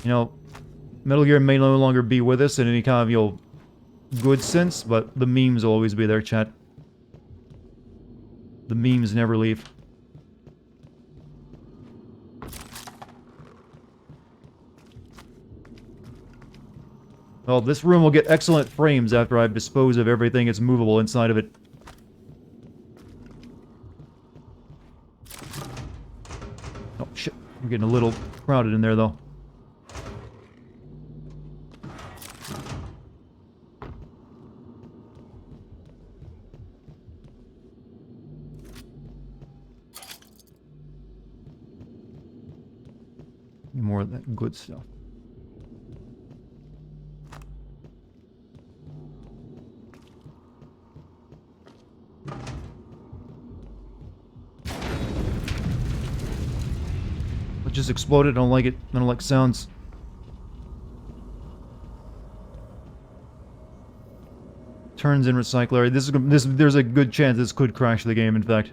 You know, Metal Gear may no longer be with us in any kind of, good sense, but the memes will always be there, chat. The memes never leave. Well, this room will get excellent frames after I've disposed of everything that's movable inside of it. Oh, shit. We're getting a little crowded in there, though. More of that good stuff. It just exploded. I don't like it. I don't like sounds. Turns in recycler. There's a good chance this could crash the game, in fact.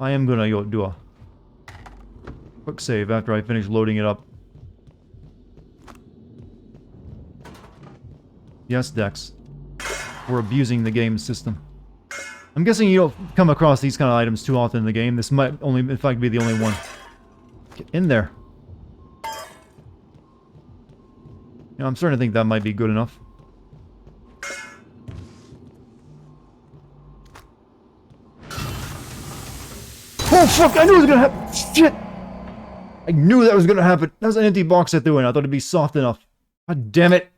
I am gonna do a Quick save after I finish loading it up. Yes, Dex. We're abusing the game system. I'm guessing you don't come across these kind of items too often in the game. This might only, in fact, be the only one. Get in there. You know, I'm starting to think that might be good enough. Oh fuck! I knew it was gonna happen! Shit! I knew that was gonna happen. That was an empty box I threw in. I thought it'd be soft enough. God damn it!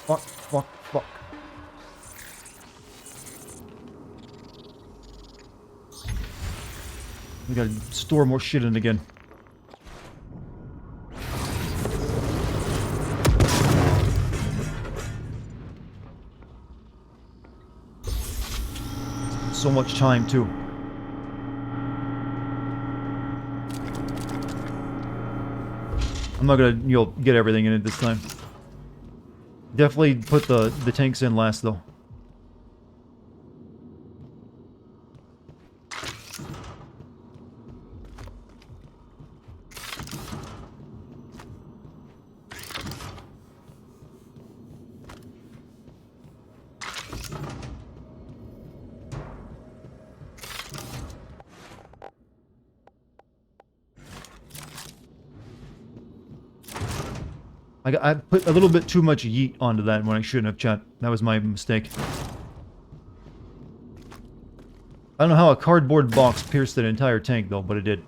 Fuck, fuck, fuck. We gotta store more shit in again. So much time, too. I'm not gonna, get everything in it this time. Definitely put the tanks in last, though. I put a little bit too much yeet onto that when I shouldn't have, chat. That was my mistake. I don't know how a cardboard box pierced an entire tank, though, but it did.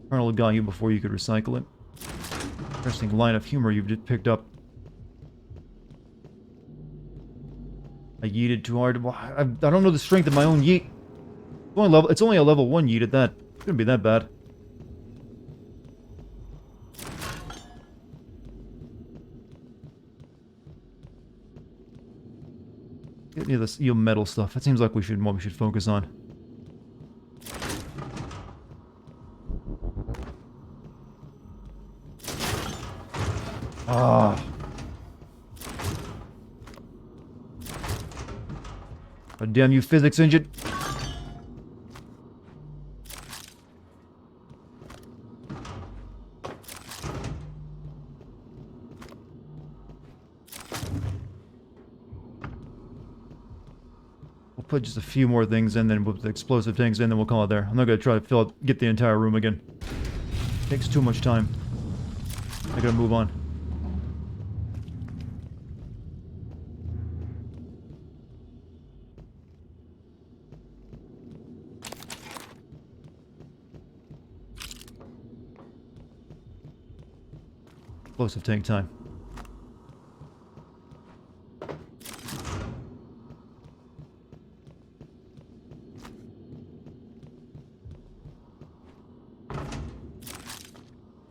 Colonel got you before you could recycle it. Interesting line of humor you've just picked up. I yeeted too hard. Well, I don't know the strength of my own yeet. It's only a level 1 yeet at that. It couldn't be that bad. Get me this metal stuff. That seems like what we should focus on. Ah. Oh, damn you, physics engine. We'll put just a few more things in, then with the explosive things in, then we'll call it there. I'm not gonna try to get the entire room again. Takes too much time. I gotta move on. Explosive tank time.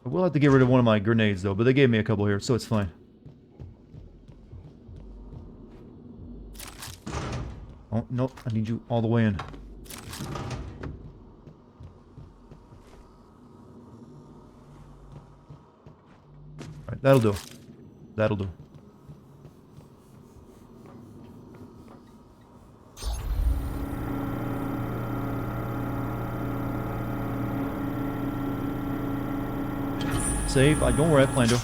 I will have to get rid of one of my grenades, though, but they gave me a couple here, so it's fine. Oh, nope, I need you all the way in. Alright, that'll do. That'll do. Save. Don't worry, I plan to.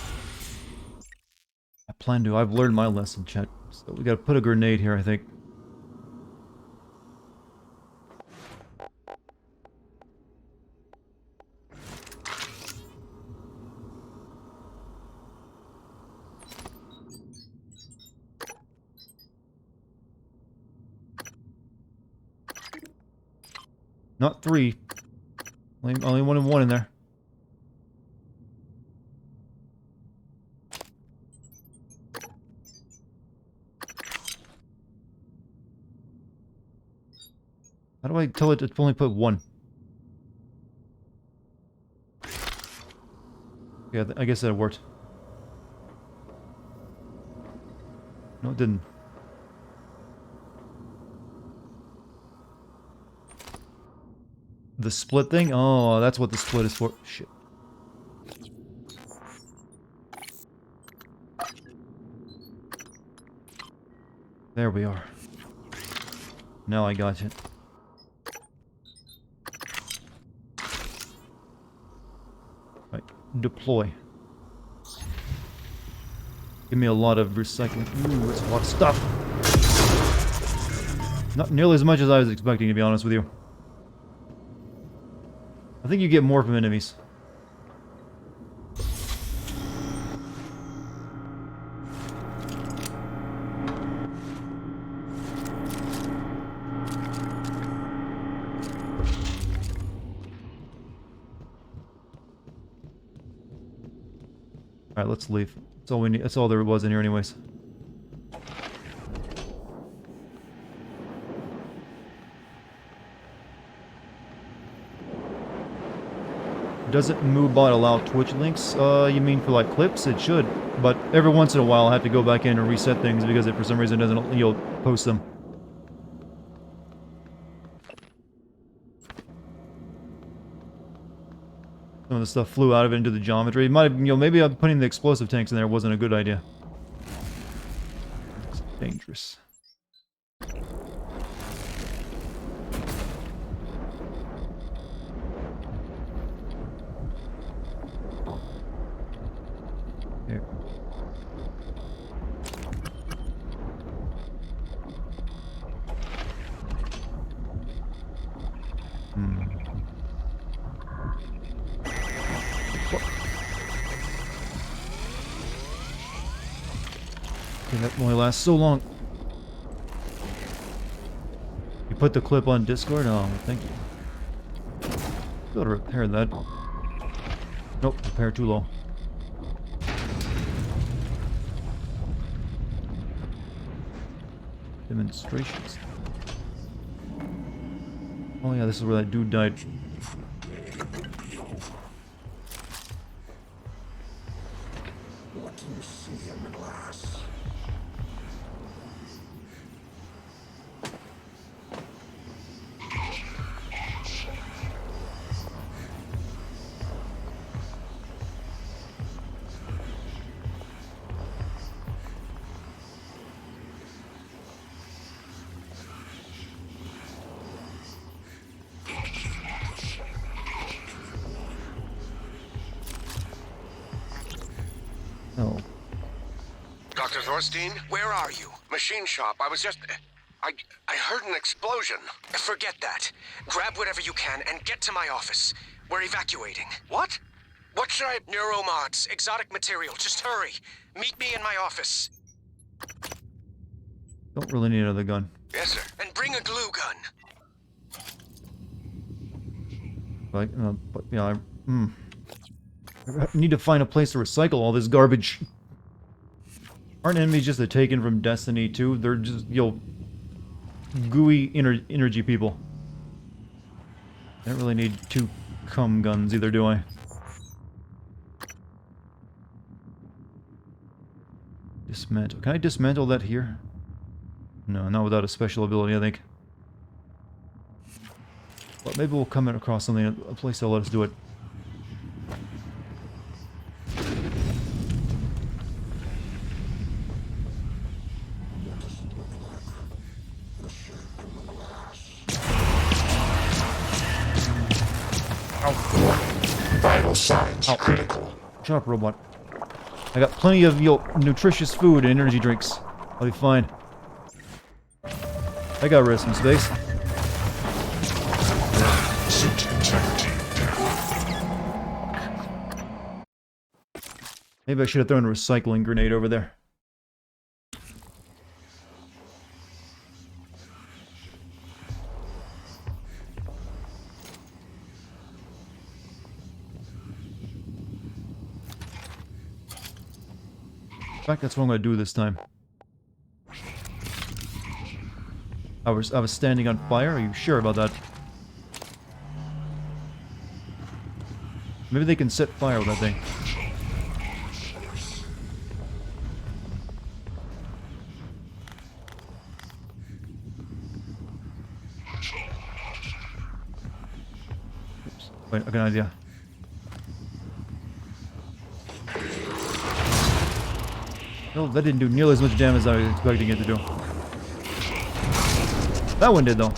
I've learned my lesson, chat. So we gotta put a grenade here, I think. Not 3. Only one in there. How do I tell it to only put 1? Yeah, I guess that worked. No, it didn't. The split thing? Oh, that's what the split is for. Shit. There we are. Now I got it. Right, deploy. Give me a lot of recycling. Ooh, that's a lot of stuff. Not nearly as much as I was expecting, to be honest with you. I think you get more from enemies. Alright, let's leave. That's all we need. That's all there was in here anyways. Doesn't MooBot allow Twitch links? You mean for like clips? It should, but every once in a while I have to go back in and reset things because it for some reason doesn't, you'll post them. Some of the stuff flew out of it into the geometry. It might have, maybe putting the explosive tanks in there wasn't a good idea. It's dangerous. Here. Okay, that only lasts so long. You put the clip on Discord? Oh, thank you. Gotta repair that. Nope, repair too low. Demonstrations. Oh yeah, this is where that dude died. What do you see in the glass? Oh. Dr. Thorstein, where are you? Machine shop. I was just... I heard an explosion. Forget that. Grab whatever you can and get to my office. We're evacuating. What? What should I... Neuromods, exotic material. Just hurry. Meet me in my office. Don't really need another gun. Yes, sir. And bring a glue gun. Like, but yeah, I need to find a place to recycle all this garbage. Aren't enemies just the taken from Destiny 2? They're just, gooey energy people. I don't really need 2 cum guns either, do I? Dismantle. Can I dismantle that here? No, not without a special ability, I think. But maybe we'll come across something, a place that'll let us do it. Vital signs critical. Shut up, robot. I got plenty of nutritious food and energy drinks. I'll be fine. I got rest in space. Suit integrity down. Maybe I should have thrown a recycling grenade over there. In fact, that's what I'm going to do this time. I was standing on fire? Are you sure about that? Maybe they can set fire with that thing. Wait, I got an idea. Well, that didn't do nearly as much damage as I was expecting it to do. That one did, though.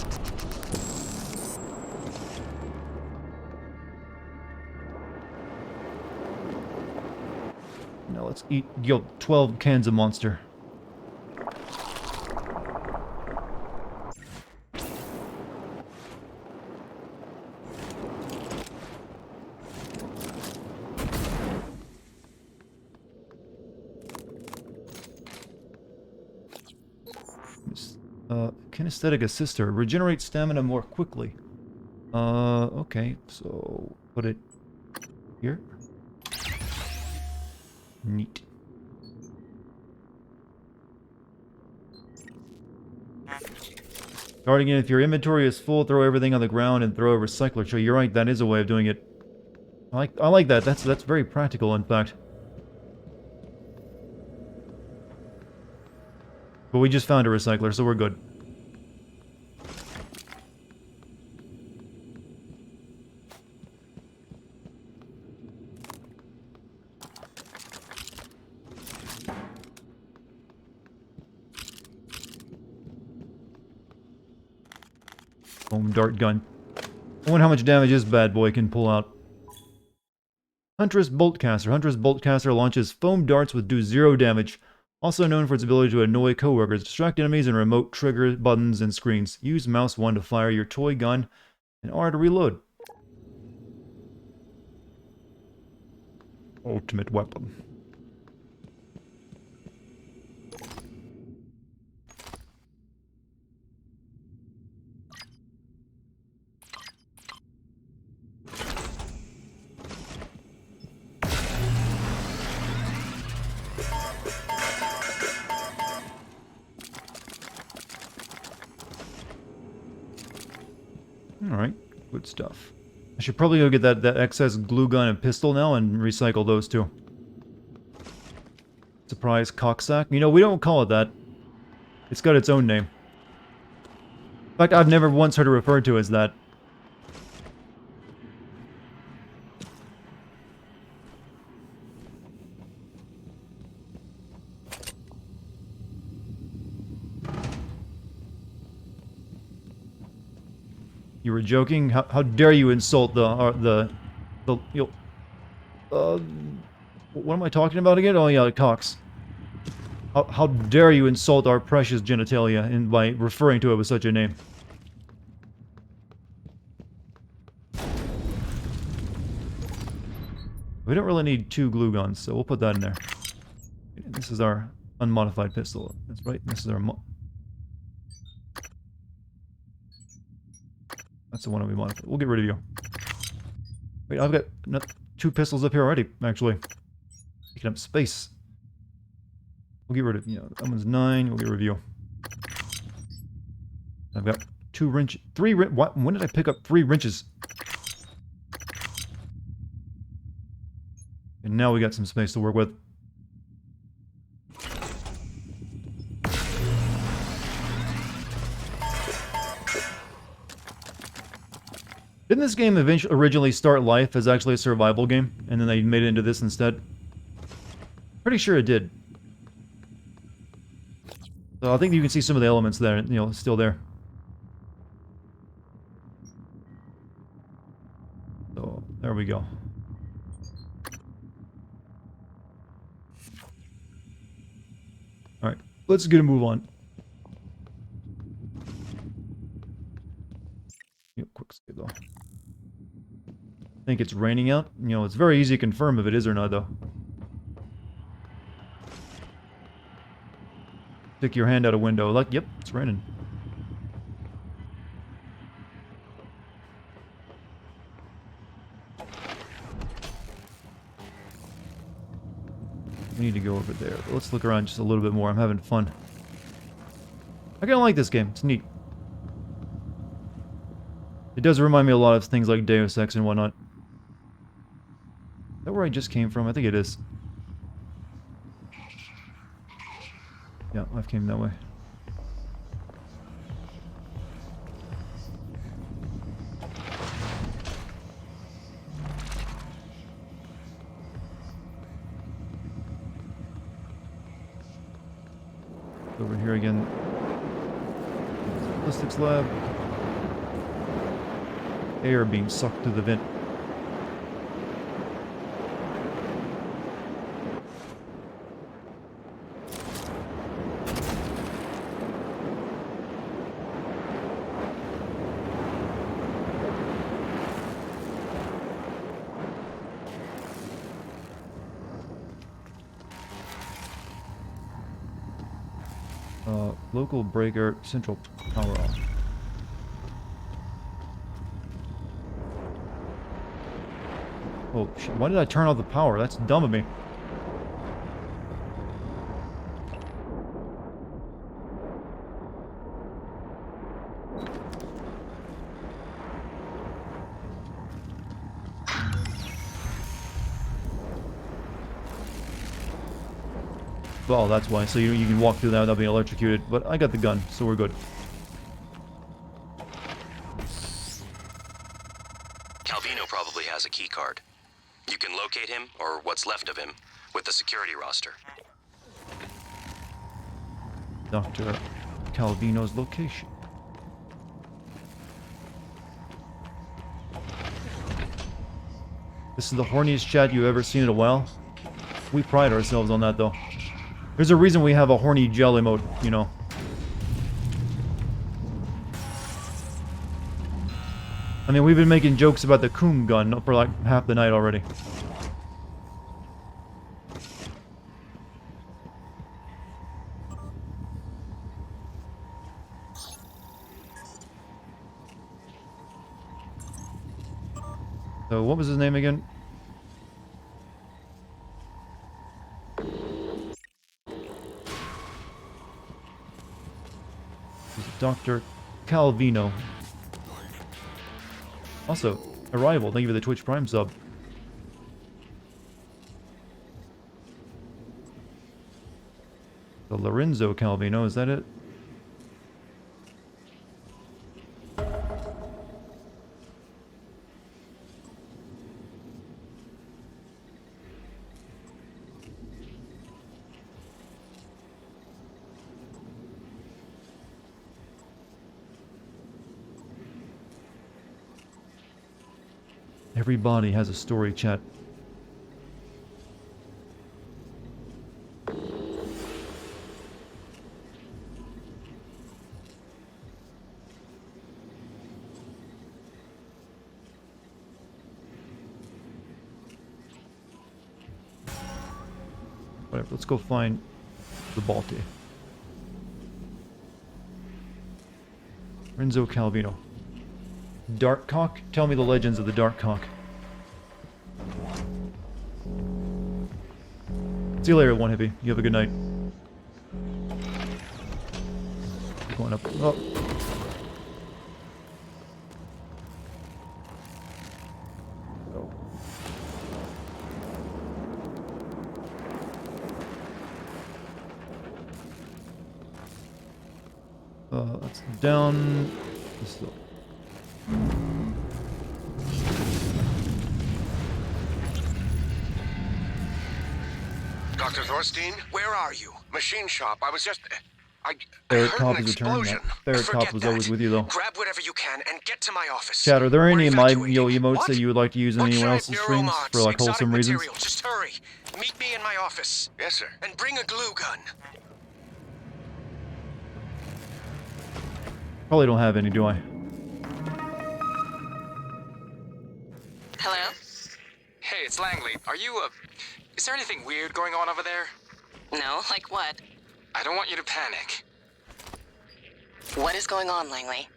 Now let's eat 12 cans of Monster. Kinesthetic Assister. Regenerate stamina more quickly. Okay, so put it here. Neat. Dartigan, if your inventory is full, throw everything on the ground and throw a recycler tray. You're right, that is a way of doing it. I like that. That's very practical, in fact. But we just found a recycler, so we're good. Foam dart gun. I wonder how much damage this bad boy can pull out. Huntress Boltcaster. Huntress Boltcaster launches foam darts which do 0 damage. Also known for its ability to annoy coworkers, distract enemies, and remote trigger buttons and screens. Use mouse 1 to fire your toy gun, and R to reload. Ultimate weapon. Alright, good stuff. I should probably go get that excess glue gun and pistol now and recycle those two. Surprise cocksack? You know, we don't call it that. It's got its own name. In fact, I've never once heard it referred to as that. You were joking? How dare you insult what am I talking about again? Oh yeah, cocks. How dare you insult our precious genitalia by referring to it with such a name? We don't really need 2 glue guns, so we'll put that in there. This is our unmodified pistol. That's right. This is our That's the one we modified. We'll get rid of you. Wait, I've got 2 pistols up here already, actually. Taking up space. We'll get rid of, that one's 9, we'll get rid of you. I've got 2 wrenches, 3 wrenches, what? When did I pick up 3 wrenches? And now we got some space to work with. Didn't this game originally start life as actually a survival game, and then they made it into this instead? Pretty sure it did. So I think you can see some of the elements there, still there. So, there we go. Alright, let's get a move on. Quick save though. I think it's raining out. It's very easy to confirm if it is or not, though. Stick your hand out a window. Like, yep, it's raining. We need to go over there. But let's look around just a little bit more. I'm having fun. I kind of like this game. It's neat. It does remind me a lot of things like Deus Ex and whatnot. Is that where I just came from? I think it is. Yeah, I came that way. Over here again. Ballistics lab. Air being sucked through the vent. Local breaker, central power off. Oh shit, why did I turn off the power? That's dumb of me. Well, that's why. So you can walk through that without being electrocuted. But I got the gun, so we're good. Calvino probably has a key card. You can locate him, or what's left of him, with the security roster. Dr. Calvino's location. This is the horniest chat you've ever seen in a while. We pride ourselves on that, though. There's a reason we have a horny gel emote, you know. I mean, we've been making jokes about the Coom gun for like half the night already. So, what was his name again? Dr. Calvino. Also, Arrival, thank you for the Twitch Prime sub. The Lorenzo Calvino, is that it? Every body has a story, chat. Whatever, let's go find the Balti. Renzo Calvino. Dartcock? Tell me the legends of the Dartcock. See you later, One Hippie. You have a good night. Going up. Oh. That's down. This is up. Dr. Thorstein, where are you? Machine shop. I was just... I Ferret heard Cop an is returned. explosion. Ferret Cop Forget was that. always with you, though. Grab whatever you can and get to my office. Chat, are there any of my evacuating. emotes What? that you would like to use in What anyone giant else's streams neuromods, for like exotic wholesome reasons? material. Just hurry. Meet me in my office. Yes, sir. And bring a glue gun. Probably don't have any, do I? Hello? Hey, it's Langley. Are you, is there anything weird going on over there? No, like what? I don't want you to panic. What is going on, Langley?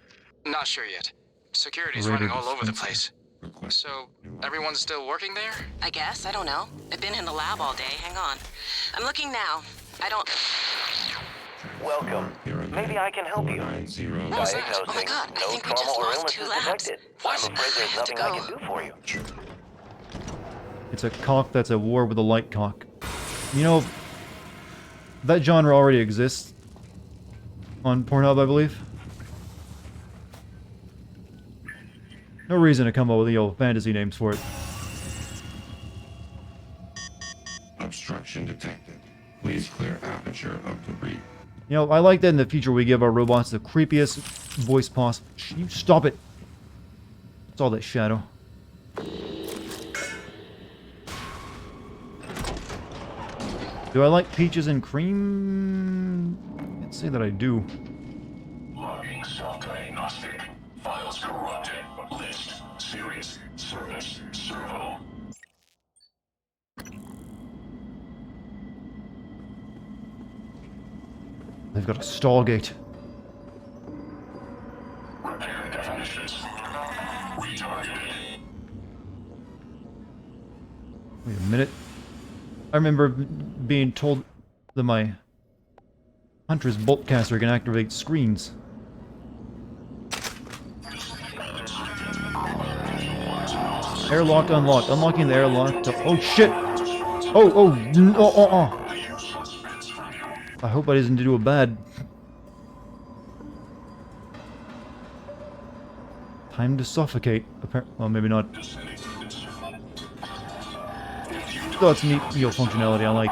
Not sure yet. Security's Rated running all over the dispenser. place. So, everyone's still working there? I guess, I don't know. I've been in the lab all day, hang on. I'm looking now. I don't... Welcome. Maybe I can help you. What was that? Oh my god, I No think we trauma just or lost illnesses 2 labs. detected. What? I'm afraid there's I have to nothing I go. can do for you. It's a cock that's at war with a light cock. You know, that genre already exists on Pornhub, I believe. No reason to come up with, fantasy names for it. Obstruction detected. Please clear aperture of debris. You know, I like that in the future we give our robots the creepiest voice possible. You stop it. It's all that shadow. Do I like peaches and cream? I can't say that I do. Logging self-diagnostic. Files corrupted. List. Serious. Service. Servo. They've got a stall gate. Repair definitions. Retargeted. Wait a minute. I remember being told that my Hunter's boltcaster can activate screens. Airlock unlocked. Unlocking the airlock to... Oh shit! Oh. I hope I didn't do a bad. Time to suffocate. Well, maybe not. Oh, it's neat wheel functionality I like.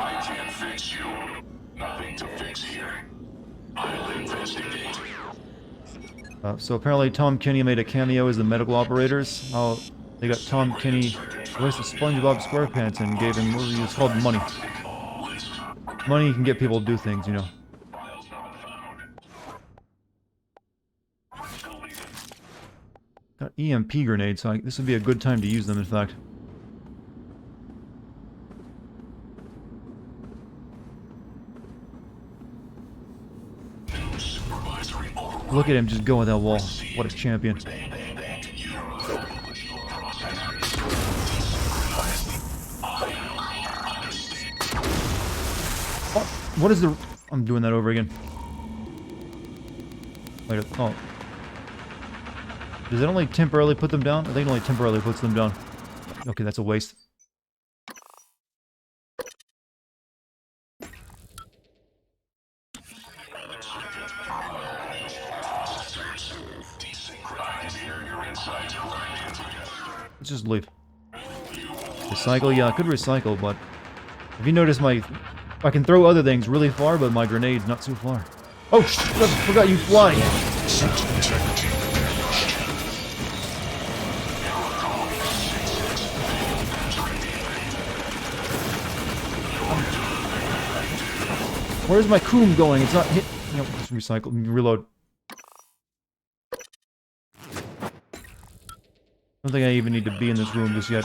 So apparently Tom Kenny made a cameo as the medical operators. They got Tom Kenny voiced the SpongeBob SquarePants and gave him what was called money. Money can get people to do things, you know. Got EMP grenades, so this would be a good time to use them, in fact. Look at him just go with that wall. What a champion. What is the... I'm doing that over again. Wait, oh. Does it only temporarily put them down? I think it only temporarily puts them down. Okay, that's a waste. Let's just leave. Recycle? Yeah, I could recycle, but... If you notice I can throw other things really far, but my grenade's not so far. Oh, I forgot you fly! Where's my coom going? It's not hit. Nope, just recycle. Reload. I don't think I even need to be in this room just yet.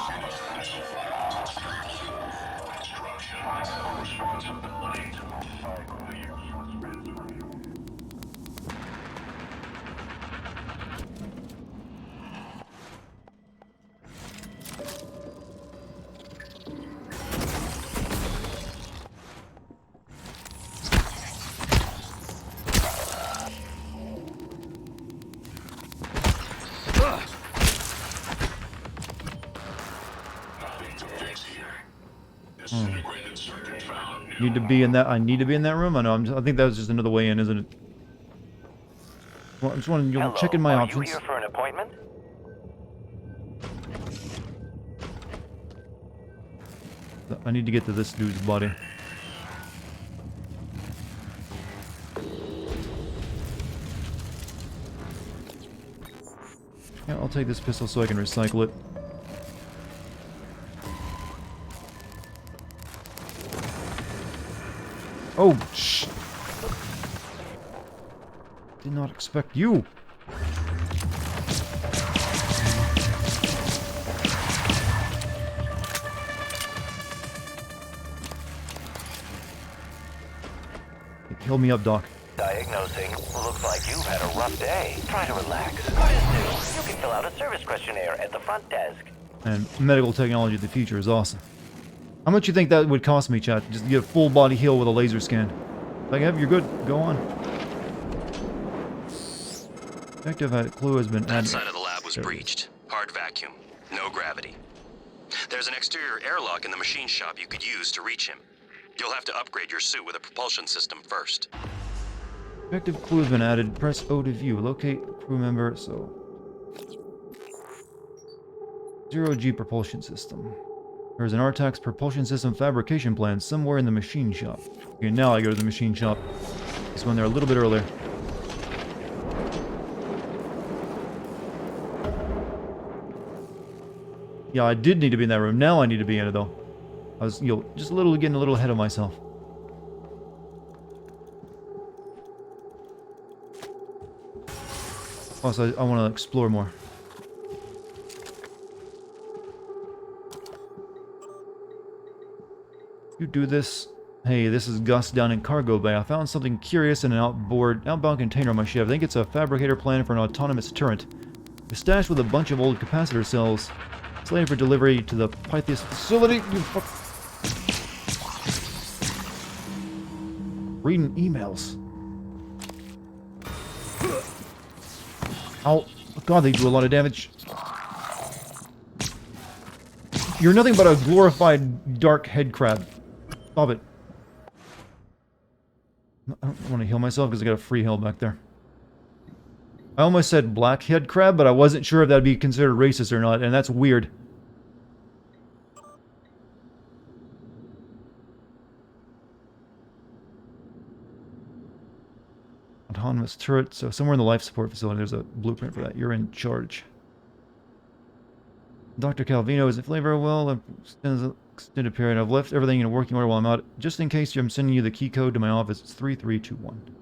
Need to be in that. I need to be in that room. I know. I think that was just another way in, isn't it? Well, I just want to check in my options. Are you here for an appointment? I need to get to this dude's body. Yeah, I'll take this pistol so I can recycle it. Oh, shh. Did not expect you. Heal me up, Doc. Diagnosing. Looks like you've had a rough day. Try to relax. What is new? You can fill out a service questionnaire at the front desk. And medical technology of the future is awesome. How much you think that would cost me, chat? Just to get a full body heal with a laser scan. Like, you're good. Go on. Effective clue has been added. That side of the lab was breached. Hard vacuum. No gravity. There's an exterior airlock in the machine shop you could use to reach him. You'll have to upgrade your suit with a propulsion system first. Effective clue has been added. Press O to view. Locate crew member. So 0G propulsion system. There's an RTAX propulsion system fabrication plan somewhere in the machine shop. Okay, now I go to the machine shop. Just went there a little bit earlier. Yeah, I did need to be in that room. Now I need to be in it, though. I was, just getting a little ahead of myself. Also, I want to explore more. You do this. Hey, this is Gus down in Cargo Bay. I found something curious in an outbound container on my ship. I think it's a fabricator plan for an autonomous turret. It's stashed with a bunch of old capacitor cells. Slated for delivery to the Pythias facility. You fuck. Reading emails. Ow. Oh god, they do a lot of damage. You're nothing but a glorified dark head crab. Stop it. I don't want to heal myself because I got a free heal back there. I almost said black head crab, but I wasn't sure if that'd be considered racist or not, and that's weird. Autonomous turret, so somewhere in the life support facility there's a blueprint for that. You're in charge. Dr. Calvino, is it flavor well? Extended period. I've left everything in working order while I'm out. Just in case I'm sending you the key code to my office. It's 3321.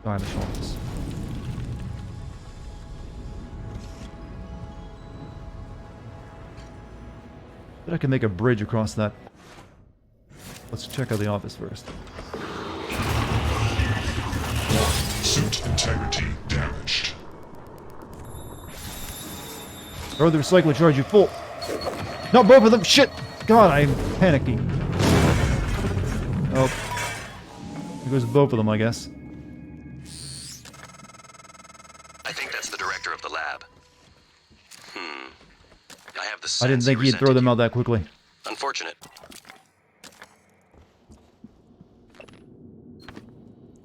Stylish office. Bet I can make a bridge across that. Let's check out the office first. Suit integrity damaged. Throw the recycler charge you full. Not both of them. Shit! God, I'm panicking. Oh. Here goes both of them, I guess. I think that's the director of the lab. I have the I didn't think he'd throw them out that quickly. Unfortunate.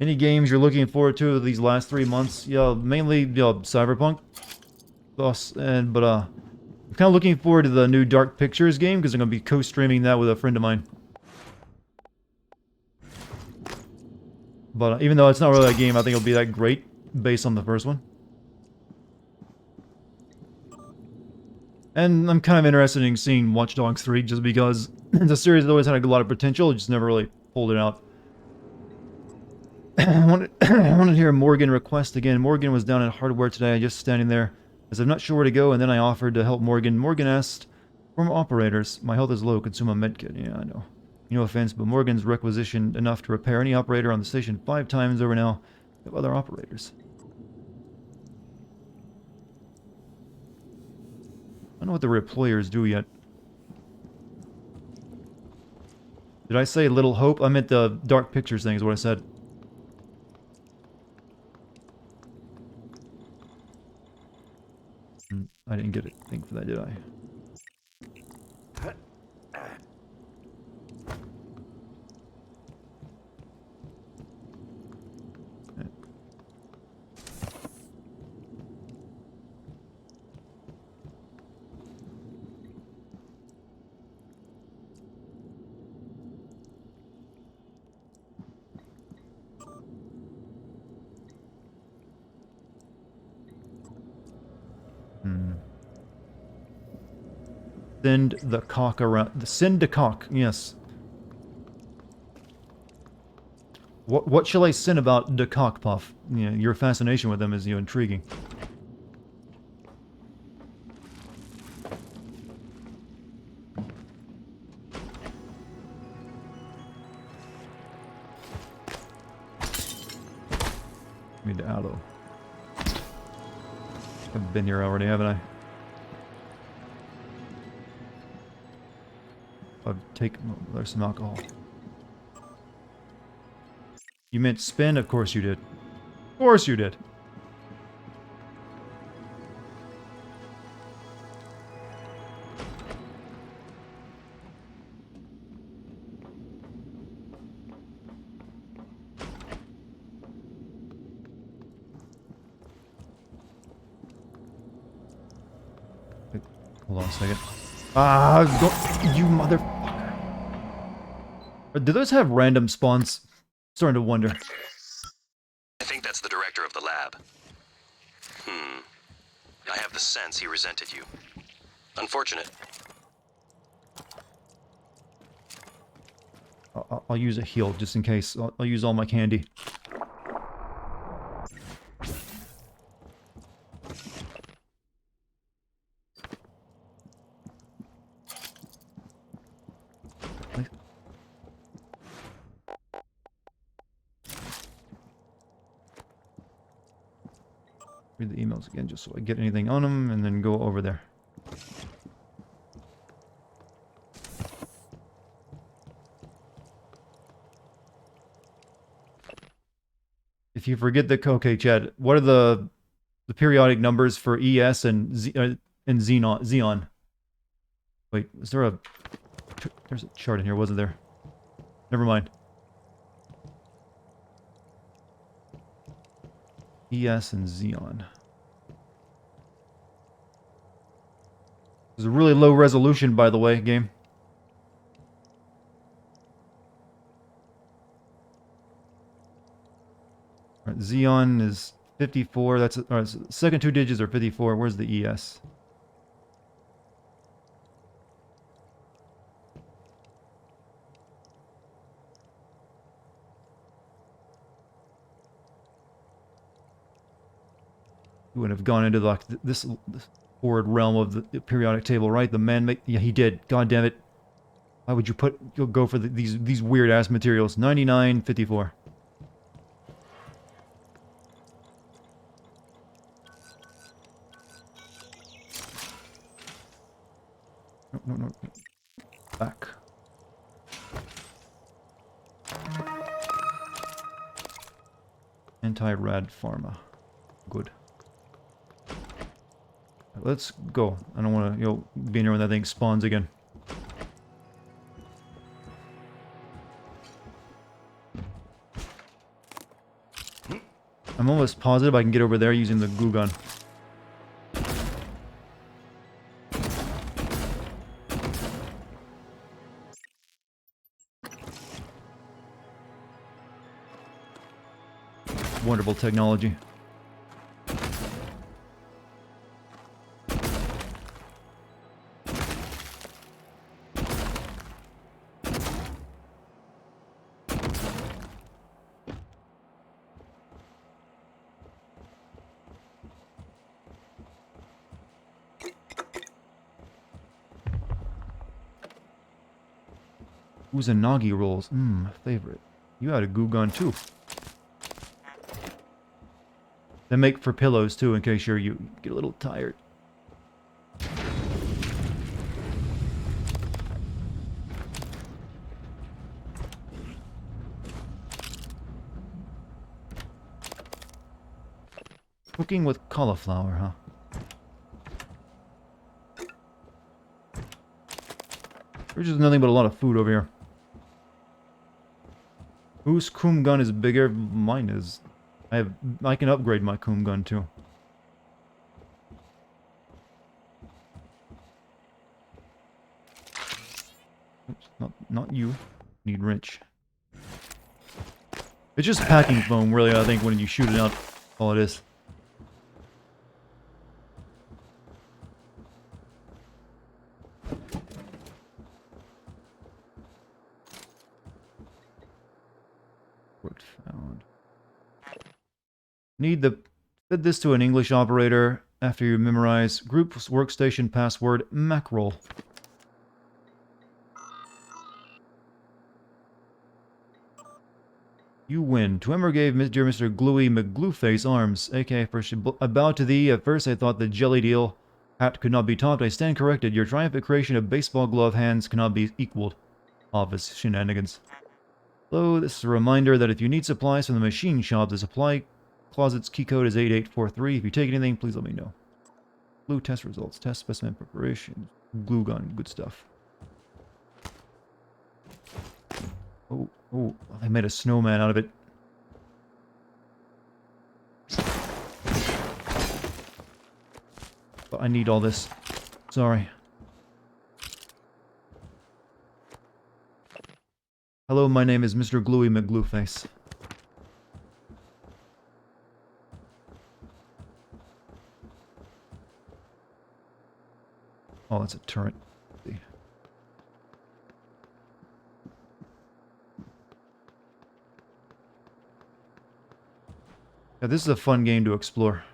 Any games you're looking forward to these last 3 months? Yeah, mainly Cyberpunk. I'm kind of looking forward to the new Dark Pictures game because I'm going to be co-streaming that with a friend of mine. But even though it's not really that game, I think it'll be that great based on the first one. And I'm kind of interested in seeing Watch Dogs 3 just because the series has always had a lot of potential, it just never really pulled it out. I wanted to hear Morgan request again. Morgan was down at hardware today, just standing there, as I'm not sure where to go, and then I offered to help Morgan. Morgan asked for more operators. My health is low, consume a medkit. Yeah, I know. No offense, but Morgan's requisitioned enough to repair any operator on the station 5 times over now. We have other operators. I don't know what the reployers do yet. Did I say Little Hope? I meant the Dark Pictures thing is what I said. I didn't get a thing for that, did I? Send the cock around. Send the cock, yes. What shall I send about the cock, Puff? You know, your fascination with them is intriguing. Need the aloe. I've been here already, haven't I? There's some alcohol. You meant spin? Of course you did. Of course you did. a second. Ah, you motherfucker. Do those have random spawns? Starting to wonder. I think that's the director of the lab. I have the sense he resented you. Unfortunate. I'll use a heal just in case. I'll use all my candy. Read the emails again just so I get anything on them and then go over there. If you forget the okay, Chad, what are the periodic numbers for ES and Xeon? Wait, is there a there's a chart in here, wasn't there? Never mind. ES and Xeon. It's a really low resolution, by the way, game. Right, Xeon is 54. That's second two digits are 54. Where's the ES? You wouldn't have gone into like this horrid realm of the periodic table, right? The man, yeah, he did. God damn it! Why would you go for these weird ass materials? 99, 54. No. Back. Anti-rad pharma. Good. Let's go. I don't want to, be in here when that thing spawns again. I'm almost positive I can get over there using the glue gun. Wonderful technology. Uzanagi rolls. Favorite. You had a goo gun too. They make for pillows too, in case you get a little tired. Cooking with cauliflower, huh? There's just nothing but a lot of food over here. Whose Koom gun is bigger? Mine is. I can upgrade my Koom gun too. Oops, not you. Need wrench. It's just packing foam, really, I think, when you shoot it out. All it is. Found. Need the fit this to an English operator after you memorize group workstation password macroll. You win. To Emmer gave dear Mr. Gluey McGlueface arms, aka first I bow to thee. At first I thought the jelly deal hat could not be topped. I stand corrected. Your triumphant creation of baseball glove hands cannot be equaled. Office shenanigans. Hello, this is a reminder that if you need supplies from the machine shop, the supply closet's key code is 8843. If you take anything, please let me know. Glue test results, test specimen preparation, glue gun, good stuff. Oh, I made a snowman out of it. But I need all this. Sorry. Hello, my name is Mr. Gluey McGlueface. Oh, that's a turret. Let's see. Yeah, this is a fun game to explore.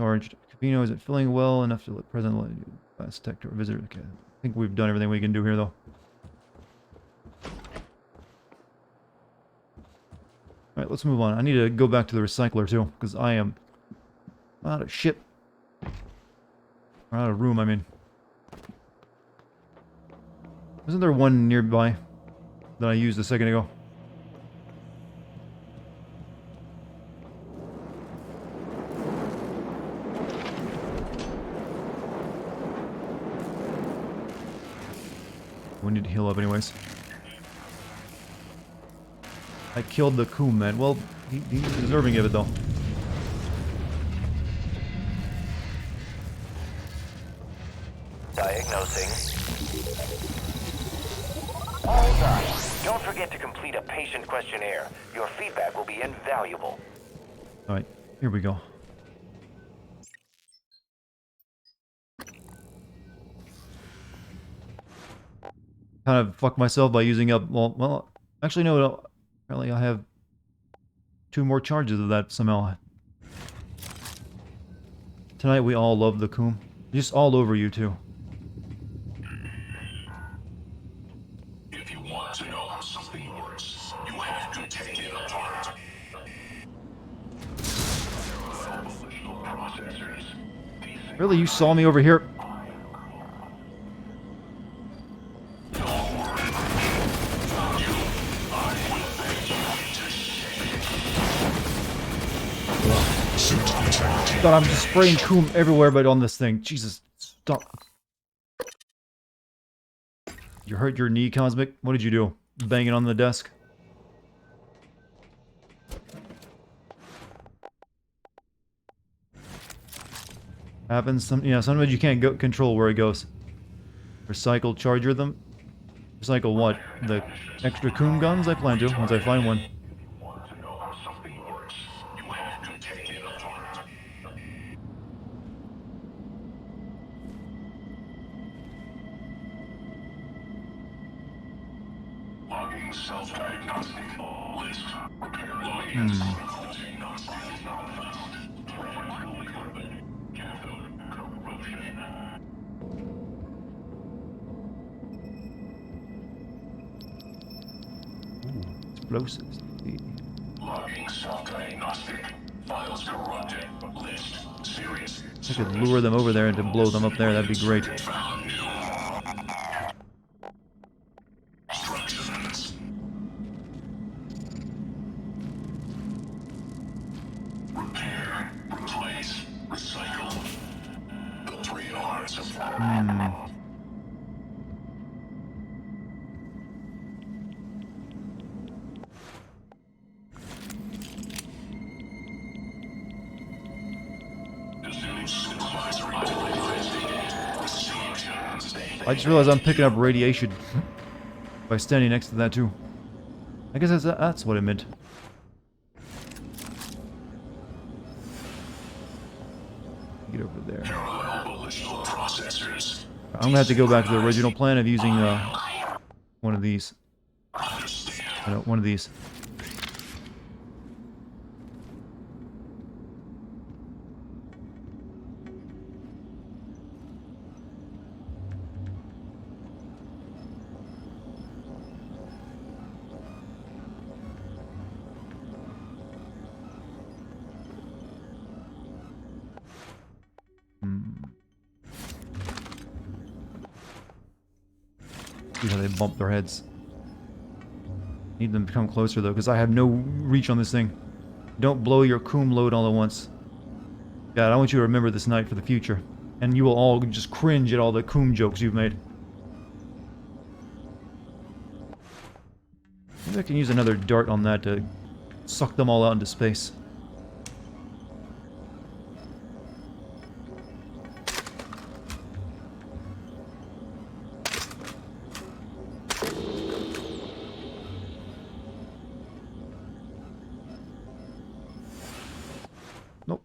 Orange Camino, is it filling well enough to let present last tech to our visitor? Okay. I think we've done everything we can do here, though. Alright, let's move on. I need to go back to the recycler, too, because I am out of shit. Or out of room, I mean. Isn't there one nearby that I used a second ago? We need to heal up anyways. I killed the coon, man. Well, he's deserving of it, though. Diagnosing. All done. Don't forget to complete a patient questionnaire. Your feedback will be invaluable. Alright, here we go. Kind of fucked myself by using up... Well, actually, no. Apparently, I have 2 more charges of that somehow. Tonight, we all love the coom. Just all over you, too. If you want to know how something works, you have to take it apart. Really? You saw me over here? God, I'm just spraying coom everywhere but on this thing. Jesus, stop. You hurt your knee, Cosmic? What did you do? Bang it on the desk? Happens. Yeah, sometimes you can't control where it goes. Recycle, charger them. Recycle what? The extra coom guns? I plan to, once I find one. Self-diagnostic list. Repair Explosives. logging self-diagnostic. Files corrupted. List. Serious. I could lure them over there and to blow them up there. That'd be great. Repair, replace, recycle. The 3 R's of I just realized I'm picking up radiation by standing next to that too. I guess that's what it meant. Get over there. I'm gonna have to go back to the original plan of using one of these. One of these. See how they bump their heads. Need them to come closer though, because I have no reach on this thing. Don't blow your coom load all at once. God, I want you to remember this night for the future. And you will all just cringe at all the coom jokes you've made. Maybe I can use another dart on that to suck them all out into space. Nope.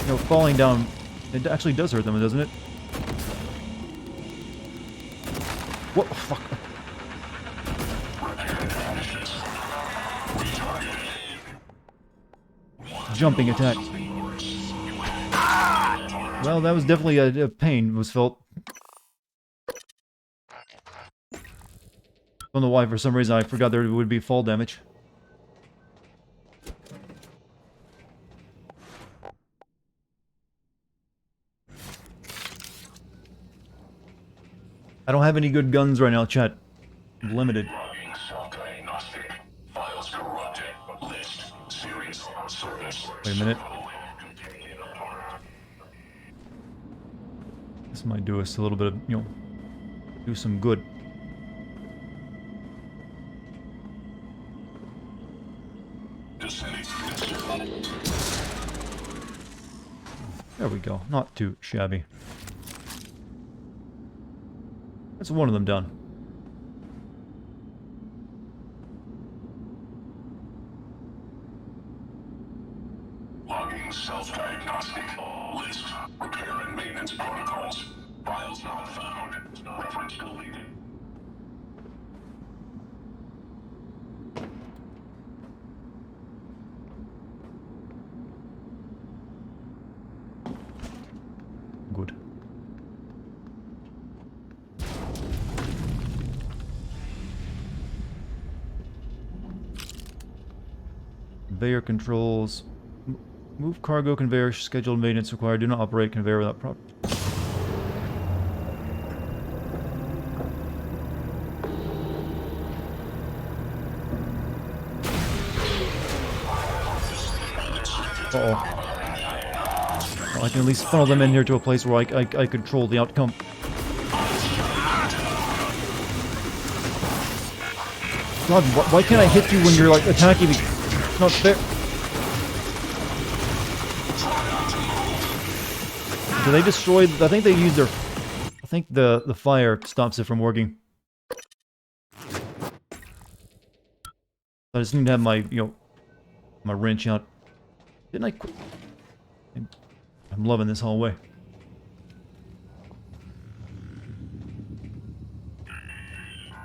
No, falling down, it actually does hurt them, doesn't it? What? Fuck. Jumping attack. Well, that was definitely a pain was felt. Don't know why, for some reason I forgot there would be fall damage. I don't have any good guns right now, chat. I'm limited. Wait a minute. This might do us a little bit of, you know, do some good. There we go. Not too shabby. That's one of them done. Logging self-diagnostic. List. Repair and maintenance protocols. Files not found. Reference deleted. Good. Conveyor controls. Move cargo conveyor. Scheduled maintenance required. Do not operate conveyor without proper. Uh-oh. Well, I can at least funnel them in here to a place where I control the outcome. God, why can't I hit you when you're, like, attacking me? It's not fair. Do they destroy... I think they use their... I think the fire stops it from working. I just need to have my, you know, my wrench out. Didn't I quit? I'm loving this hallway.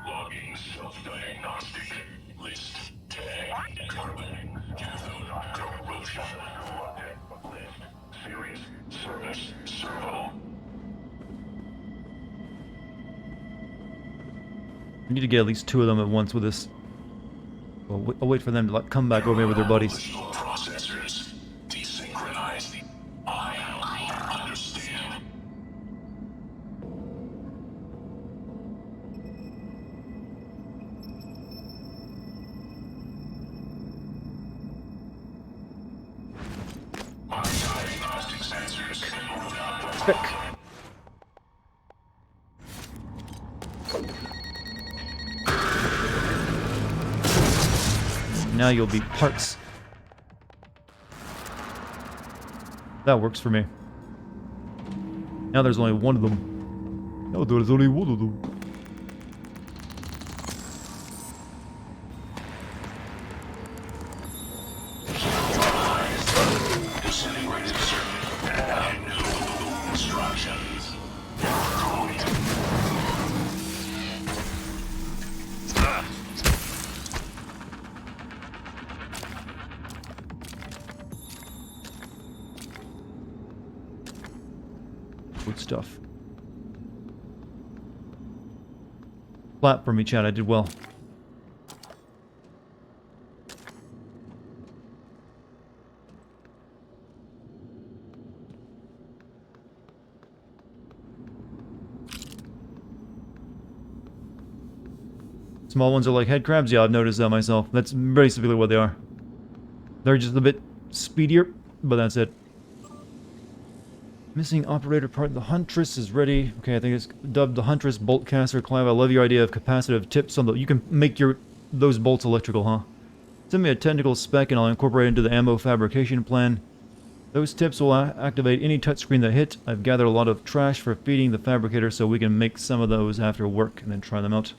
Logging self-diagnostic. List. Tag. Carbon. Cathode. Corrosion. List. Series. Service. Servo. I need to get at least 2 of them at once with this. I'll wait for them to, like, come back over here with their buddies. Processors. Desynchronize the... I understand. My diagnostic sensors can move out. Quick. Now you'll be parts. That works for me. Now there's only one of them. Now there's only one of them. Disintegrated circuit. And new instructions. Good stuff. Clap for me, chat. I did well. Small ones are like head crabs. Yeah, I've noticed that myself. That's basically what they are. They're just a bit speedier, but that's it. Missing operator part. The Huntress is ready. Okay, I think it's dubbed the Huntress Bolt Caster. Clive, I love your idea of capacitive tips on the... You can make those bolts electrical, huh? Send me a technical spec and I'll incorporate it into the ammo fabrication plan. Those tips will activate any touchscreen that hit. I've gathered a lot of trash for feeding the fabricator so we can make some of those after work and then try them out.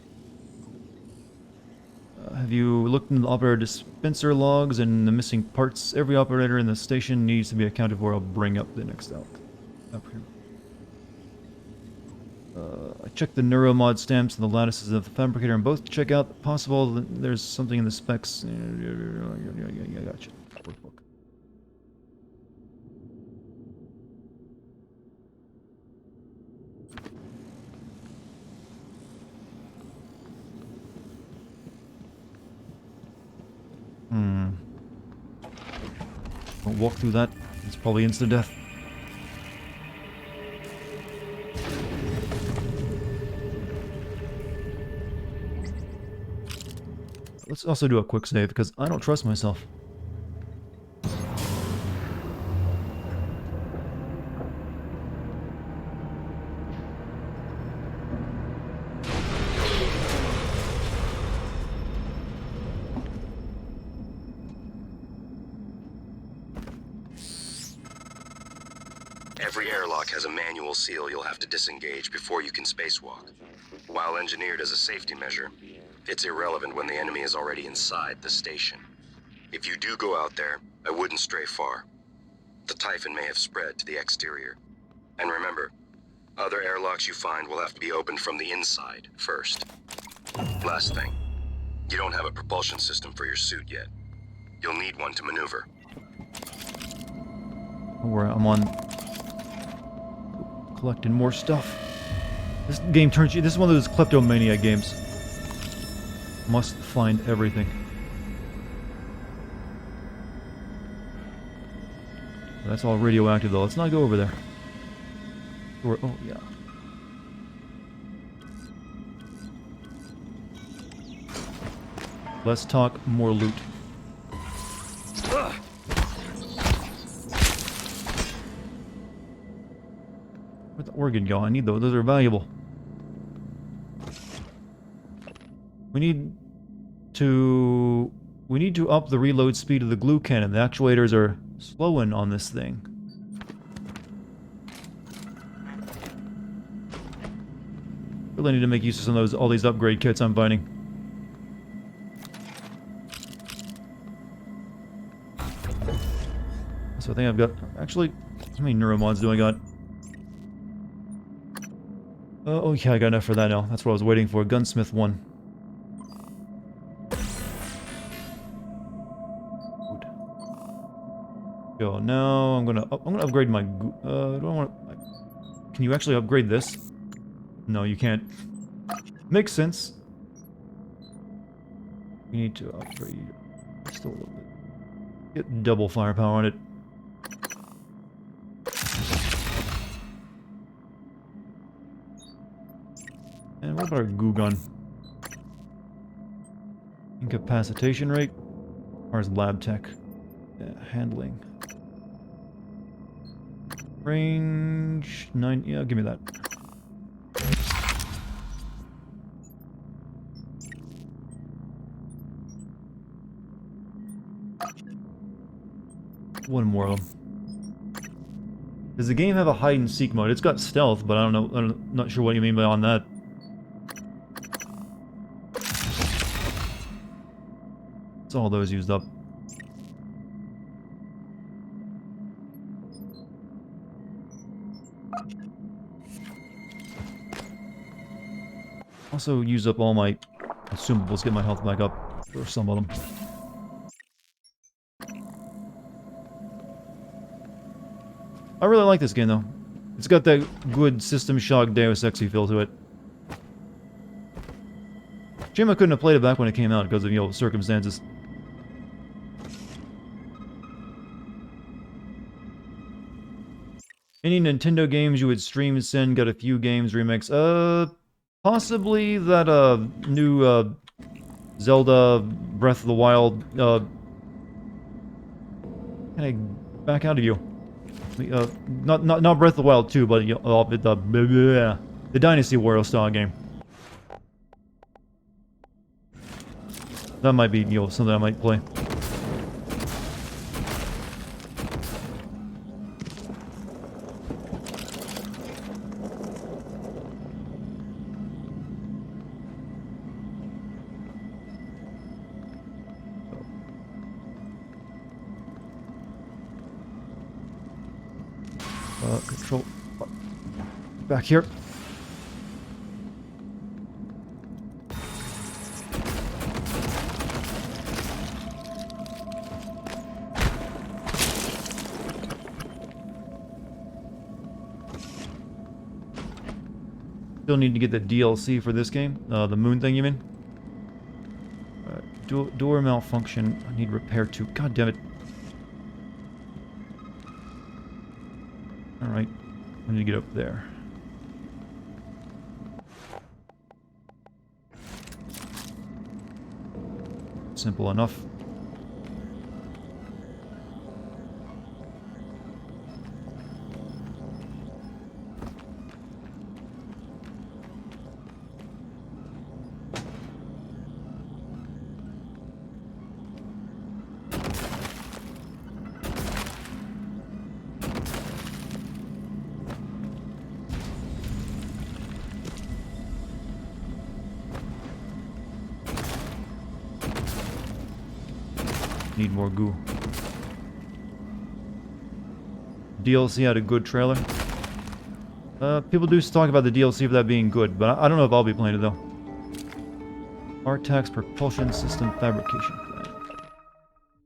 Have you looked into the operator dispenser logs and the missing parts? Every operator in the station needs to be accounted for. I'll bring up the next out. Up here. I checked the neuromod stamps and the lattices of the fabricator and both check out possible. There's something in the specs. Yeah, gotcha. Workbook. Don't walk through that. It's probably instant death. Let's also do a quick save because I don't trust myself. Every airlock has a manual seal you'll have to disengage before you can spacewalk. While engineered as a safety measure, it's irrelevant when the enemy is already inside the station. If you do go out there, I wouldn't stray far. The Typhon may have spread to the exterior. And remember, other airlocks you find will have to be opened from the inside first. Last thing, you don't have a propulsion system for your suit yet. You'll need one to maneuver. Don't worry, I'm on collecting more stuff. This game turns you... This is one of those kleptomaniac games. Must find everything. That's all radioactive though. Let's not go over there. Oh, yeah. Less talk, more loot. Where'd the organ go? I need those. Those are valuable. We need to up the reload speed of the glue cannon. The actuators are slowing on this thing. Really need to make use of some of all these upgrade kits I'm finding. So I think I've got... Actually, how many neuromods do I got? Oh yeah, I got enough for that now. That's what I was waiting for. Gunsmith 1. Go. Now I'm gonna upgrade my... do I want to... Can you actually upgrade this? No, you can't. Makes sense. We need to upgrade just a little bit. Get double firepower on it. And what about our goo gun? Incapacitation rate? Or is lab tech? Yeah, handling. Range 9. Yeah, give me that. One more of them. Does the game have a hide and seek mode? It's got stealth, but I don't know. I'm not sure what you mean by on that. It's all those used up. Also use up all my consumables, get my health back up, or some of them. I really like this game though. It's got that good System Shock Deus Ex feel to it. Shame I couldn't have played it back when it came out because of, you know, circumstances. Any Nintendo games you would stream and send? Got a few games remix. Possibly that new Zelda Breath of the Wild. Can I back out of you? me. Not Breath of the Wild 2, but the Dynasty Warrior style game. That might be something I might play. Control back here. Still need to get the DLC for this game. The moon thing, you mean? Door malfunction. I need repair too. God damn it. Alright. I need to get up there. Simple enough. Need more goo. DLC had a good trailer. People do talk about the DLC for that being good, but I don't know if I'll be playing it though. RTAX propulsion system fabrication plan.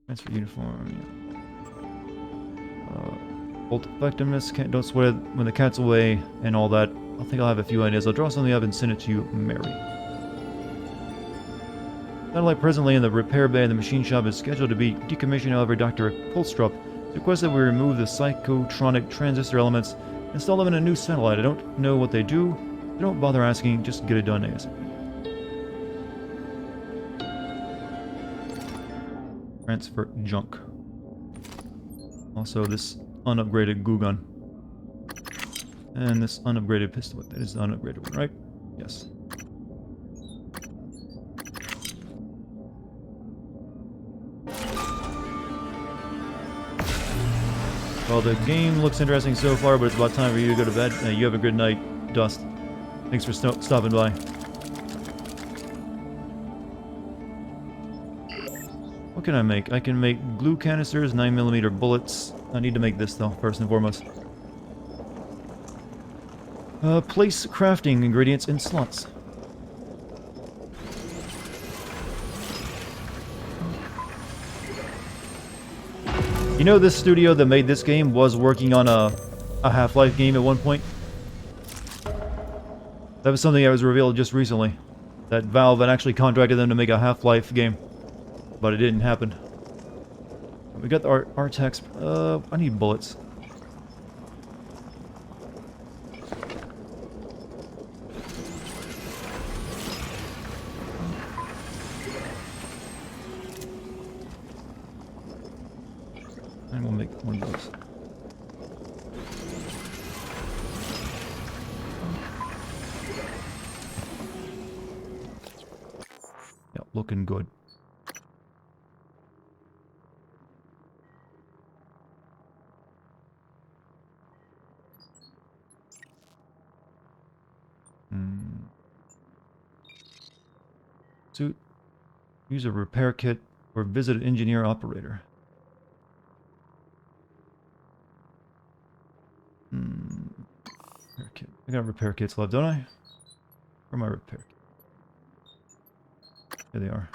Transfer uniform. Yeah. Bolt effectiveness. Don't sweat it when the cat's away and all that. I think I'll have a few ideas. I'll draw something up and send it to you, Mary. Satellite presently in the repair bay in the machine shop is scheduled to be decommissioned. However, Dr. Kolstrup requested we remove the psychotronic transistor elements, install them in a new satellite. I don't know what they do. Don't bother asking, just get it done ASAP. Transfer junk. Also, this unupgraded goo gun. And this unupgraded pistol. That is the unupgraded one, right? Yes. Well, the game looks interesting so far, but it's about time for you to go to bed. You have a good night, Dust. Thanks for stopping by. What can I make? I can make glue canisters, 9mm bullets. I need to make this, though, first and foremost. Place crafting ingredients in slots. You know, this studio that made this game was working on a Half-Life game at one point? That was something that was revealed just recently. That Valve had actually contracted them to make a Half-Life game. But it didn't happen. We got the RTAX. I need bullets. And we'll make one of those. Yeah, looking good. Suit. Use a repair kit or visit an engineer operator. Repair kit. I got repair kits left, don't I? Where are my repair kits? Here they are.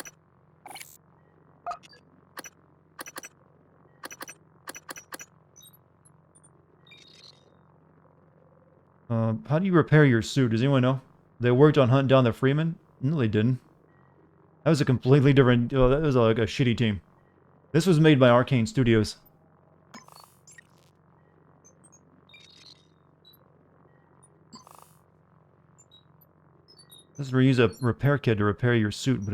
How do you repair your suit? Does anyone know? They worked on hunting down the Freeman? No, they didn't. That was a completely different... Oh, that was like a shitty team. This was made by Arcane Studios. This is where you use a repair kit to repair your suit, but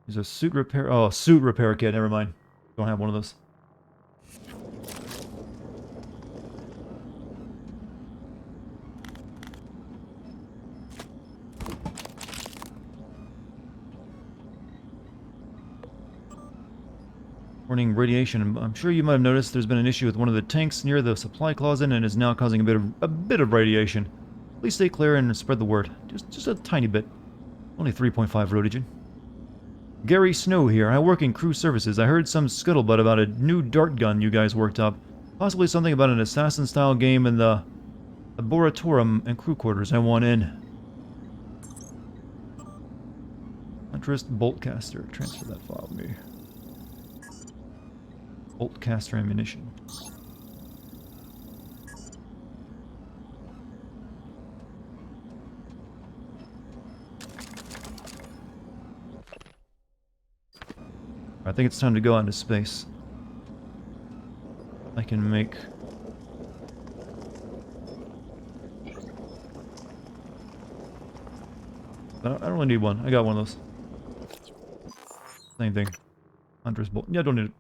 use a suit repair... Oh, suit repair kit, never mind. Don't have one of those. Warning, radiation. I'm sure you might have noticed there's been an issue with one of the tanks near the supply closet and is now causing a bit of radiation. Please stay clear and spread the word. Just a tiny bit. Only 3.5 rotagen. Gary Snow here. I work in crew services. I heard some scuttlebutt about a new dart gun you guys worked up. Possibly something about an assassin-style game in the laboratorium and crew quarters. I want in. Huntress Boltcaster. Transfer that file to me. Boltcaster ammunition. I think it's time to go out into space. I can make... I don't really need one. I got one of those. Same thing. Hunter's Bolt. Yeah, I don't need it.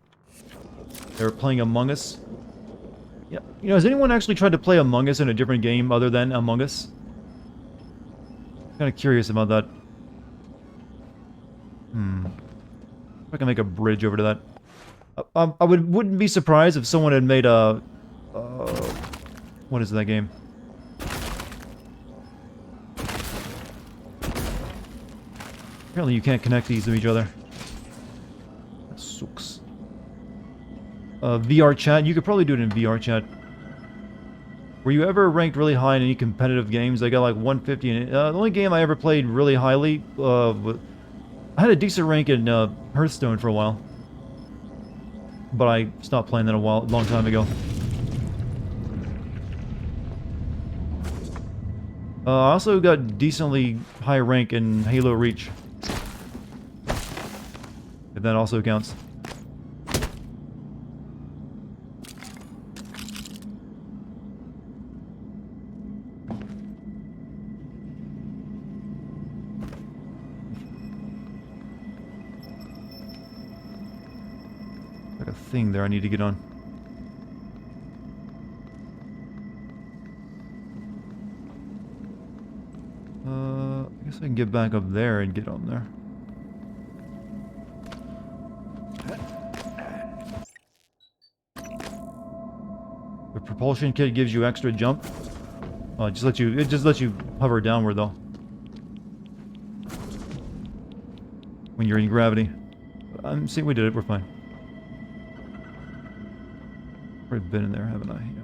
They were playing Among Us. Yeah. You know, has anyone actually tried to play Among Us in a different game other than Among Us? Kind of curious about that. If I can make a bridge over to that. I wouldn't be surprised if someone had made a... what is that game? Apparently you can't connect these to each other. That sucks. VR chat. You could probably do it in VR chat. Were you ever ranked really high in any competitive games? I got like 150 in it. The only game I ever played really highly... I had a decent rank in Hearthstone for a while. But I stopped playing that a long time ago. I also got decently high rank in Halo Reach. If that also counts. Like a thing there I need to get on. I guess I can get back up there and get on there. The propulsion kit gives you extra jump. Oh, it just lets you hover downward though. When you're in gravity. See, we did it, we're fine. I've been in there, haven't I? Yeah.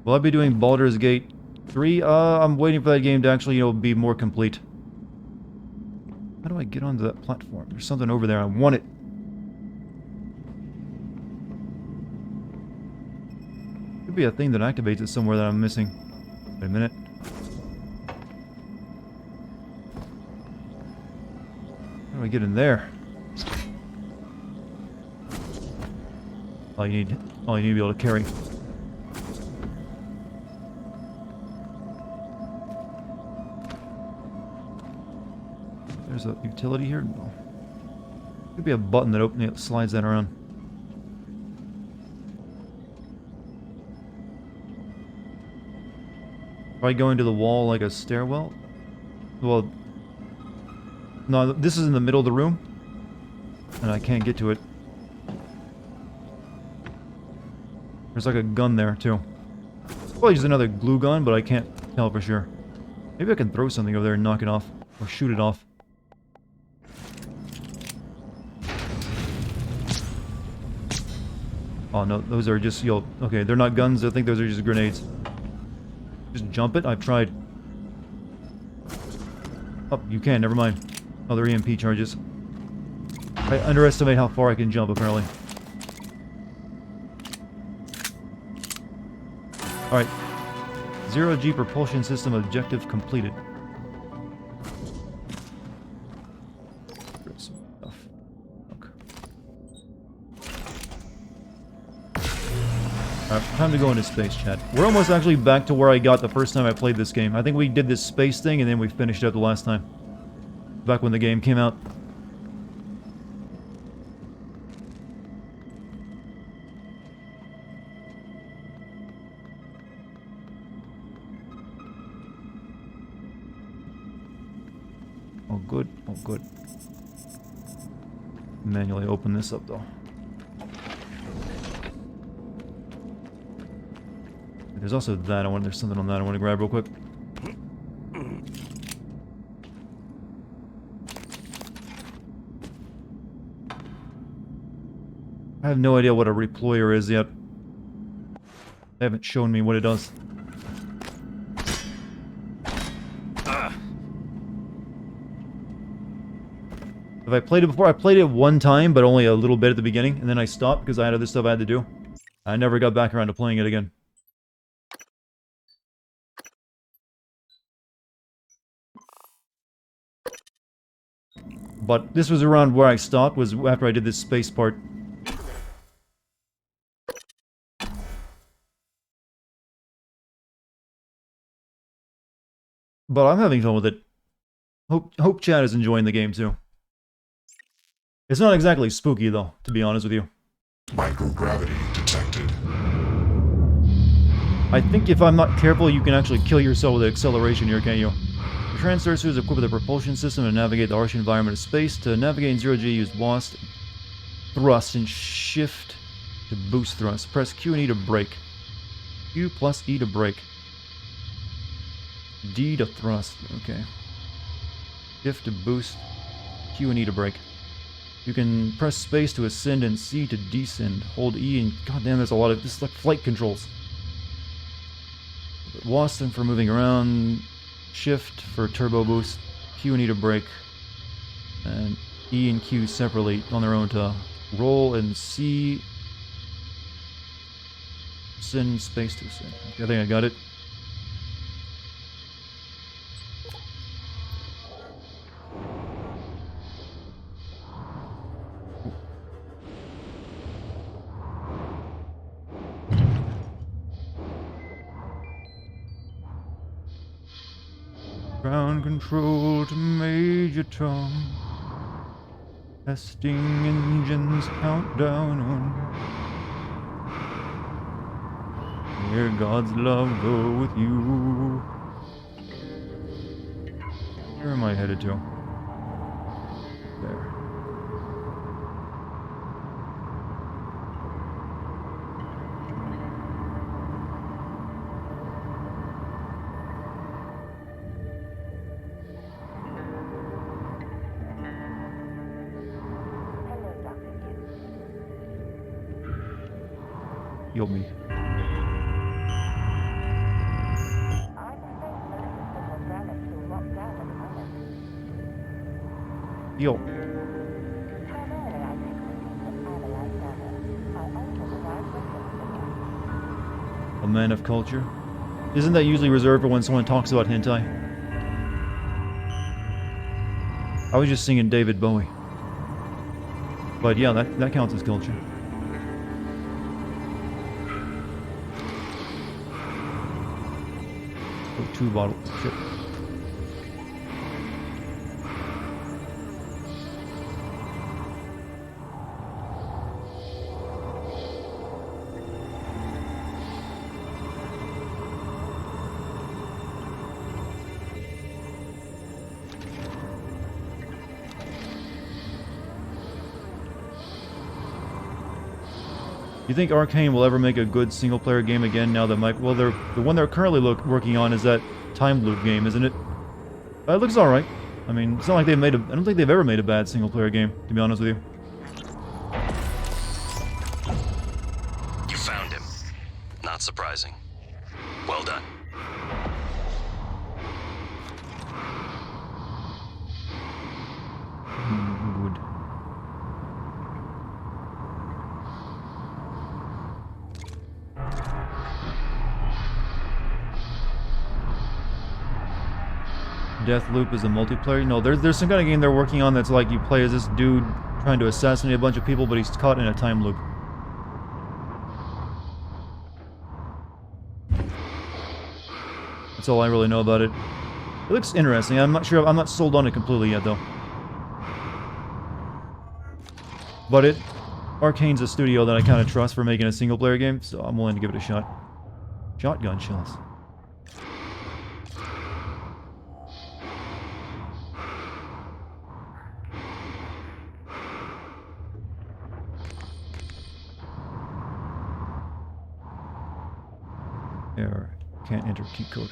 Will I be doing Baldur's Gate 3? I'm waiting for that game to actually, be more complete. How do I get onto that platform? There's something over there. I want it. Could be a thing that activates it somewhere that I'm missing. Wait a minute. How do I get in there? All you need to be able to carry. There's a utility here? No. Could be a button that slides that around. Probably going to the wall like a stairwell? Well, no, this is in the middle of the room. And I can't get to it. There's like a gun there, too. Probably just another glue gun, but I can't tell for sure. Maybe I can throw something over there and knock it off. Or shoot it off. Oh no, those are just, okay, they're not guns, I think those are just grenades. Just jump it? I've tried. Oh, you can, never mind. Other EMP charges. I underestimate how far I can jump, apparently. Alright. Zero-G propulsion system objective completed. Alright, time to go into space, chat. We're almost actually back to where I got the first time I played this game. I think we did this space thing and then we finished it up the last time. Back when the game came out. Oh good, oh good. Manually open this up though. There's also that. There's something on that I want to grab real quick. I have no idea what a reployer is yet. They haven't shown me what it does. Have I played it before? I played it one time, but only a little bit at the beginning, and then I stopped because I had other stuff I had to do. I never got back around to playing it again. But this was around where I stopped, was after I did this space part. But I'm having fun with it. Hope Chad is enjoying the game too. It's not exactly spooky though, to be honest with you. Microgravity detected. I think if I'm not careful, you can actually kill yourself with acceleration here, can't you? The transfer suit is equipped with a propulsion system to navigate the harsh environment of space. To navigate in 0G, use WASD, thrust, and shift to boost thrust. Press Q and E to brake. Q plus E to brake. D to thrust. Okay. Shift to boost. Q and E to brake. You can press space to ascend and C to descend. Hold E and... goddamn, there's a lot of... this is like flight controls. WASD for moving around. Shift for turbo boost. Q and E to brake. And E and Q separately on their own to roll, and C... send space to ascend. Okay, I think I got it. Ground control to Major Tom. Testing engines countdown on. May God's love go with you. Where am I headed to? There. Heal me. Heal. A man of culture? Isn't that usually reserved for when someone talks about hentai? I was just singing David Bowie. But yeah, that counts as culture. Oh, 2 bottles. Shit. You think Arcane will ever make a good single-player game again now that Mike... well, the one they're currently working on is that time loop game, isn't it? It looks alright. I mean, it's not like they've made a... I don't think they've ever made a bad single-player game, to be honest with you. You found him. Not surprising. Well done. Good. Deathloop is a multiplayer? No, there's some kind of game they're working on that's like you play as this dude trying to assassinate a bunch of people, but he's caught in a time loop. That's all I really know about it. It looks interesting. I'm not sold on it completely yet, though. But Arcane's a studio that I kind of trust for making a single-player game, so I'm willing to give it a shot. Shotgun shells. Error. Can't enter key code.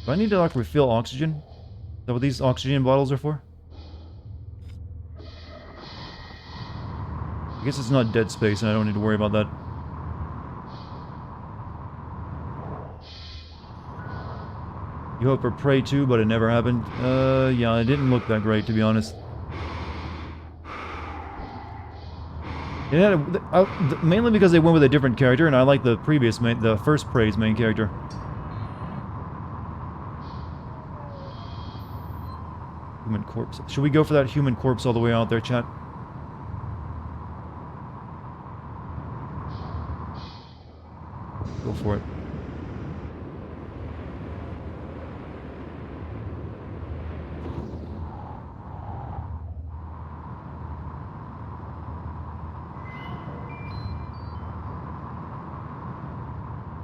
Do I need to like refill oxygen? Is that what these oxygen bottles are for? I guess it's not dead space and I don't need to worry about that. You hope for Prey 2, but it never happened. Yeah, it didn't look that great, to be honest. Yeah, mainly because they went with a different character, and I like the first Prey's main character. Human corpse. Should we go for that human corpse all the way out there, chat? Go for it.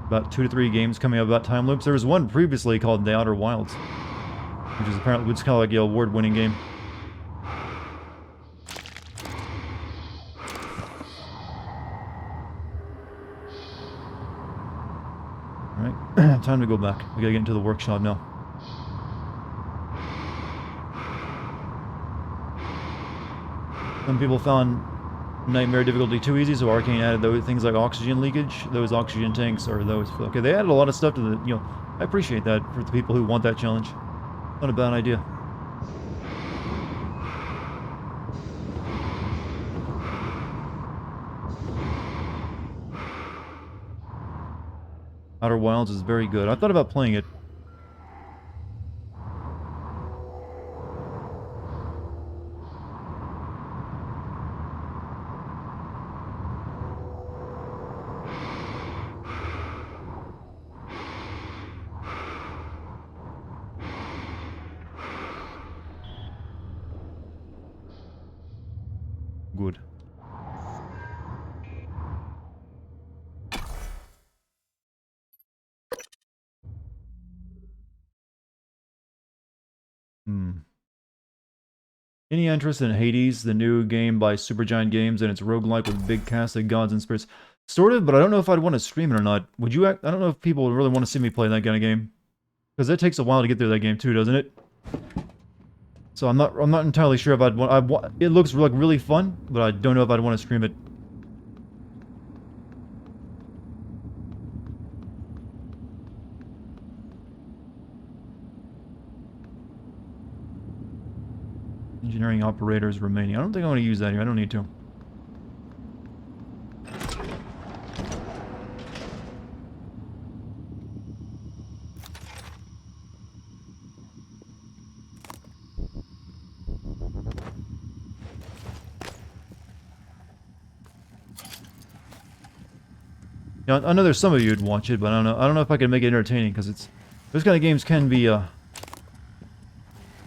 About 2 to 3 games coming up about time loops. There was one previously called The Outer Wilds, which is apparently kind of like an award-winning game. Alright, time to go back. We gotta get into the workshop now. Some people found Nightmare difficulty too easy, so Arcane added those things like oxygen leakage, those oxygen tanks, or those... Okay, they added a lot of stuff to the... You know, I appreciate that for the people who want that challenge. Not a bad idea. Outer Wilds is very good. I thought about playing it. Good. Any interest in Hades, the new game by Supergiant Games, and its roguelike with big cast of gods and spirits? Sort of, but I don't know if I'd want to stream it or not. Would you? I don't know if people would really want to see me play that kind of game, because it takes a while to get through that game too, doesn't it? So I'm not entirely sure if I'd want. It looks like really fun, but I don't know if I'd want to stream it. Engineering operators remaining. I don't think I want to use that here. I don't need to. Yeah, I know there's some of you who'd watch it, but I don't know. I don't know if I can make it entertaining because it's those kind of games can be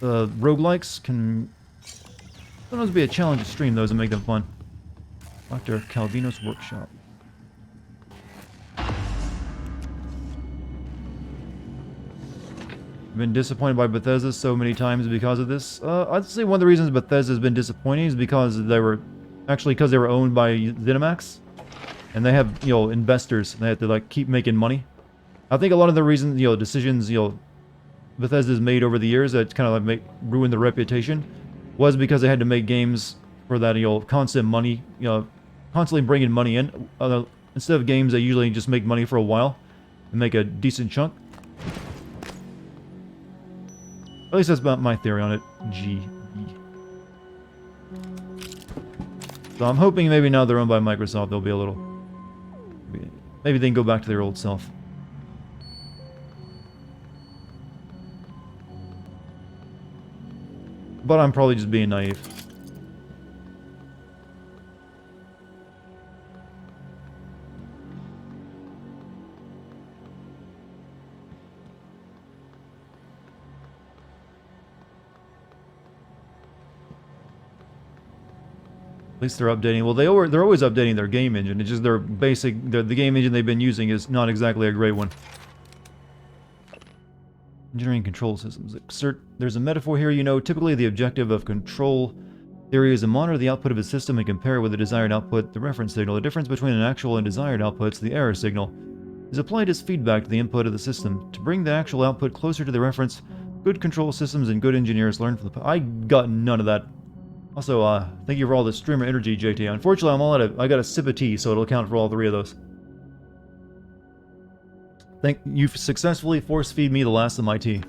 roguelikes can sometimes be a challenge to stream those and make them fun. Dr. Calvino's Workshop. Been disappointed by Bethesda so many times because of this. I'd say one of the reasons Bethesda's been disappointing is because they were owned by ZeniMax, and they have, you know, investors. They have to like keep making money. I think a lot of the reasons, you know, decisions, you know, Bethesda's made over the years that kind of like ruined their reputation was because they had to make games for that, you know, constant money, you know, constantly bringing money in. Instead of games that usually just make money for a while and make a decent chunk. At least that's about my theory on it. So I'm hoping maybe now they're owned by Microsoft, they'll be a little... Maybe they can go back to their old self. But I'm probably just being naive. At least they're updating. Well, they're always updating their game engine. It's just their basic... The game engine they've been using is not exactly a great one. Engineering control systems. There's a metaphor here, you know. Typically, the objective of control theory is to monitor the output of a system and compare it with the desired output, the reference signal. The difference between an actual and desired outputs, the error signal, is applied as feedback to the input of the system. To bring the actual output closer to the reference, good control systems and good engineers learn from the... I got none of that. Also, thank you for all the streamer energy, JT. Unfortunately, I'm all out of... I got a sip of tea, so it'll count for all 3 of those. You've successfully force-feed me the last of my tea.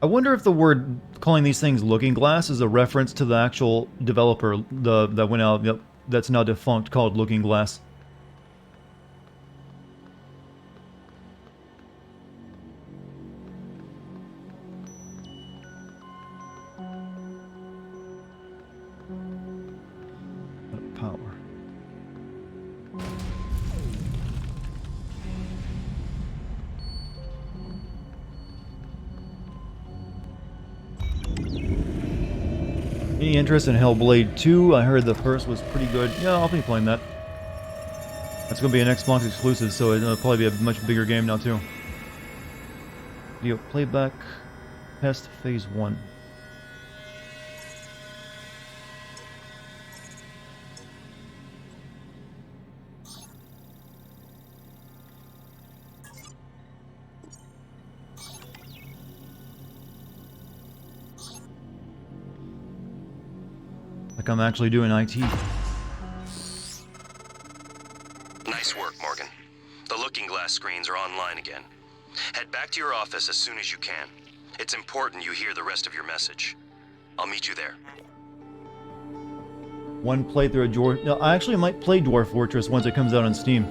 I wonder if the word calling these things looking glass is a reference to the actual developer that went out, that's now defunct, called Looking Glass. Power. Any interest in Hellblade 2? I heard the first was pretty good. Yeah, I'll be playing that. That's going to be an Xbox exclusive, so it'll probably be a much bigger game now, too. Video playback. Test phase 1. Like I'm actually doing IT. Nice work, Morgan. The Looking Glass screens are online again. Head back to your office as soon as you can. It's important you hear the rest of your message. I'll meet you there. One playthrough of Dwarf... No, I actually might play Dwarf Fortress once it comes out on Steam.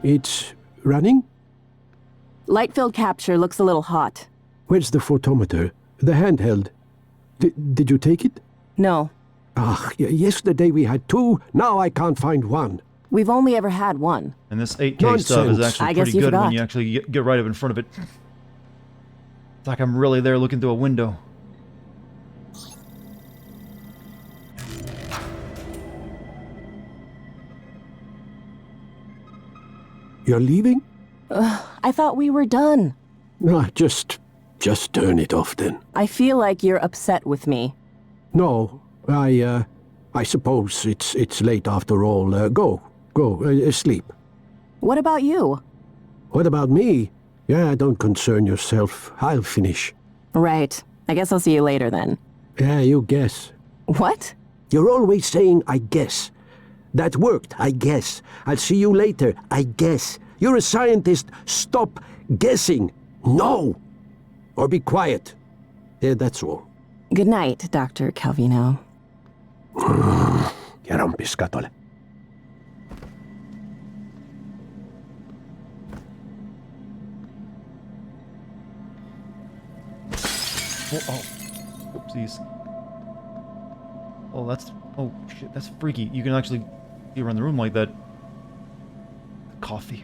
It's running? Light field capture looks a little hot. Where's the photometer? The handheld. Did you take it? No. Ah, yesterday we had 2, now I can't find 1. We've only ever had 1. And this 8K Nonsense. stuff is actually I guess pretty you good when forgot. you actually get right up in front of it. It's like I'm really there looking through a window. You're leaving? I thought we were done. Ah, just turn it off then. I feel like you're upset with me. No, I suppose it's late after all. Go, sleep. What about you? What about me? Yeah, don't concern yourself. I'll finish. Right. I guess I'll see you later then. Yeah, you guess. What? You're always saying, I guess. That worked, I guess. I'll see you later, I guess. You're a scientist. Stop guessing. No! Or be quiet. Yeah, that's all. Good night, Dr. Calvino. Ja rompiscatole. Oh, oopsies. Oh, that's... Oh, shit, that's freaky. You can actually see around the room like that. Coffee.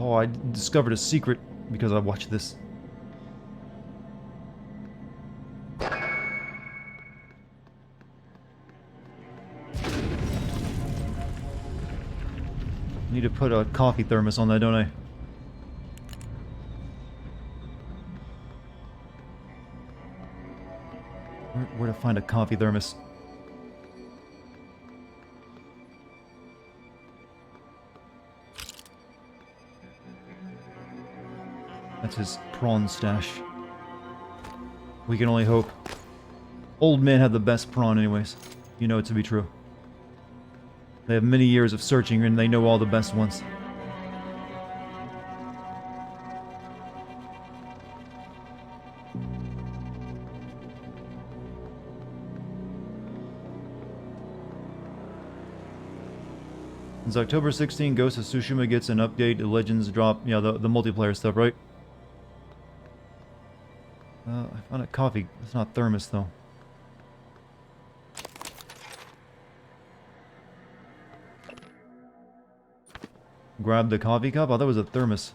Oh, I discovered a secret because I watched this. Need to put a coffee thermos on that, don't I? Where to find a coffee thermos? That's his prawn stash. We can only hope. Old men have the best prawn anyways. You know it to be true. They have many years of searching and they know all the best ones. Since October 16, Ghost of Tsushima gets an update, the Legends drop, yeah, the multiplayer stuff, right? I found a coffee. It's not thermos, though. Grab the coffee cup? I thought it was a thermos.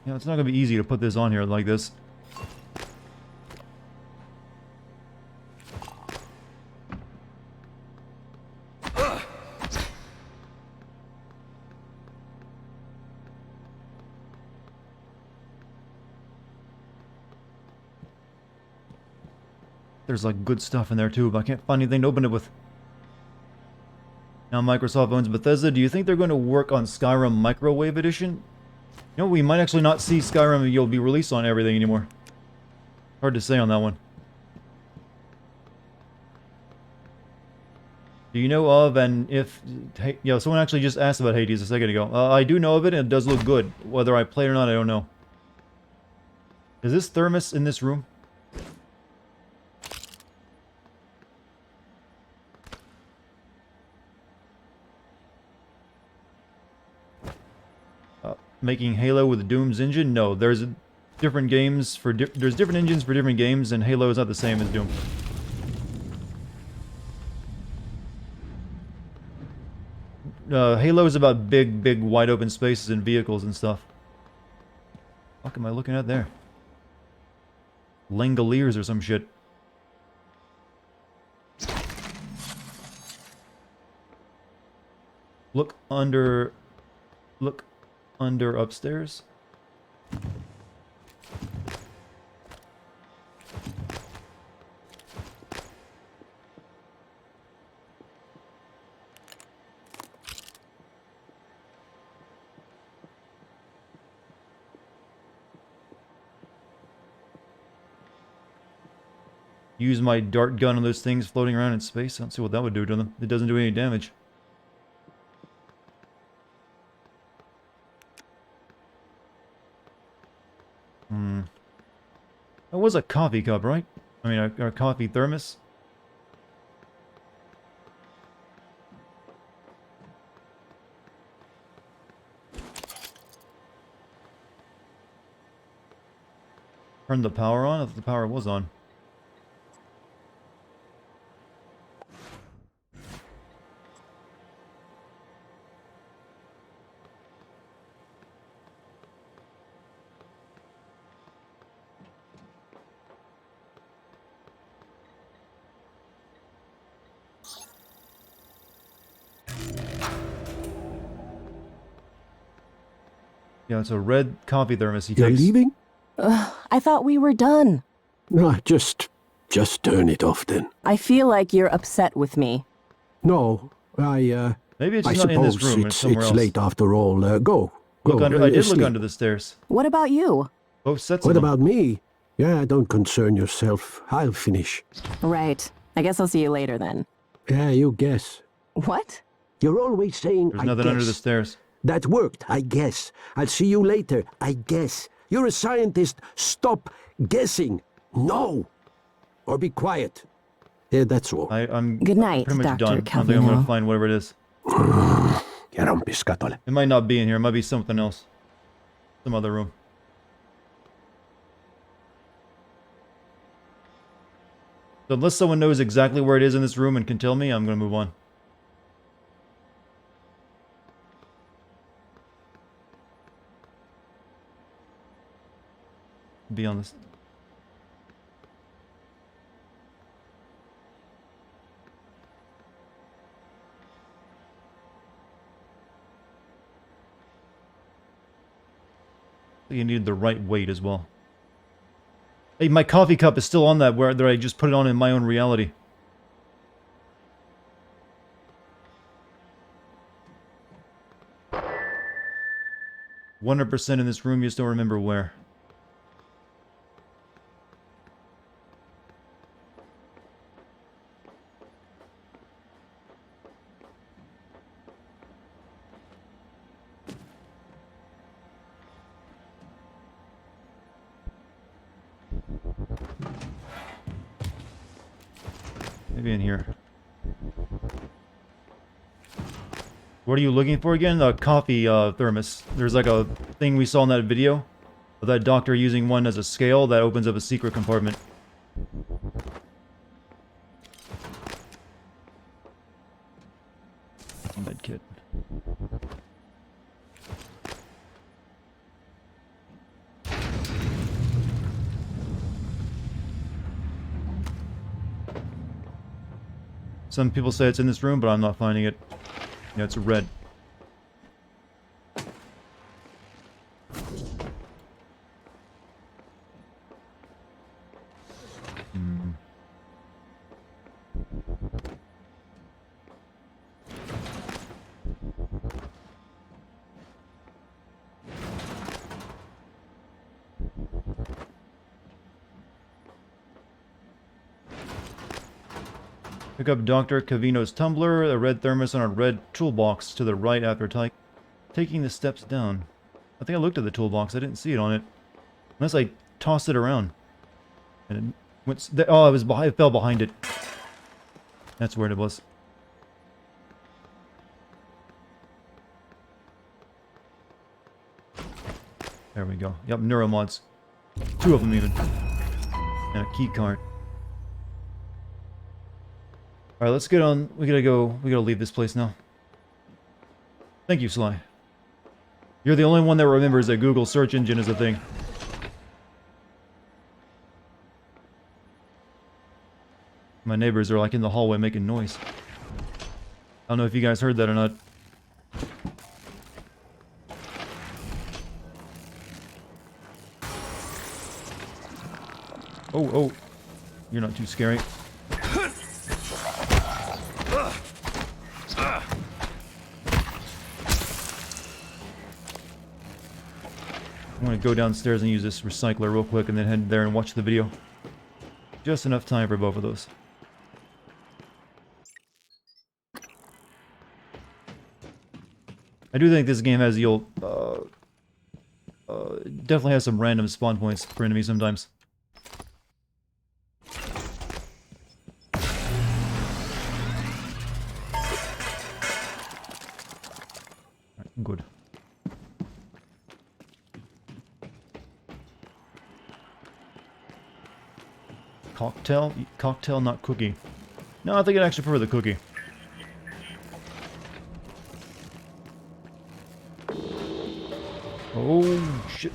Yeah, it's not going to be easy to put this on here like this. There's like good stuff in there too, but I can't find anything to open it with. Now Microsoft owns Bethesda. Do you think they're going to work on Skyrim Microwave Edition? You know, we might actually not see Skyrim you'll be released on everything anymore. Hard to say on that one. Do you know of, and if... Hey, yeah, someone actually just asked about Hades a second ago. I do know of it, and it does look good. Whether I play it or not, I don't know. Is this thermos in this room? Making Halo with Doom's engine? No, there's different games for there's different engines for different games, and Halo is not the same as Doom. Halo is about big, wide open spaces and vehicles and stuff. What am I looking at there? Langoliers or some shit. Look under upstairs. Use my dart gun on those things floating around in space. I don't see what that would do to them. It doesn't do any damage. That was a coffee cup, right? I mean, a coffee thermos. Turn the power on? I thought the power was on. Yeah, it's a red coffee thermos he You're takes. leaving? I thought we were done. No, just turn it off then. I feel like you're upset with me. No, Maybe it's I just not in this suppose room, it's somewhere it's else. late after all. Go. Look under, I did look sleep. under the stairs. What about you? Both sets What of them. about me? Yeah, don't concern yourself. I'll finish. Right. I guess I'll see you later then. Yeah, you guess. What? You're always saying, There's I nothing guess. under the stairs. That worked, I guess. I'll see you later, I guess. You're a scientist. Stop guessing. No. Or be quiet. Yeah, that's all. I'm Good night, pretty much Dr. done. I think I'm going Calvino. to find whatever it is. It might not be in here. It might be something else. Some other room. So unless someone knows exactly where it is in this room and can tell me, I'm going to move on. Be honest. You need the right weight as well. Hey, my coffee cup is still on that where I just put it on in my own reality. 100% in this room, you just don't remember where. Maybe in here. What are you looking for again? The coffee thermos. There's like a thing we saw in that video of that doctor using one as a scale that opens up a secret compartment. Med kit. Some people say it's in this room, but I'm not finding it. Yeah, it's red. Pick up Dr. Cavino's tumbler, a red thermos, and a red toolbox to the right after taking the steps down. I think I looked at the toolbox. I didn't see it on it. Unless I tossed it around. And it went... Oh, it fell behind it. That's where it was. There we go. Yep, neuromods. 2 of them even. And a key card. Alright, let's get on. We gotta leave this place now. Thank you, Sly. You're the only one that remembers that Google search engine is a thing. My neighbors are like in the hallway making noise. I don't know if you guys heard that or not. Oh. You're not too scary. I'm gonna go downstairs and use this recycler real quick and then head there and watch the video. Just enough time for both of those. I do think this game has the old, definitely has some random spawn points for enemies sometimes. Alright, good. Cocktail? Cocktail, not cookie. No, I think I'd actually prefer the cookie. Oh, shit.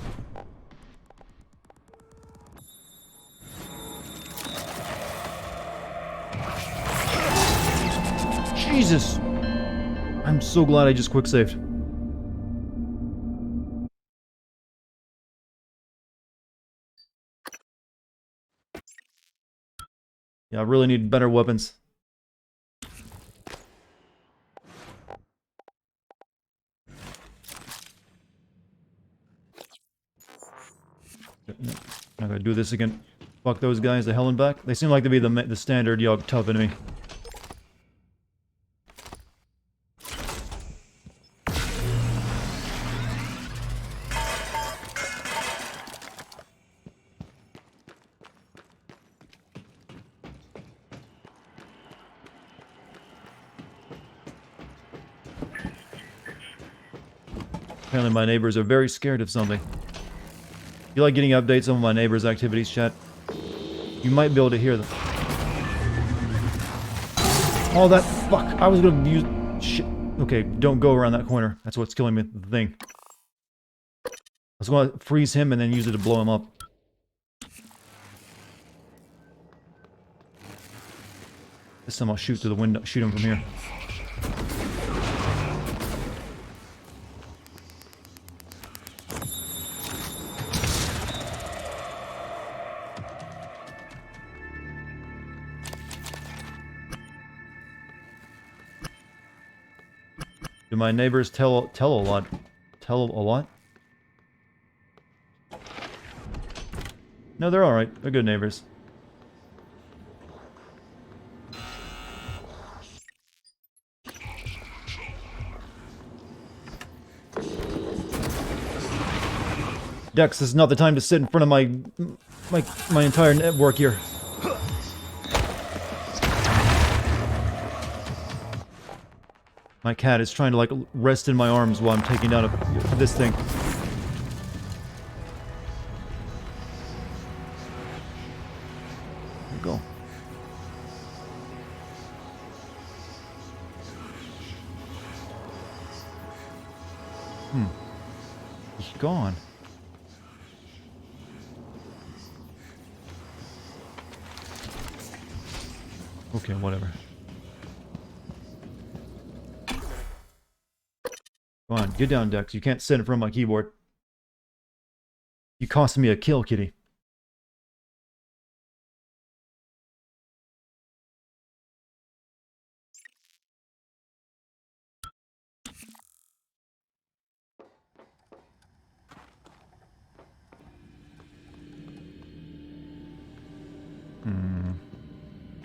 Jesus! I'm so glad I just quick-saved. Yeah, I really need better weapons. I'm gonna do this again. Fuck those guys, the hell and back. They seem like to be the standard Yog tough enemy. Apparently my neighbors are very scared of something. You like getting updates on my neighbors' activities, chat? You might be able to hear them. Oh, that fuck! I was gonna use... Shit. Okay, don't go around that corner. That's what's killing me, the thing. I was gonna freeze him and then use it to blow him up. This time I'll shoot through the window, shoot him from here. Do my neighbors tell a lot? Tell a lot? No, they're alright. They're good neighbors. Dex, this is not the time to sit in front of my entire network here. My cat is trying to, like, rest in my arms while I'm taking down this thing. There we go. He's gone. Okay, whatever. Come on, get down, Dex. You can't sit in front of my keyboard. You cost me a kill, kitty.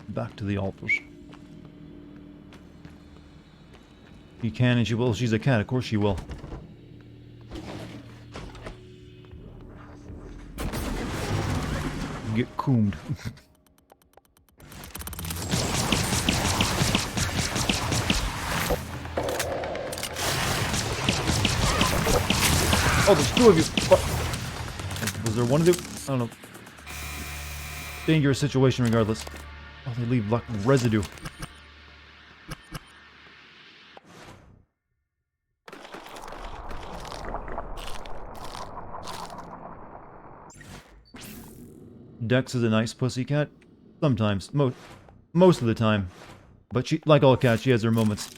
Back to the altars. You can and she will. She's a cat, of course she will. Get coomed. Oh, there's two of you. Was there one of you? I don't know. Dangerous situation regardless. Oh, they leave like residue. Dex is a nice pussycat. Sometimes. Most of the time. But she, like all cats, she has her moments.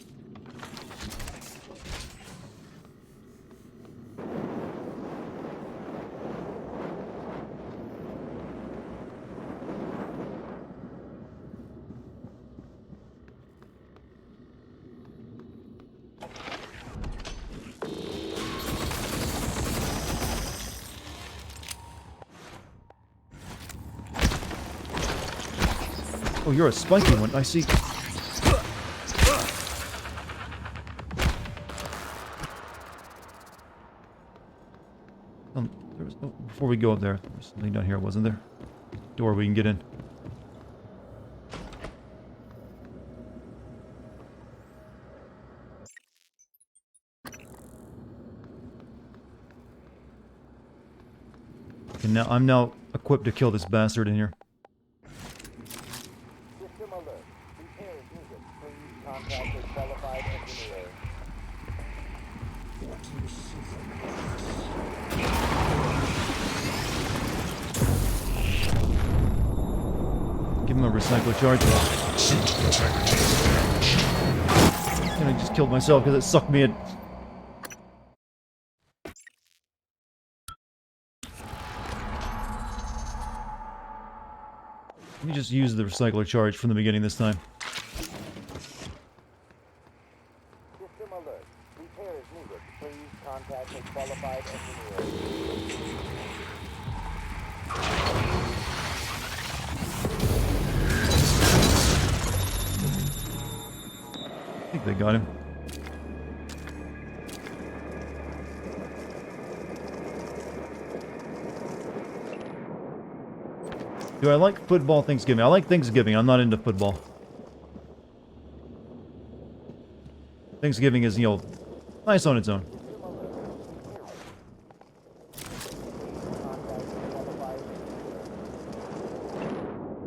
Oh, you're a spiky one. I see. There was, oh, before we go up there, there's something down here, wasn't there? Door we can get in. And now I'm now equipped to kill this bastard in here. Give him a recycle charge. And I just killed myself because it sucked me in. Let me just use the recycler charge from the beginning this time. System alert. Repairs needed. Please contact a qualified engineer. I think they got him. Do I like football Thanksgiving? I like Thanksgiving. I'm not into football. Thanksgiving is, you know, nice on its own.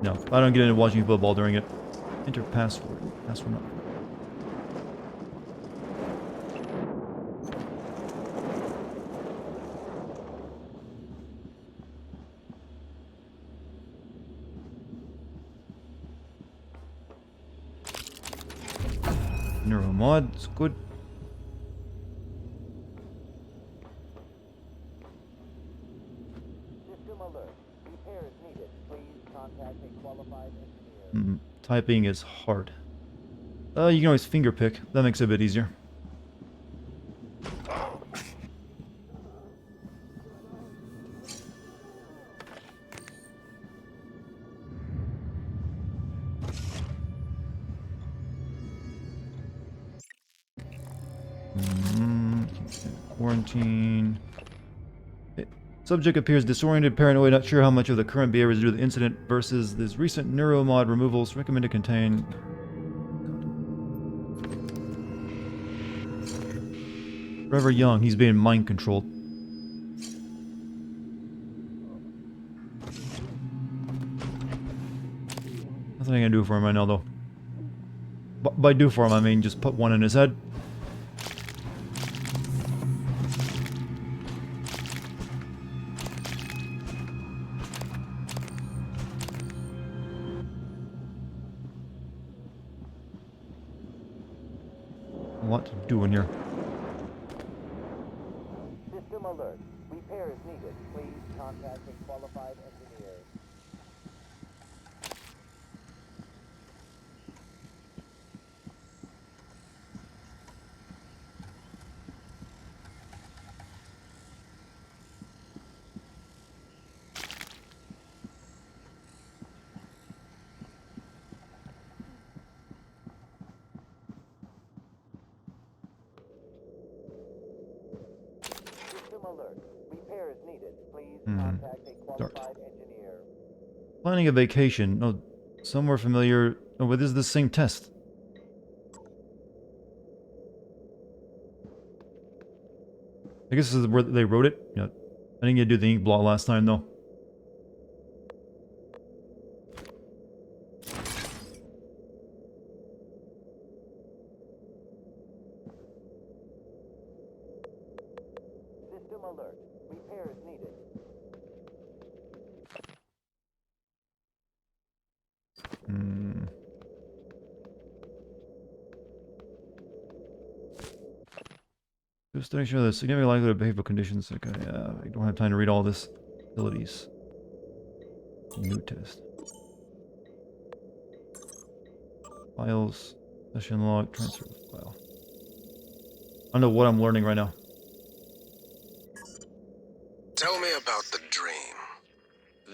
No, I don't get into watching football during it. Enter password. Password not. Neuromod, it's good. System alert. Repairs needed. Please contact a qualified engineer. Typing is hard. You can always finger pick. That makes it a bit easier. Quarantine. Subject appears disoriented, paranoid, not sure how much of the current behavior is due to the incident versus this recent neuromod removals. Recommend to contain. Forever young, he's being mind controlled. Nothing I can do for him right now, though. By do for him, I mean just put one in his head. What to do in here? System alert. Repairs needed. Please contact a qualified engineer. System alert. Repairs needed. Please contact a qualified engineer. Planning a vacation. Oh, somewhere familiar. Oh, but this is the same test. I guess this is where they wrote it. Yeah. I didn't get to do the ink blot last time, though. System alert. Repairs needed. Just to show the significant likelihood of behavioral conditions. Okay, I don't have time to read all this. Abilities. New test. Files. Session log. Transfer file. I don't know what I'm learning right now. Tell me about the dream.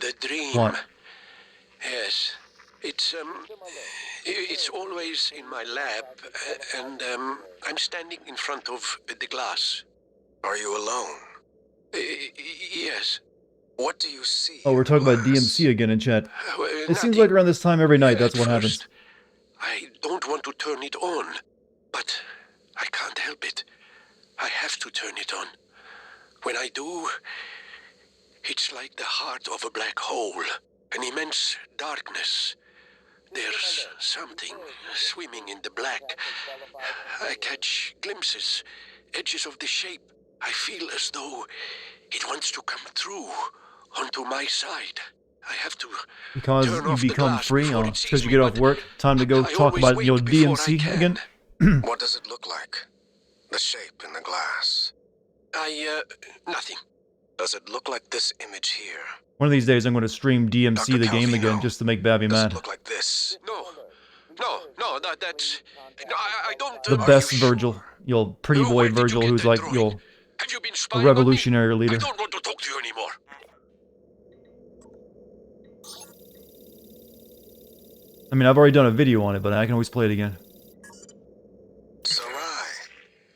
The dream. What? Yes. It's always in my lab, and I'm standing in front of the glass. Are you alone? Yes. What do you see? Oh, we're talking about DMC again in chat. It seems like around this time every night that's what happens. I don't want to turn it on, but I can't help it. I have to turn it on. When I do, it's like the heart of a black hole, an immense darkness. There's something swimming in the black. I catch glimpses, edges of the shape. I feel as though it wants to come through onto my side. I have to because turn you off the become glass free, before or it sees because you me, get off but work, time to go I talk always about wait your before I DMC can. again. What does it look like? The shape in the glass? Nothing. Does it look like this image here? One of these days I'm going to stream DMC the game again just to make Babby Does mad. it look like this? No, that's... No, I don't... The best Virgil. You'll pretty boy Virgil who's like, you'll... a revolutionary leader. I don't want to talk to you anymore. I mean, I've already done a video on it, but I can always play it again. Sarai,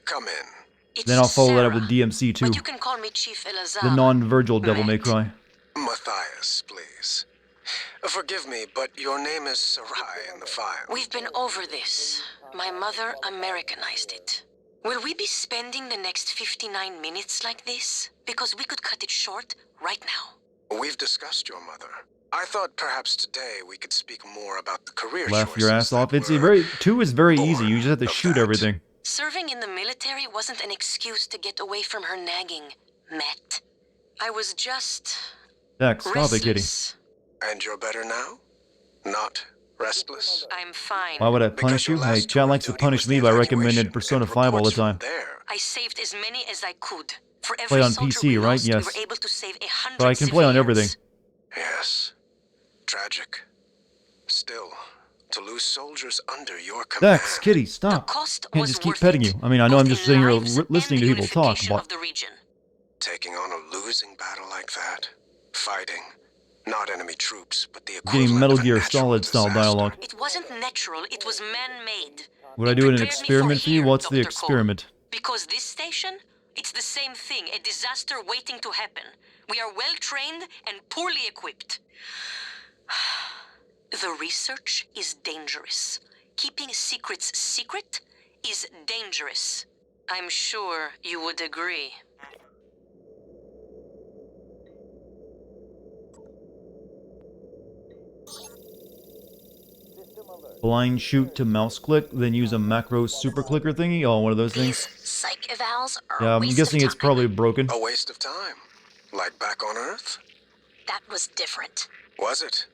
come in. Then I'll follow that up with DMC too. But you can call me Chief Elazar. The non-Virgil Devil May Cry. Matthias, please. Forgive me, but your name is Sarai in the file. We've been over this. My mother Americanized it. Will we be spending the next 59 minutes like this? Because we could cut it short right now. We've discussed your mother. I thought perhaps today we could speak more about the career Laugh choices your ass off. that It's were very... 2 is very easy. You just have to shoot everything. Serving in the military wasn't an excuse to get away from her nagging, Matt. I was just... Dex, stop it, kitty. And you're better now? Not restless? I'm fine. Why would I punish you? Hey, Chat likes to punish me by recommending Persona 5 all the time. I saved as many as I could. For every Play on soldier PC, we right? lost, Yes. we were able to save 100 But I can play on everything. Yes. Tragic. Still, to lose soldiers under your command... Dex, kitty, stop. cost Can't was just keep worth petting it, you. I mean, I know I'm both just in sitting here lives listening to and the people talk, unification but... of the region. Taking on a losing battle like that? Fighting. Not enemy troops, but the Getting equivalent Metal of a Gear natural Solid style disaster. dialogue. It wasn't natural, it was man-made. Would I do an prepared me experiment for for you? here, What's the Dr. Cole. experiment? Because this station It's the same thing, a disaster waiting to happen. We are well trained and poorly equipped. The research is dangerous. Keeping secrets secret is dangerous. I'm sure you would agree. Blind shoot to mouse click, then use a macro super clicker thingy. Oh, one of those things. Psych evals are Yeah, I'm guessing it's probably broken. A waste of time. Like back on Earth? That was different. Was it?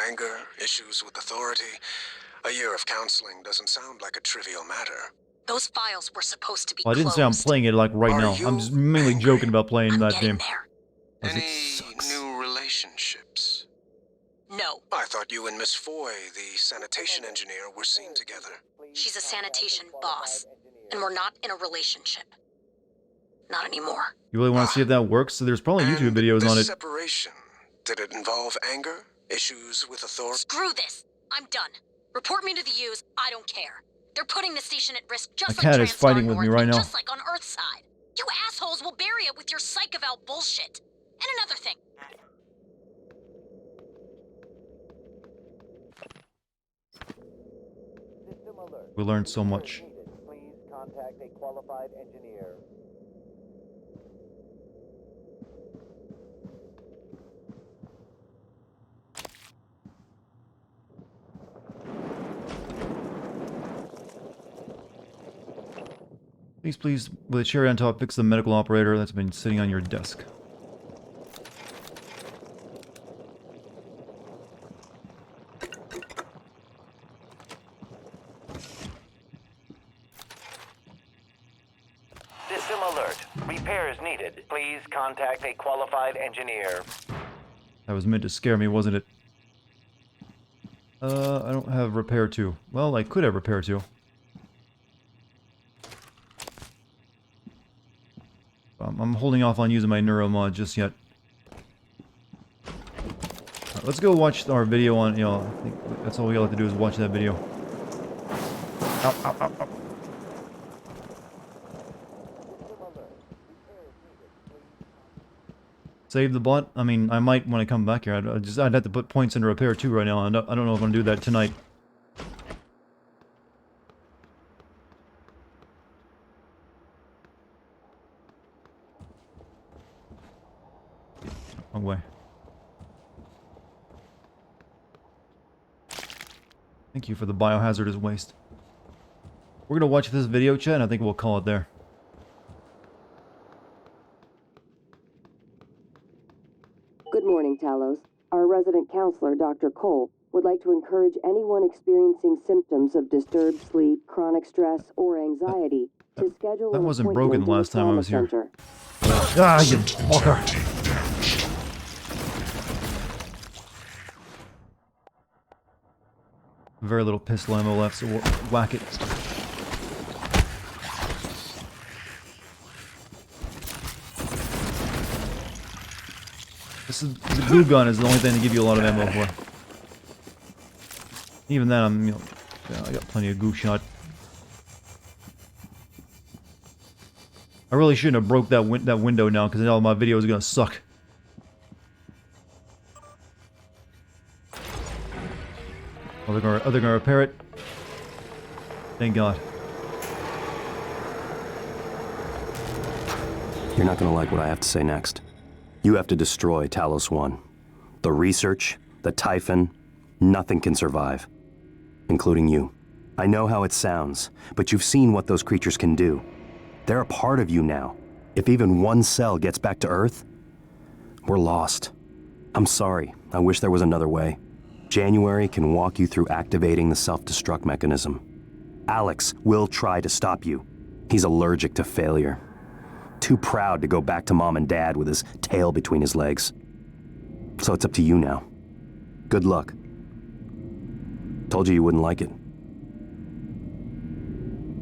Anger, issues with authority. A year of counseling doesn't sound like a trivial matter. Those files were supposed to be Well, I didn't say I'm playing it like right now. I'm just mainly joking about playing that game. Any new relationships? No. I thought you and Miss Foy, the sanitation engineer, were seen together. She's a sanitation boss, and we're not in a relationship. Not anymore. You really want to see if that works? So there's probably YouTube videos on it. Separation, did it involve anger? Issues with authority? Screw this! I'm done. Report me to the U's, I don't care. They're putting the station at risk just My like cat is fighting with me right now. just like on Earthside. You assholes will bury it with your psych eval bullshit. And another thing. We learned so much. Please contact a qualified engineer. Please, with a cherry on top, fix the medical operator that's been sitting on your desk. System alert. Repairs needed. Please contact a qualified engineer. That was meant to scare me, wasn't it? I don't have repair 2. Well, I could have repair 2. I'm holding off on using my neuromod just yet. Right, let's go watch our video on, you know, I think that's all we got to do is watch that video. Ow, ow, ow, ow. Save the bot? I mean, I might when I come back here. I'd have to put points into repair 2 right now. I don't know if I'm gonna do that tonight. Wrong way. Thank you for the biohazardous waste. We're gonna watch this video, chat, and I think we'll call it there. Good morning, Talos. Our resident counselor, Dr. Cole, would like to encourage anyone experiencing symptoms of disturbed sleep, chronic stress, or anxiety to schedule That an wasn't appointment broken the last in time I trauma was here. center. Ah, you fucker! Very little pistol ammo left, so we'll whack it. The glue gun is the only thing to give you a lot of ammo for. Even then, I'm, yeah, I got plenty of goo shot. I really shouldn't have broke that window now, because all my video is gonna suck. Oh, they're gonna repair it. Thank God. You're not gonna like what I have to say next. You have to destroy Talos 1. The research, the Typhon, nothing can survive. Including you. I know how it sounds, but you've seen what those creatures can do. They're a part of you now. If even one cell gets back to Earth, we're lost. I'm sorry. I wish there was another way. January can walk you through activating the self-destruct mechanism. Alex will try to stop you. He's allergic to failure. Too proud to go back to Mom and Dad with his tail between his legs. So it's up to you now. Good luck. Told you wouldn't like it.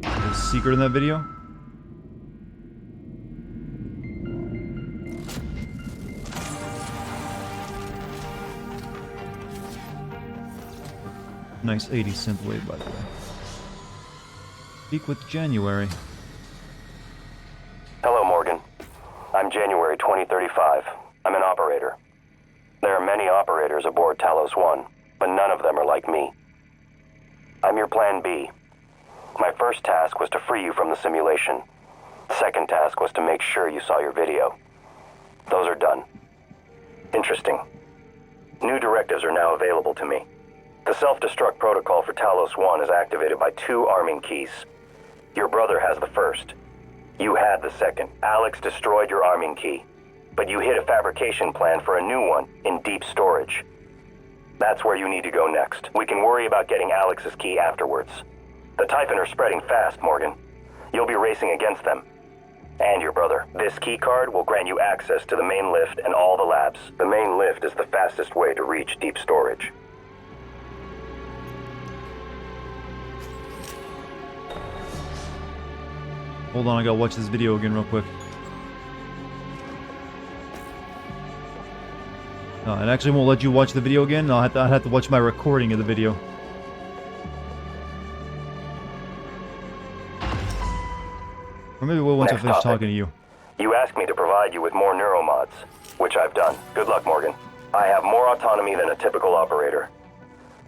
There's a secret in that video? Nice 80 synthwave, by the way. Speak with January. Hello, Morgan. I'm January 2035. I'm an operator. There are many operators aboard Talos 1, but none of them are like me. I'm your plan B. My first task was to free you from the simulation. The second task was to make sure you saw your video. Those are done. Interesting. New directives are now available to me. The self-destruct protocol for Talos 1 is activated by 2 arming keys. Your brother has the first. You had the second. Alex destroyed your arming key, but you hit a fabrication plan for a new one in deep storage. That's where you need to go next. We can worry about getting Alex's key afterwards. The Typhon are spreading fast, Morgan. You'll be racing against them. And your brother. This key card will grant you access to the main lift and all the labs. The main lift is the fastest way to reach deep storage. Hold on, I gotta watch this video again real quick. It actually won't let you watch the video again. I'd have to watch my recording of the video. Or maybe we'll once I finish talking to you. You asked me to provide you with more neuromods, which I've done. Good luck, Morgan. I have more autonomy than a typical operator.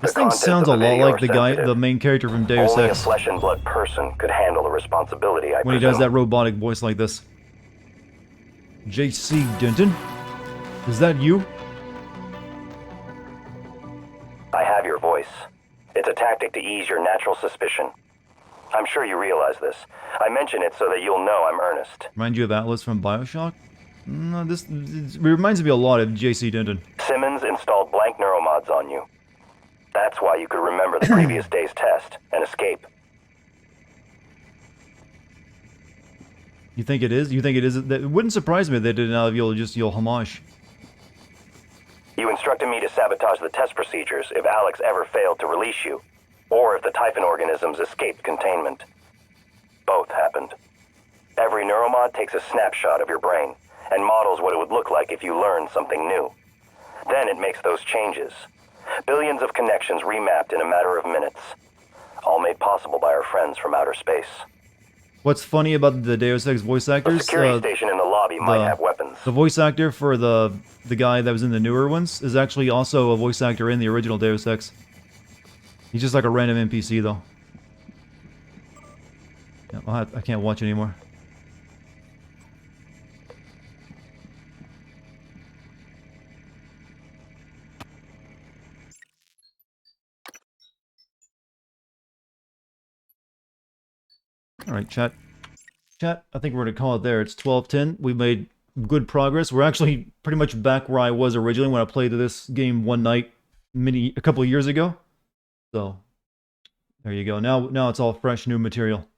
This thing sounds a lot like the main character from Deus Only Ex. a flesh and blood person could handle the responsibility, I When he does that robotic voice like this. J.C. Denton? Is that you? I have your voice. It's a tactic to ease your natural suspicion. I'm sure you realize this. I mention it so that you'll know I'm earnest. Remind you of Atlas from Bioshock? No, this it reminds me a lot of J.C. Denton. Simmons installed blank neuromods on you. That's why you could remember the previous day's test and escape. You think it is? You think it is? It wouldn't surprise me if they did now. You'll homage. You instructed me to sabotage the test procedures if Alex ever failed to release you, or if the Typhon organisms escaped containment. Both happened. Every neuromod takes a snapshot of your brain and models what it would look like if you learned something new. Then it makes those changes. Billions of connections remapped in a matter of minutes. All made possible by our friends from outer space. What's funny about the Deus Ex voice actors? The security station in the lobby might have weapons. The voice actor for the guy that was in the newer ones is actually also a voice actor in the original Deus Ex. He's just like a random NPC though. Yeah, I can't watch anymore. Alright, chat. Chat, I think we're going to call it there. It's 12:10. We made good progress. We're actually pretty much back where I was originally when I played this game one night a couple of years ago. So, there you go. Now it's all fresh, new material.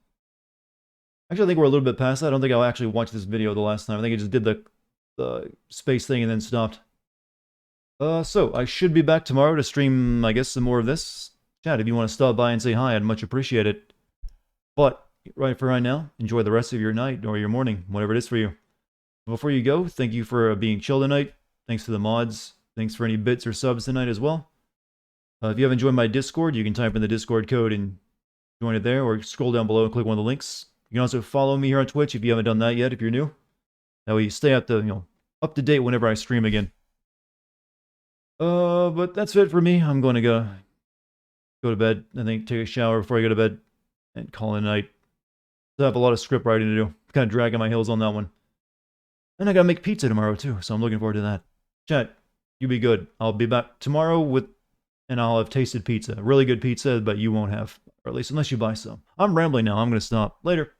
Actually, I think we're a little bit past that. I don't think I actually watched this video the last time. I think I just did the space thing and then stopped. So, I should be back tomorrow to stream, I guess, some more of this. Chat, if you want to stop by and say hi, I'd much appreciate it. But for right now, enjoy the rest of your night or your morning, whatever it is for you. Before you go, thank you for being chill tonight. Thanks to the mods. Thanks for any bits or subs tonight as well. If you haven't joined my Discord, you can type in the Discord code and join it there, or scroll down below and click one of the links. You can also follow me here on Twitch if you haven't done that yet, if you're new. That way you stay up to date whenever I stream again. But that's it for me. I'm going to go to bed. I think take a shower before I go to bed and call it a night. I have a lot of script writing to do. Kind of dragging my heels on that one. And I gotta make pizza tomorrow too, so I'm looking forward to that. Chat, you be good. I'll be back tomorrow and I'll have tasted pizza. Really good pizza, but you won't have. Or at least unless you buy some. I'm rambling now. I'm gonna stop. Later.